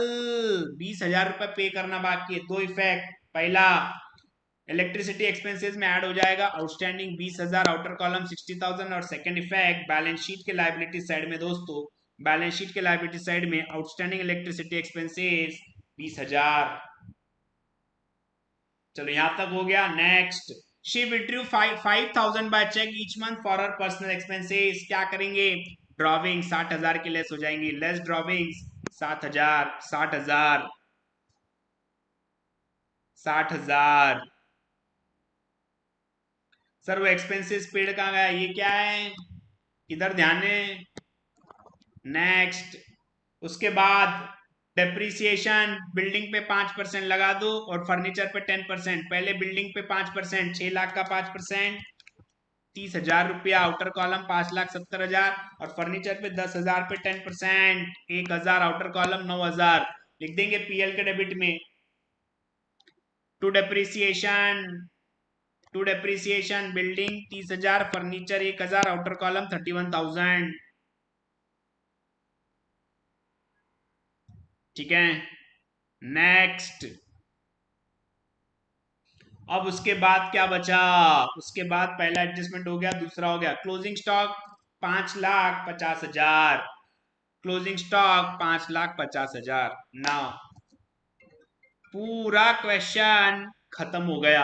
S1: 20,000 रुपए पे करना बाकी है। दो इफेक्ट, पहला इलेक्ट्रिसिटी एक्सपेंसेस में ऐड हो जाएगा आउटस्टैंडिंग 20,000, आउटर कॉलम 60,000, और सेकंड इफेक्ट बैलेंस शीट के लायबिलिटी साइड में दोस्तों, बैलेंस शीट के लायबिलिटी साइड में आउटस्टैंडिंग इलेक्ट्रिसिटी एक्सपेंसेस 20,000। चलो यहां तक हो गया। Next she withdrew 5,000 by cheque each month for her personal expenses, क्या करेंगे, ड्रॉविंग 60,000 की लेस हो जाएंगी, लेस ड्रॉविंग्स 7,000, 60,000, 60,000। सर वो एक्सपेंसेस पेड कहां गया, ये क्या है, इधर ध्यान दें। नेक्स्ट उसके बाद डेप्रिसिएशन, बिल्डिंग पे 5% लगा दो और फर्नीचर पे 10%। पहले बिल्डिंग पे 5%, 6 लाख का 5% 30,000 रुपया, आउटर कॉलम 5,70,000, और फर्नीचर पे 10,000 पे 10% 1,000, आउटर कॉलम 9,000। लिख देंगे पीएल के डेबिट में to depreciation, to depreciation building 30,000, furniture 1,000, outer column 31,000, ठीक है। नेक्स्ट अब उसके बाद क्या बचा, उसके बाद पहला एडजस्टमेंट हो गया, दूसरा हो गया क्लोजिंग स्टॉक 5,50,000, क्लोजिंग स्टॉक 5,50,000। ना पूरा क्वेश्चन खत्म हो गया।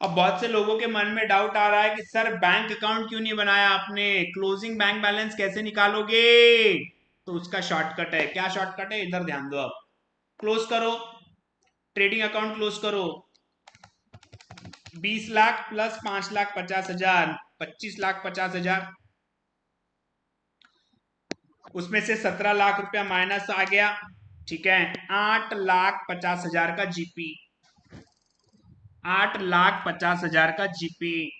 S1: अब बहुत से लोगों के मन में डाउट आ रहा है कि सर बैंक अकाउंट क्यों नहीं बनाया आपने, क्लोजिंग बैंक बैलेंस कैसे निकालोगे, तो उसका शॉर्टकट है। क्या शॉर्टकट है, इधर ध्यान दो। अब क्लोज करो, ट्रेडिंग अकाउंट क्लोज करो, 20 लाख प्लस 5,50,000 25,50,000, उसमें से 17 लाख रुपया माइनस आ गया, ठीक है। 8,50,000 का जीपी, 8,50,000 का GP.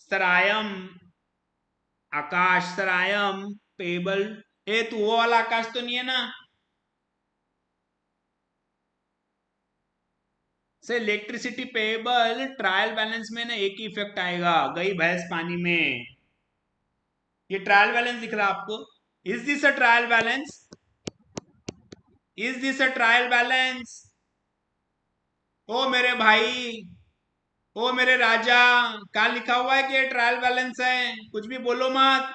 S1: Sir I am Akash, sir I am payable, ए तू वो वाला आकाश तो नहीं है ना, से इलेक्ट्रिसिटी पेबल ट्रायल बैलेंस में ना एक ही इफेक्ट आएगा, गई भैंस पानी में। ये ट्रायल बैलेंस दिख रहा आपको, is this a trial balance, is this a trial balance, ओ मेरे भाई, ओ मेरे राजा, कहा लिखा हुआ है कि ये ट्रायल बैलेंस है, कुछ भी बोलो मत।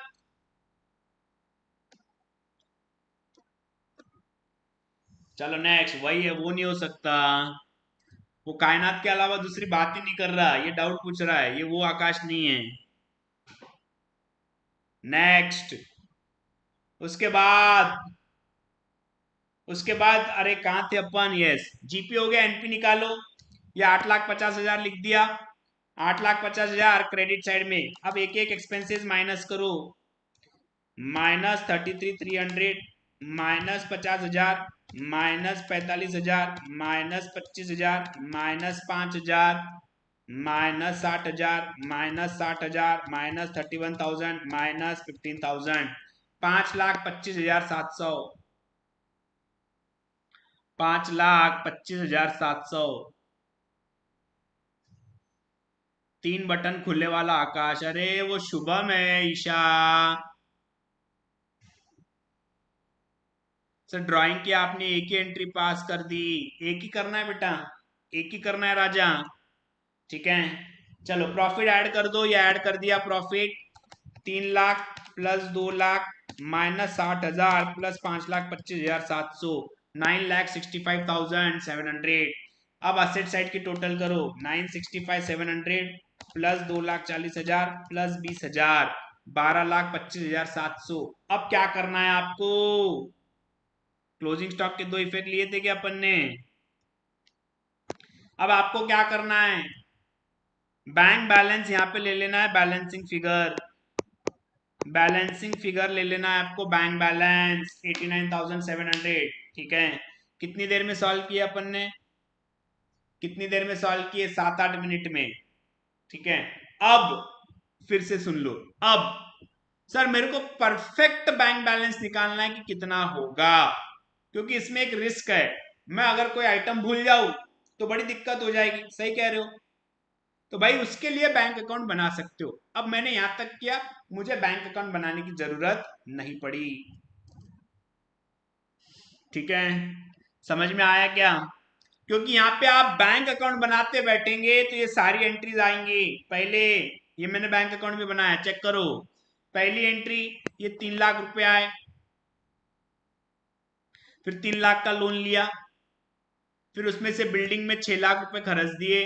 S1: चलो नेक्स्ट, वही है, वो नहीं हो सकता, वो कायनात के अलावा दूसरी बात ही नहीं कर रहा, ये डाउट पूछ रहा है, ये वो आकाश नहीं है। नेक्स्ट उसके बाद, उसके बाद अरे कहां थे अपन, यस जीपी हो गया, एनपी निकालो, ये 8,50,000 लिख दिया, 8,50,000 क्रेडिट साइड में। अब एक एक एक्सपेंसेस माइनस करो, -33,300, -50,000, -45,000, -25,000, -5,000, -60,000, -60,000, -31,000, -15,000, 5,25,700, 5,25,700। तीन बटन खुले वाला आकाश, अरे वो शुभम है, ईशा। सर ड्राइंग की आपने एक ही एंट्री पास कर दी, एक ही करना है बेटा, एक ही करना है राजा, ठीक है। चलो प्रॉफिट ऐड कर दो, या ऐड कर दिया प्रॉफिट, 3,00,000 प्लस 2,00,000 -60,000 प्लस 5,25,700 9,65,700, अब असेट साइड की टोटल करो, 965,700 प्लस 2,40,000 प्लस 20,000, 12,25,700। अब क्या करना है आपको? क्लोजिंग स्टॉक के दो इफेक्ट लिए थे क्या अपन ने? अब आपको क्या करना है? बैंक बैलेंस यहां पे ले लेना है, बैलेंसिंग फिगर, बैलेंसिंग फिगर ले लेना है आपको, बैंक बैलेंस 89,700। ठीक है, कितनी देर में सॉल्व किया अपन ने? कितनी देर में सॉल्व किए? 7-8 मिनट में। ठीक है, अब फिर से सुन लो। अब सर मेरे को परफेक्ट बैंक बैलेंस निकालना है कि कितना होगा, क्योंकि इसमें एक रिस्क है, मैं अगर कोई आइटम भूल जाऊं तो बड़ी दिक्कत हो जाएगी। सही कह रहे हो? तो भाई उसके लिए बैंक अकाउंट बना सकते हो। अब मैंने यहां तक किया, मुझे बैंक अकाउंट बनाने की जरूरत नहीं पड़ी। ठीक है, समझ में आया क्या? क्योंकि यहाँ पे आप बैंक अकाउंट बनाते बैठेंगे तो ये सारी एंट्रीज आएंगी। पहले ये मैंने बैंक अकाउंट में बनाया, चेक करो। पहली एंट्री ये 3 लाख रुपए आए, फिर 3 लाख का लोन लिया, फिर उसमें से बिल्डिंग में 6 लाख रुपए खर्च दिए।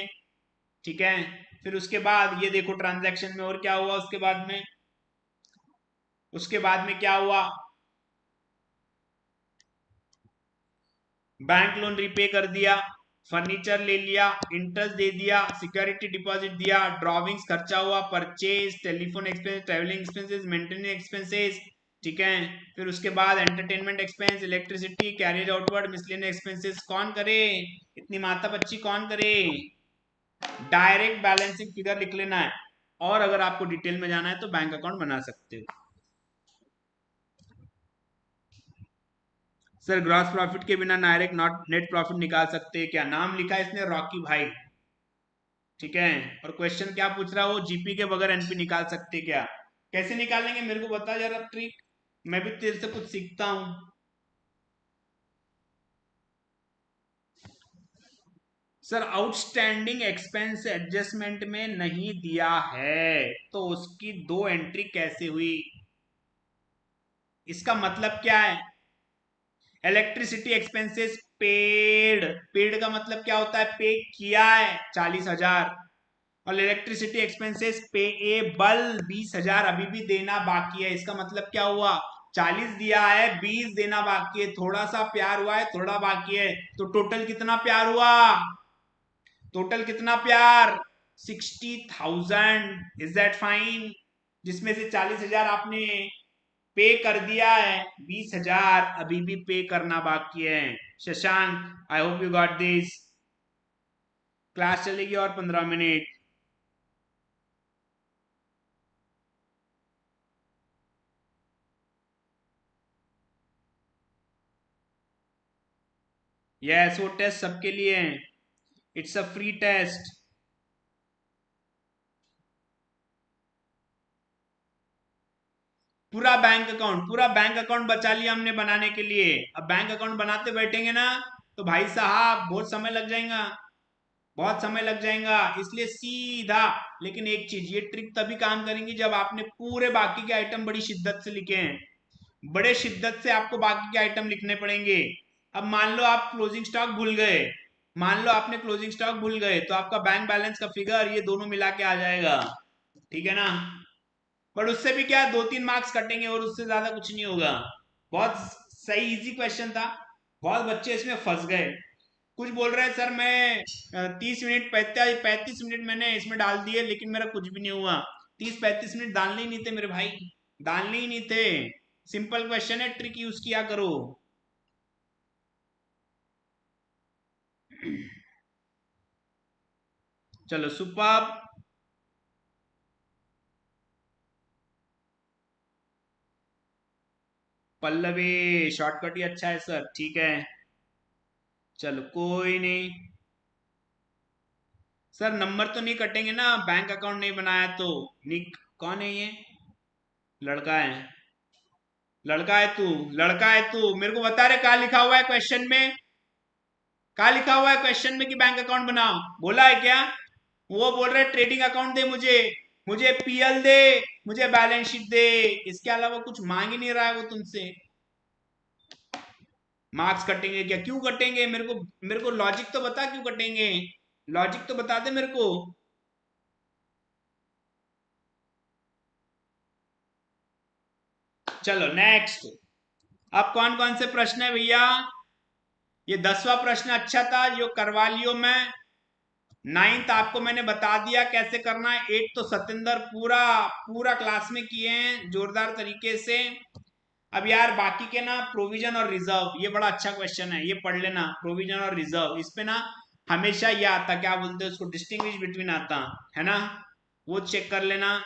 S1: ठीक है, फिर उसके बाद ये देखो ट्रांजैक्शन में और क्या हुआ। उसके बाद में क्या हुआ? बैंक लोन रिपे कर दिया, फर्नीचर ले लिया, इंटरेस्ट दे दिया, सिक्योरिटी डिपॉजिट दिया, ड्रॉविंग्स खर्चा हुआ, purchase, telephone expense, travelling expenses, maintenance expenses. ठीक है, फिर उसके बाद entertainment expense, electricity, carrier outward, miscellaneous expenses. कौन करे इतनी माथा पच्ची? कौन करे? डायरेक्ट बैलेंसिंग फिगर लिख लेना है, और अगर आपको डिटेल में जाना है तो बैंक अकाउंट बना सकते हो। सर ग्रॉस प्रॉफिट के बिना डायरेक्ट नॉट नेट प्रॉफिट निकाल सकते हैं क्या? नाम लिखा है इसने रॉकी भाई। ठीक है, और क्वेश्चन क्या पूछ रहा है? वो जीपी के बगैर एनपी निकाल सकते क्या? कैसे निकालेंगे मेरे को बता जरा ट्रिक, मैं भी तेरे से कुछ सीखता हूं। सर आउटस्टैंडिंग एक्सपेंस एडजस्टमेंट में नहीं दिया है तो उसकी दो एंट्री कैसे हुई? इसका मतलब क्या है? इलेक्ट्रिसिटी एक्सपेंसेस पेड, पेड का मतलब क्या होता है? पे किया है 40,000, और इलेक्ट्रिसिटी एक्सपेंसेस पेएबल 20,000 अभी भी देना बाकी है। इसका मतलब क्या हुआ? 40 दिया है, 20 देना बाकी है, थोड़ा सा प्यार हुआ है, थोड़ा बाकी है, तो टोटल कितना प्यार हुआ? टोटल कितना प्यार? 60,000। Is that fine? जिसमें से 40,000 आपने पे कर दिया है, 20,000 अभी भी पे करना बाकी है। Shashank, I hope you got this. Class चलेगी और 15 मिनट। यस, वो टेस्ट सबके लिए है, इट्स अ फ्री टेस्ट। पूरा बैंक अकाउंट बचा लिया हमने बनाने के लिए। अब बैंक अकाउंट बनाते बैठेंगे ना तो भाई साहब बहुत समय लग जाएगा, बहुत समय लग जाएगा। इसलिए सीधा, लेकिन एक चीज, ये ट्रिक तभी काम करेंगी जब आपने पूरे बाकी के आइटम बड़ी शिद्दत से लिखे हैं। बड़े शिद्दत से आपको बाकी के आइटम लिखने पड़ेंगे। अब मान लो आप क्लोजिंग स्टॉक भूल गए, मान लो आपने क्लोजिंग स्टॉक भूल गए, तो आपका बैंक बैलेंस का फिगर ये दोनों मिला के आ जाएगा। ठीक है ना? बट उससे भी क्या, 2-3 मार्क्स कटेंगे और उससे ज्यादा कुछ नहीं होगा। बहुत सही इजी क्वेश्चन था, बहुत बच्चे इसमें फंस गए। कुछ बोल रहे हैं सर मैं 30 मिनट 35 मिनट मैंने इसमें डाल दिए लेकिन मेरा कुछ भी नहीं हुआ। 30-35 मिनट डालने ही नहीं थे मेरे भाई, डालने ही नहीं थे। सिंपल क्वेश्चन है, ट्रिक यूज किया करो। चलो सुपर। पल्लवी, शॉर्टकट ही अच्छा है सर। ठीक है, चलो कोई नहीं। सर नंबर तो नहीं कटेंगे ना, बैंक अकाउंट नहीं बनाया तो। निक, कौन है ये? लड़का है? लड़का है तू? लड़का है तू? मेरे को बता रहे कहा लिखा हुआ है क्वेश्चन में? कहा लिखा हुआ है क्वेश्चन में कि बैंक अकाउंट बनाओ? बोला है क्या? वो बोल रहे ट्रेडिंग अकाउंट दे मुझे, मुझे पीएल दे, मुझे बैलेंस शीट दे, इसके अलावा कुछ मांग ही नहीं रहा है वो तुमसे। मार्क्स कटेंगे क्या? क्यों कटेंगे? मेरे को लॉजिक तो बता, क्यों कटेंगे? लॉजिक तो बता दे मेरे को। चलो नेक्स्ट। अब कौन कौन से प्रश्न है भैया? ये 10वां प्रश्न अच्छा था, जो करवा लियो मैं। 9th आपको मैंने बता दिया कैसे करना है। 8 तो सतेंद्र पूरा पूरा क्लास में किए हैं जोरदार तरीके से। अब यार बाकी के ना, प्रोविजन और रिजर्व, ये बड़ा अच्छा क्वेश्चन है, ये पढ़ लेना। प्रोविजन और रिजर्व, इस पे ना हमेशा ये आता, क्या बोलते हैं उसको, डिस्टिंग्विश बिटवीन आता है ना, वो चेक कर लेना।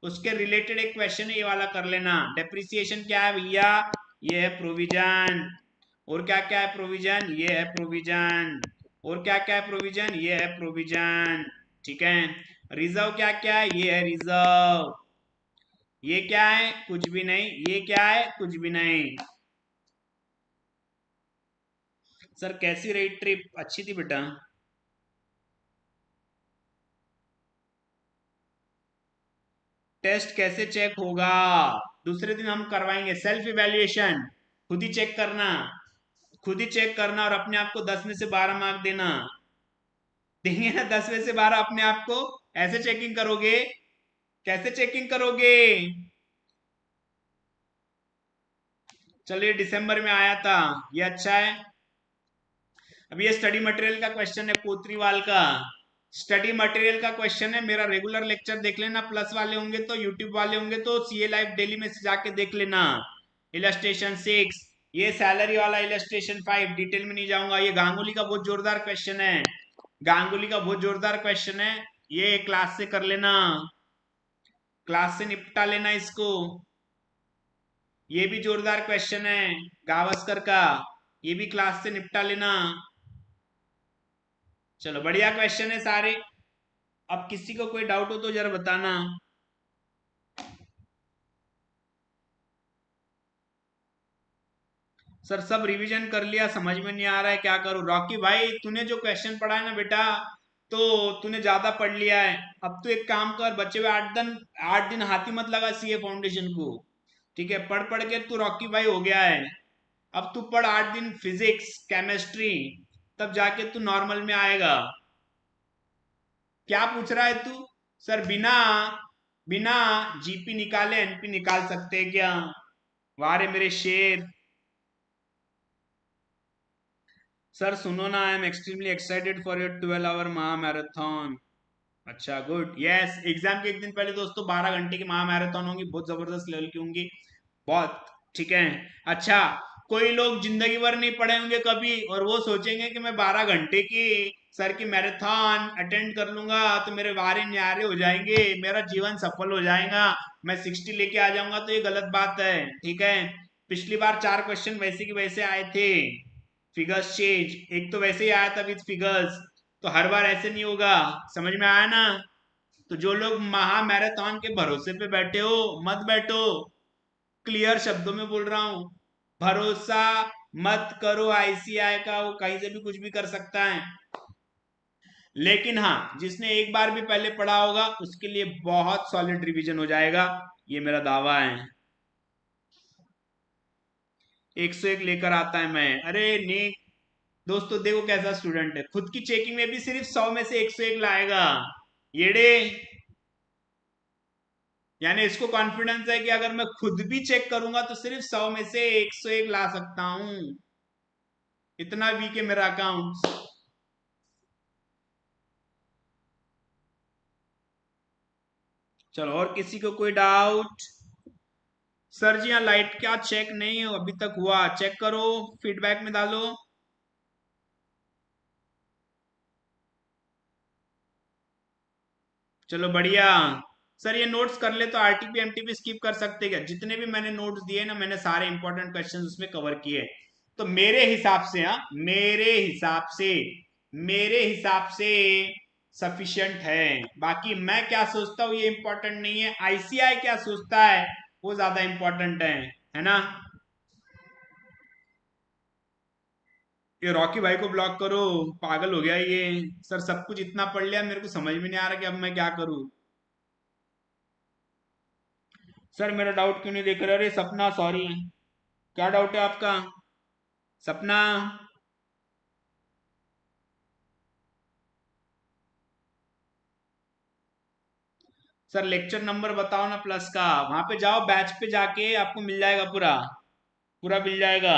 S1: उसके रिलेटेड एक क्वेश्चन है, ये वाला कर लेना। डेप्रिसिएशन क्या है भैया? ये है प्रोविजन। और क्या क्या है प्रोविजन? ये है प्रोविजन। और क्या क्या है प्रोविजन? ये है प्रोविजन। ठीक है। रिजर्व क्या क्या है? ये है रिजर्व। ये क्या है? कुछ भी नहीं। ये क्या है? कुछ भी नहीं। सर कैसी रही ट्रिप? अच्छी थी बेटा। टेस्ट कैसे चेक होगा? दूसरे दिन हम करवाएंगे सेल्फ इवेल्युएशन। खुद ही चेक करना। खुद ही चेक करना और अपने आप को 10 में से 12 मार्क देना। देंगे ना 10 में से 12 अपने आप को। ऐसे चेकिंग करोगे? कैसे चेकिंग करोगे? चलिए दिसंबर में आया था, ये अच्छा है। अब ये स्टडी मटेरियल का क्वेश्चन है, कोतरीवाल का। स्टडी मटेरियल का क्वेश्चन है, मेरा रेगुलर लेक्चर देख लेना, प्लस वाले होंगे तो, यूट्यूब वाले होंगे तो सीए लाइव डेली में से जाके देख लेना। इलस्ट्रेशन 6, ये सैलरी वाला इलस्ट्रेशन 5, डिटेल में नहीं जाऊंगा। ये गांगुली का बहुत जोरदार क्वेश्चन है। गांगुली का बहुत जोरदार क्वेश्चन है, ये क्लास से कर लेना। क्लास से निपटा लेना इसको। ये भी जोरदार क्वेश्चन है गावस्कर का, ये भी क्लास से निपटा लेना। चलो बढ़िया क्वेश्चन है सारे। अब किसी को कोई डाउट हो तो जरा बताना। सर सब रिवीजन कर लिया, समझ में नहीं आ रहा है क्या करूं। रॉकी भाई तूने जो क्वेश्चन पढ़ा है ना बेटा, तो तूने ज्यादा पढ़ लिया है। अब तू एक काम कर, बच्चे हुए 8 दिन, 8 दिन हाथी मत लगा सीए फाउंडेशन को। ठीक है, पढ़ पढ़ के तू रॉकी भाई हो गया है। अब तू पढ़ 8 दिन फिजिक्स केमिस्ट्री, तब जाके तू नॉर्मल में आएगा। क्या पूछ रहा है तू? सर बिना बिना जीपी निकाले एनपी निकाल सकते हैं क्या? वारे मेरे शेर। सर सुनो ना, I am extremely excited for your 12 hour महा मैराथन। अच्छा गुड, यस। एग्जाम के एक दिन पहले दोस्तों 12 घंटे की महा मैराथन होंगी, बहुत जबरदस्त लेवल की होंगी, बहुत। ठीक है। अच्छा, कोई लोग जिंदगी भर नहीं पढ़े होंगे कभी, और वो सोचेंगे कि मैं 12 घंटे की सर की मैराथन अटेंड कर लूंगा तो मेरे वारे न्यारे हो जाएंगे, मेरा जीवन सफल हो जाएगा, मैं 60 लेके आ जाऊंगा, तो ये गलत बात है। ठीक है। पिछली बार 4 क्वेश्चन वैसे के वैसे आए थे, फिगर्स चेंज, एक तो वैसे ही आया था विद फिगर्स, तो हर बार ऐसे नहीं होगा। समझ में आया ना? तो जो लोग महा मैराथन के भरोसे पे बैठे हो, मत बैठो। क्लियर शब्दों में बोल रहा हूं, भरोसा मत करो आईसीआई का, वो कहीं से भी कुछ भी कर सकता है। लेकिन हाँ, जिसने एक बार भी पहले पढ़ा होगा उसके लिए बहुत सॉलिड रिवीजन हो जाएगा, ये मेरा दावा है। 101 लेकर आता है मैं, अरे नहीं। दोस्तों देखो कैसा स्टूडेंट है, खुद की चेकिंग में भी सिर्फ 100 में से 101 लाएगा। येड़े। यानी इसको कॉन्फिडेंस है कि अगर मैं खुद भी चेक करूंगा तो सिर्फ 100 में से 101 ला सकता हूं। इतना वीक है मेरा अकाउंट। चलो और किसी को कोई डाउट? सर जी यहाँ लाइट क्या चेक नहीं अभी तक हुआ, चेक करो, फीडबैक में डालो। चलो बढ़िया। सर ये नोट्स कर ले तो आरटीपी एमटीपी स्किप कर सकते क्या? जितने भी मैंने नोट्स दिए ना, मैंने सारे इंपॉर्टेंट क्वेश्चंस उसमें कवर किए। तो मेरे हिसाब से, हाँ मेरे हिसाब से सफिशिएंट है। बाकी मैं क्या सोचता हूँ ये इंपॉर्टेंट नहीं है, आईसीआई क्या सोचता है वो ज्यादा इंपॉर्टेंट है ना? ये रॉकी भाई को ब्लॉक करो, पागल हो गया ये। सर सब कुछ इतना पढ़ लिया, मेरे को समझ में नहीं आ रहा कि अब मैं क्या करूं। सर मेरा डाउट क्यों नहीं देख रहे? अरे सपना सॉरी, क्या डाउट है आपका? सपना। सर लेक्चर नंबर बताओ ना प्लस का, वहां पे जाओ बैच पे जाके आपको मिल जाएगा पूरा, पूरा मिल जाएगा।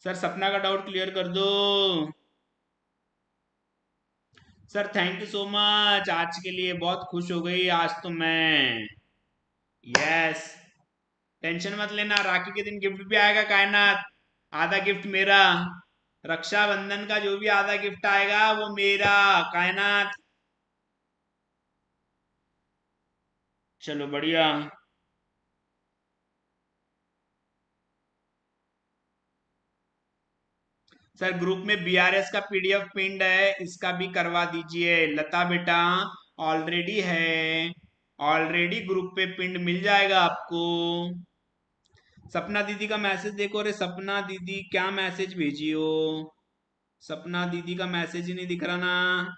S1: सर सपना का डाउट क्लियर कर दो। Sir thank you so much, आज के लिए बहुत खुश हो गई आज तो मैं। यस, टेंशन मत लेना, राखी के दिन गिफ्ट भी आएगा कायनात, आधा गिफ्ट मेरा। रक्षाबंधन का जो भी आधा गिफ्ट आएगा वो मेरा, कायनात। चलो बढ़िया। सर ग्रुप में बीआरएस का पीडीएफ पिंड है, इसका भी करवा दीजिए लता बेटा। ऑलरेडी है, ऑलरेडी ग्रुप पे पिंड मिल जाएगा आपको। सपना दीदी का मैसेज देखो, रे सपना दीदी क्या मैसेज भेजी हो, सपना दीदी का मैसेज ही नहीं दिख रहा ना।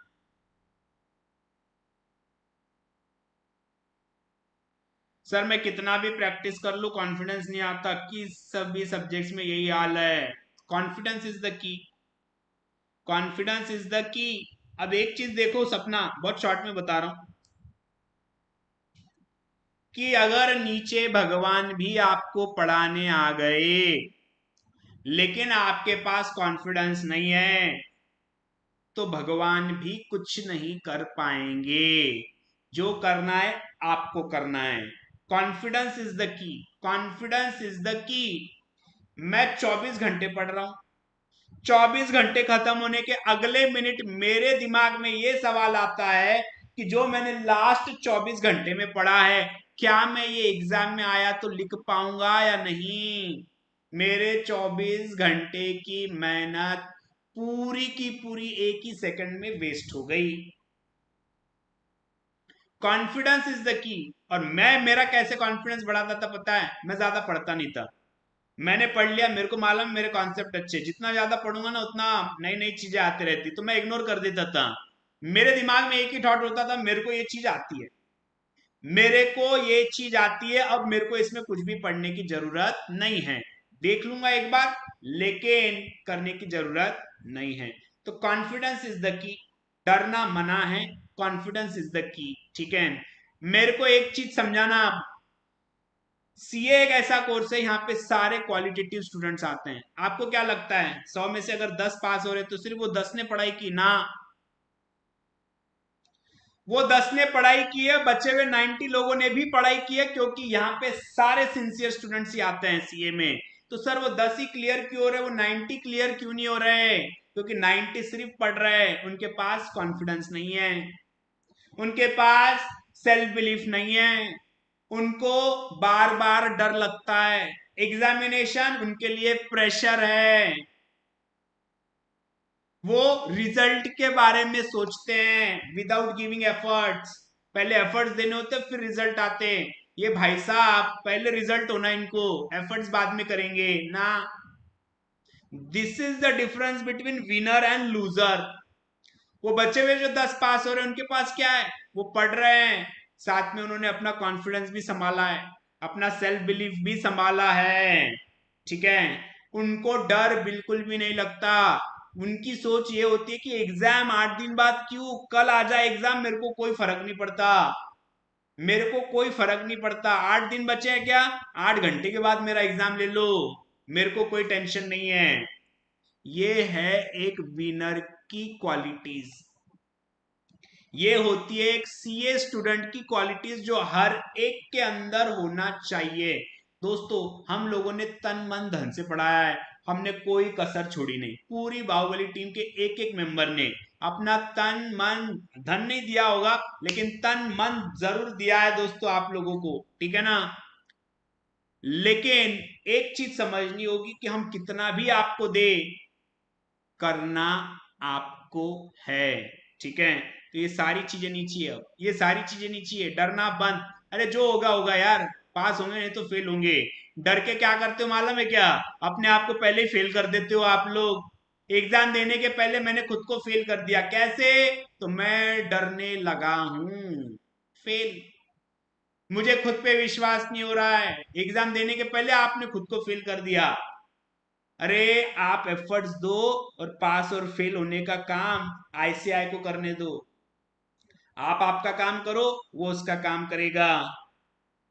S1: सर मैं कितना भी प्रैक्टिस कर लूं कॉन्फिडेंस नहीं आता, कि सभी सब्जेक्ट्स में यही हाल है। Confidence is the key, confidence is the key. अब एक चीज देखो सपना, बहुत शॉर्ट में बता रहा हूं, कि अगर नीचे भगवान भी आपको पढ़ाने आ गए लेकिन आपके पास कॉन्फिडेंस नहीं है, तो भगवान भी कुछ नहीं कर पाएंगे। जो करना है आपको करना है। Confidence is the key, confidence is the key. मैं 24 घंटे पढ़ रहा हूं, 24 घंटे खत्म होने के अगले मिनट मेरे दिमाग में ये सवाल आता है कि जो मैंने लास्ट 24 घंटे में पढ़ा है, क्या मैं ये एग्जाम में आया तो लिख पाऊंगा या नहीं। मेरे 24 घंटे की मेहनत पूरी की पूरी एक ही सेकंड में वेस्ट हो गई। Confidence is the key. और मैं, मेरा कैसे कॉन्फिडेंस बढ़ाता था पता है, मैं ज्यादा पढ़ता नहीं था। मैंने पढ़ लिया, मेरे को मालूम मेरे कॉन्सेप्ट अच्छे, जितना ज्यादा पढ़ूंगा ना उतना नई नई चीजें आती रहती, तो मैं इग्नोर कर देता था। मेरे दिमाग में एक ही थॉट होता था, मेरे को ये चीज आती है, मेरे को ये चीज आती है, अब मेरे को इसमें कुछ भी पढ़ने की जरूरत नहीं है, देख लूंगा एक बार, लेकिन करने की जरूरत नहीं है। तो कॉन्फिडेंस इज द की, डरना मना है, कॉन्फिडेंस इज द की। ठीक है, मेरे को एक चीज समझाना आप, सीए एक ऐसा कोर्स है यहाँ पे सारे क्वालिटेटिव स्टूडेंट्स आते हैं। आपको क्या लगता है 100 में से अगर 10 पास हो रहे तो सिर्फ वो 10 ने पढ़ाई की ना, वो 10 ने पढ़ाई की है, बचे हुए 90 लोगों ने भी पढ़ाई की है, क्योंकि यहाँ पे सारे सिंसियर स्टूडेंट्स ही आते हैं सीए में। तो सर वो 10 ही क्लियर क्यों हो रहे, वो 90 क्लियर क्यों नहीं हो रहे, क्योंकि 90 सिर्फ पढ़ रहे हैं, उनके पास कॉन्फिडेंस नहीं है, उनके पास सेल्फ बिलीफ नहीं है, उनको बार बार डर लगता है, एग्जामिनेशन उनके लिए प्रेशर है, वो रिजल्ट के बारे में सोचते हैं विदाउट गिविंग एफर्ट्स। पहले एफर्ट्स देने होते फिर रिजल्ट आते हैं। ये भाई साहब पहले रिजल्ट होना, इनको एफर्ट्स बाद में करेंगे ना। This is the difference between winner and loser. वो बचे हुए जो 10 पास हो रहे हैं उनके पास क्या है, वो पढ़ रहे हैं, साथ में उन्होंने अपना कॉन्फिडेंस भी संभाला है, अपना सेल्फ बिलीफ भी संभाला है। ठीक है, उनको डर बिल्कुल भी नहीं लगता। उनकी सोच ये होती है कि एग्जाम 8 दिन बाद क्यों, कल आ जाए एग्जाम, मेरे को कोई फर्क नहीं पड़ता, मेरे को कोई फर्क नहीं पड़ता, 8 दिन बचे हैं क्या, 8 घंटे के बाद मेरा एग्जाम ले लो, मेरे को कोई टेंशन नहीं है। ये है एक विनर की क्वालिटीज, ये होती है एक सीए स्टूडेंट की क्वालिटीज जो हर एक के अंदर होना चाहिए। दोस्तों हम लोगों ने तन मन धन से पढ़ाया है, हमने कोई कसर छोड़ी नहीं, पूरी बाहुबली टीम के एक एक मेंबर ने अपना तन मन धन नहीं दिया होगा, लेकिन तन मन जरूर दिया है दोस्तों आप लोगों को, ठीक है ना। लेकिन एक चीज समझनी होगी कि हम कितना भी आपको दे, करना आपको है। ठीक है, तो ये सारी चीजें नहीं चाहिए, अब ये सारी चीजें नहीं चाहिए, डरना बंद। अरे जो होगा होगा यार, पास होंगे नहीं तो फेल होंगे। डर के क्या करते हो मालूम है क्या, अपने आप को पहले ही फेल कर देते हो आप लोग। एग्जाम देने के पहले मैंने खुद को फेल कर दिया, कैसे, तो मैं डरने लगा हूं, फेल, मुझे खुद पे विश्वास नहीं हो रहा है, एग्जाम देने के पहले आपने खुद को फेल कर दिया। अरे आप एफर्ट्स दो और पास और फेल होने का काम आईसीआई को करने दो। आप आपका काम करो, वो उसका काम करेगा।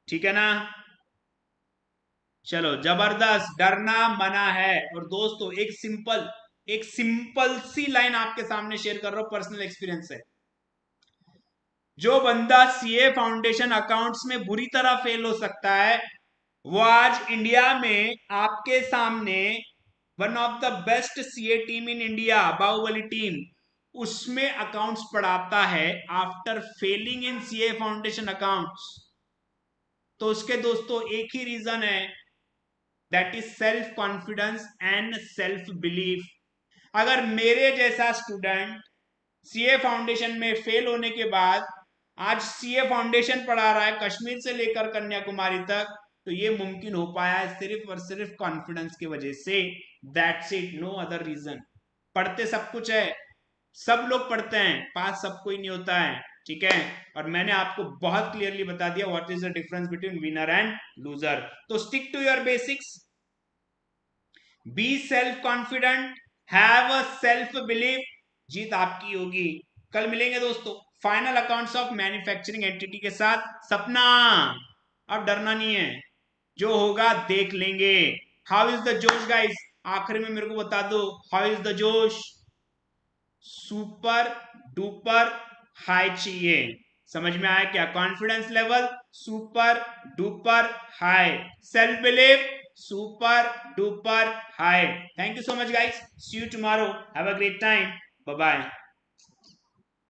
S1: ठीक है ना? चलो जबरदस्त, डरना मना है। और दोस्तों एक सिंपल सी लाइन आपके सामने शेयर कर रहा हूं, पर्सनल एक्सपीरियंस है। जो बंदा सीए फाउंडेशन अकाउंट्स में बुरी तरह फेल हो सकता है, वो आज इंडिया में आपके सामने one of the best CA team in India, Baahubali team, उसमें अकाउंट्स पढ़ाता है after failing in CA foundation accounts. तो उसके दोस्तों एक ही रीजन है, that is self confidence and self belief. अगर मेरे जैसा स्टूडेंट सीए फाउंडेशन में फेल होने के बाद आज सीए फाउंडेशन पढ़ा रहा है कश्मीर से लेकर कन्याकुमारी तक, तो ये मुमकिन हो पाया है सिर्फ और सिर्फ कॉन्फिडेंस की वजह से। That's it, no other reason. पढ़ते सब कुछ है, सब लोग पढ़ते हैं, पास सब कोई नहीं होता है। ठीक है? और मैंने आपको बहुत क्लियरली बता दिया what is the difference between winner and loser. तो stick to your basics, be self confident, have a self believe, जीत आपकी होगी। कल मिलेंगे दोस्तों final accounts of manufacturing entity के साथ। सपना, अब डरना नहीं है, जो होगा देख लेंगे। हाउ इज द जोश गाइस? आखिर में मेरे को बता दो, हाउ इज द जोश? सुपर डुपर हाई चाहिए। समझ में आया क्या? Confidence level super duper high, self believe super duper high. Thank you so much guys, see you tomorrow, have a great time, bye bye.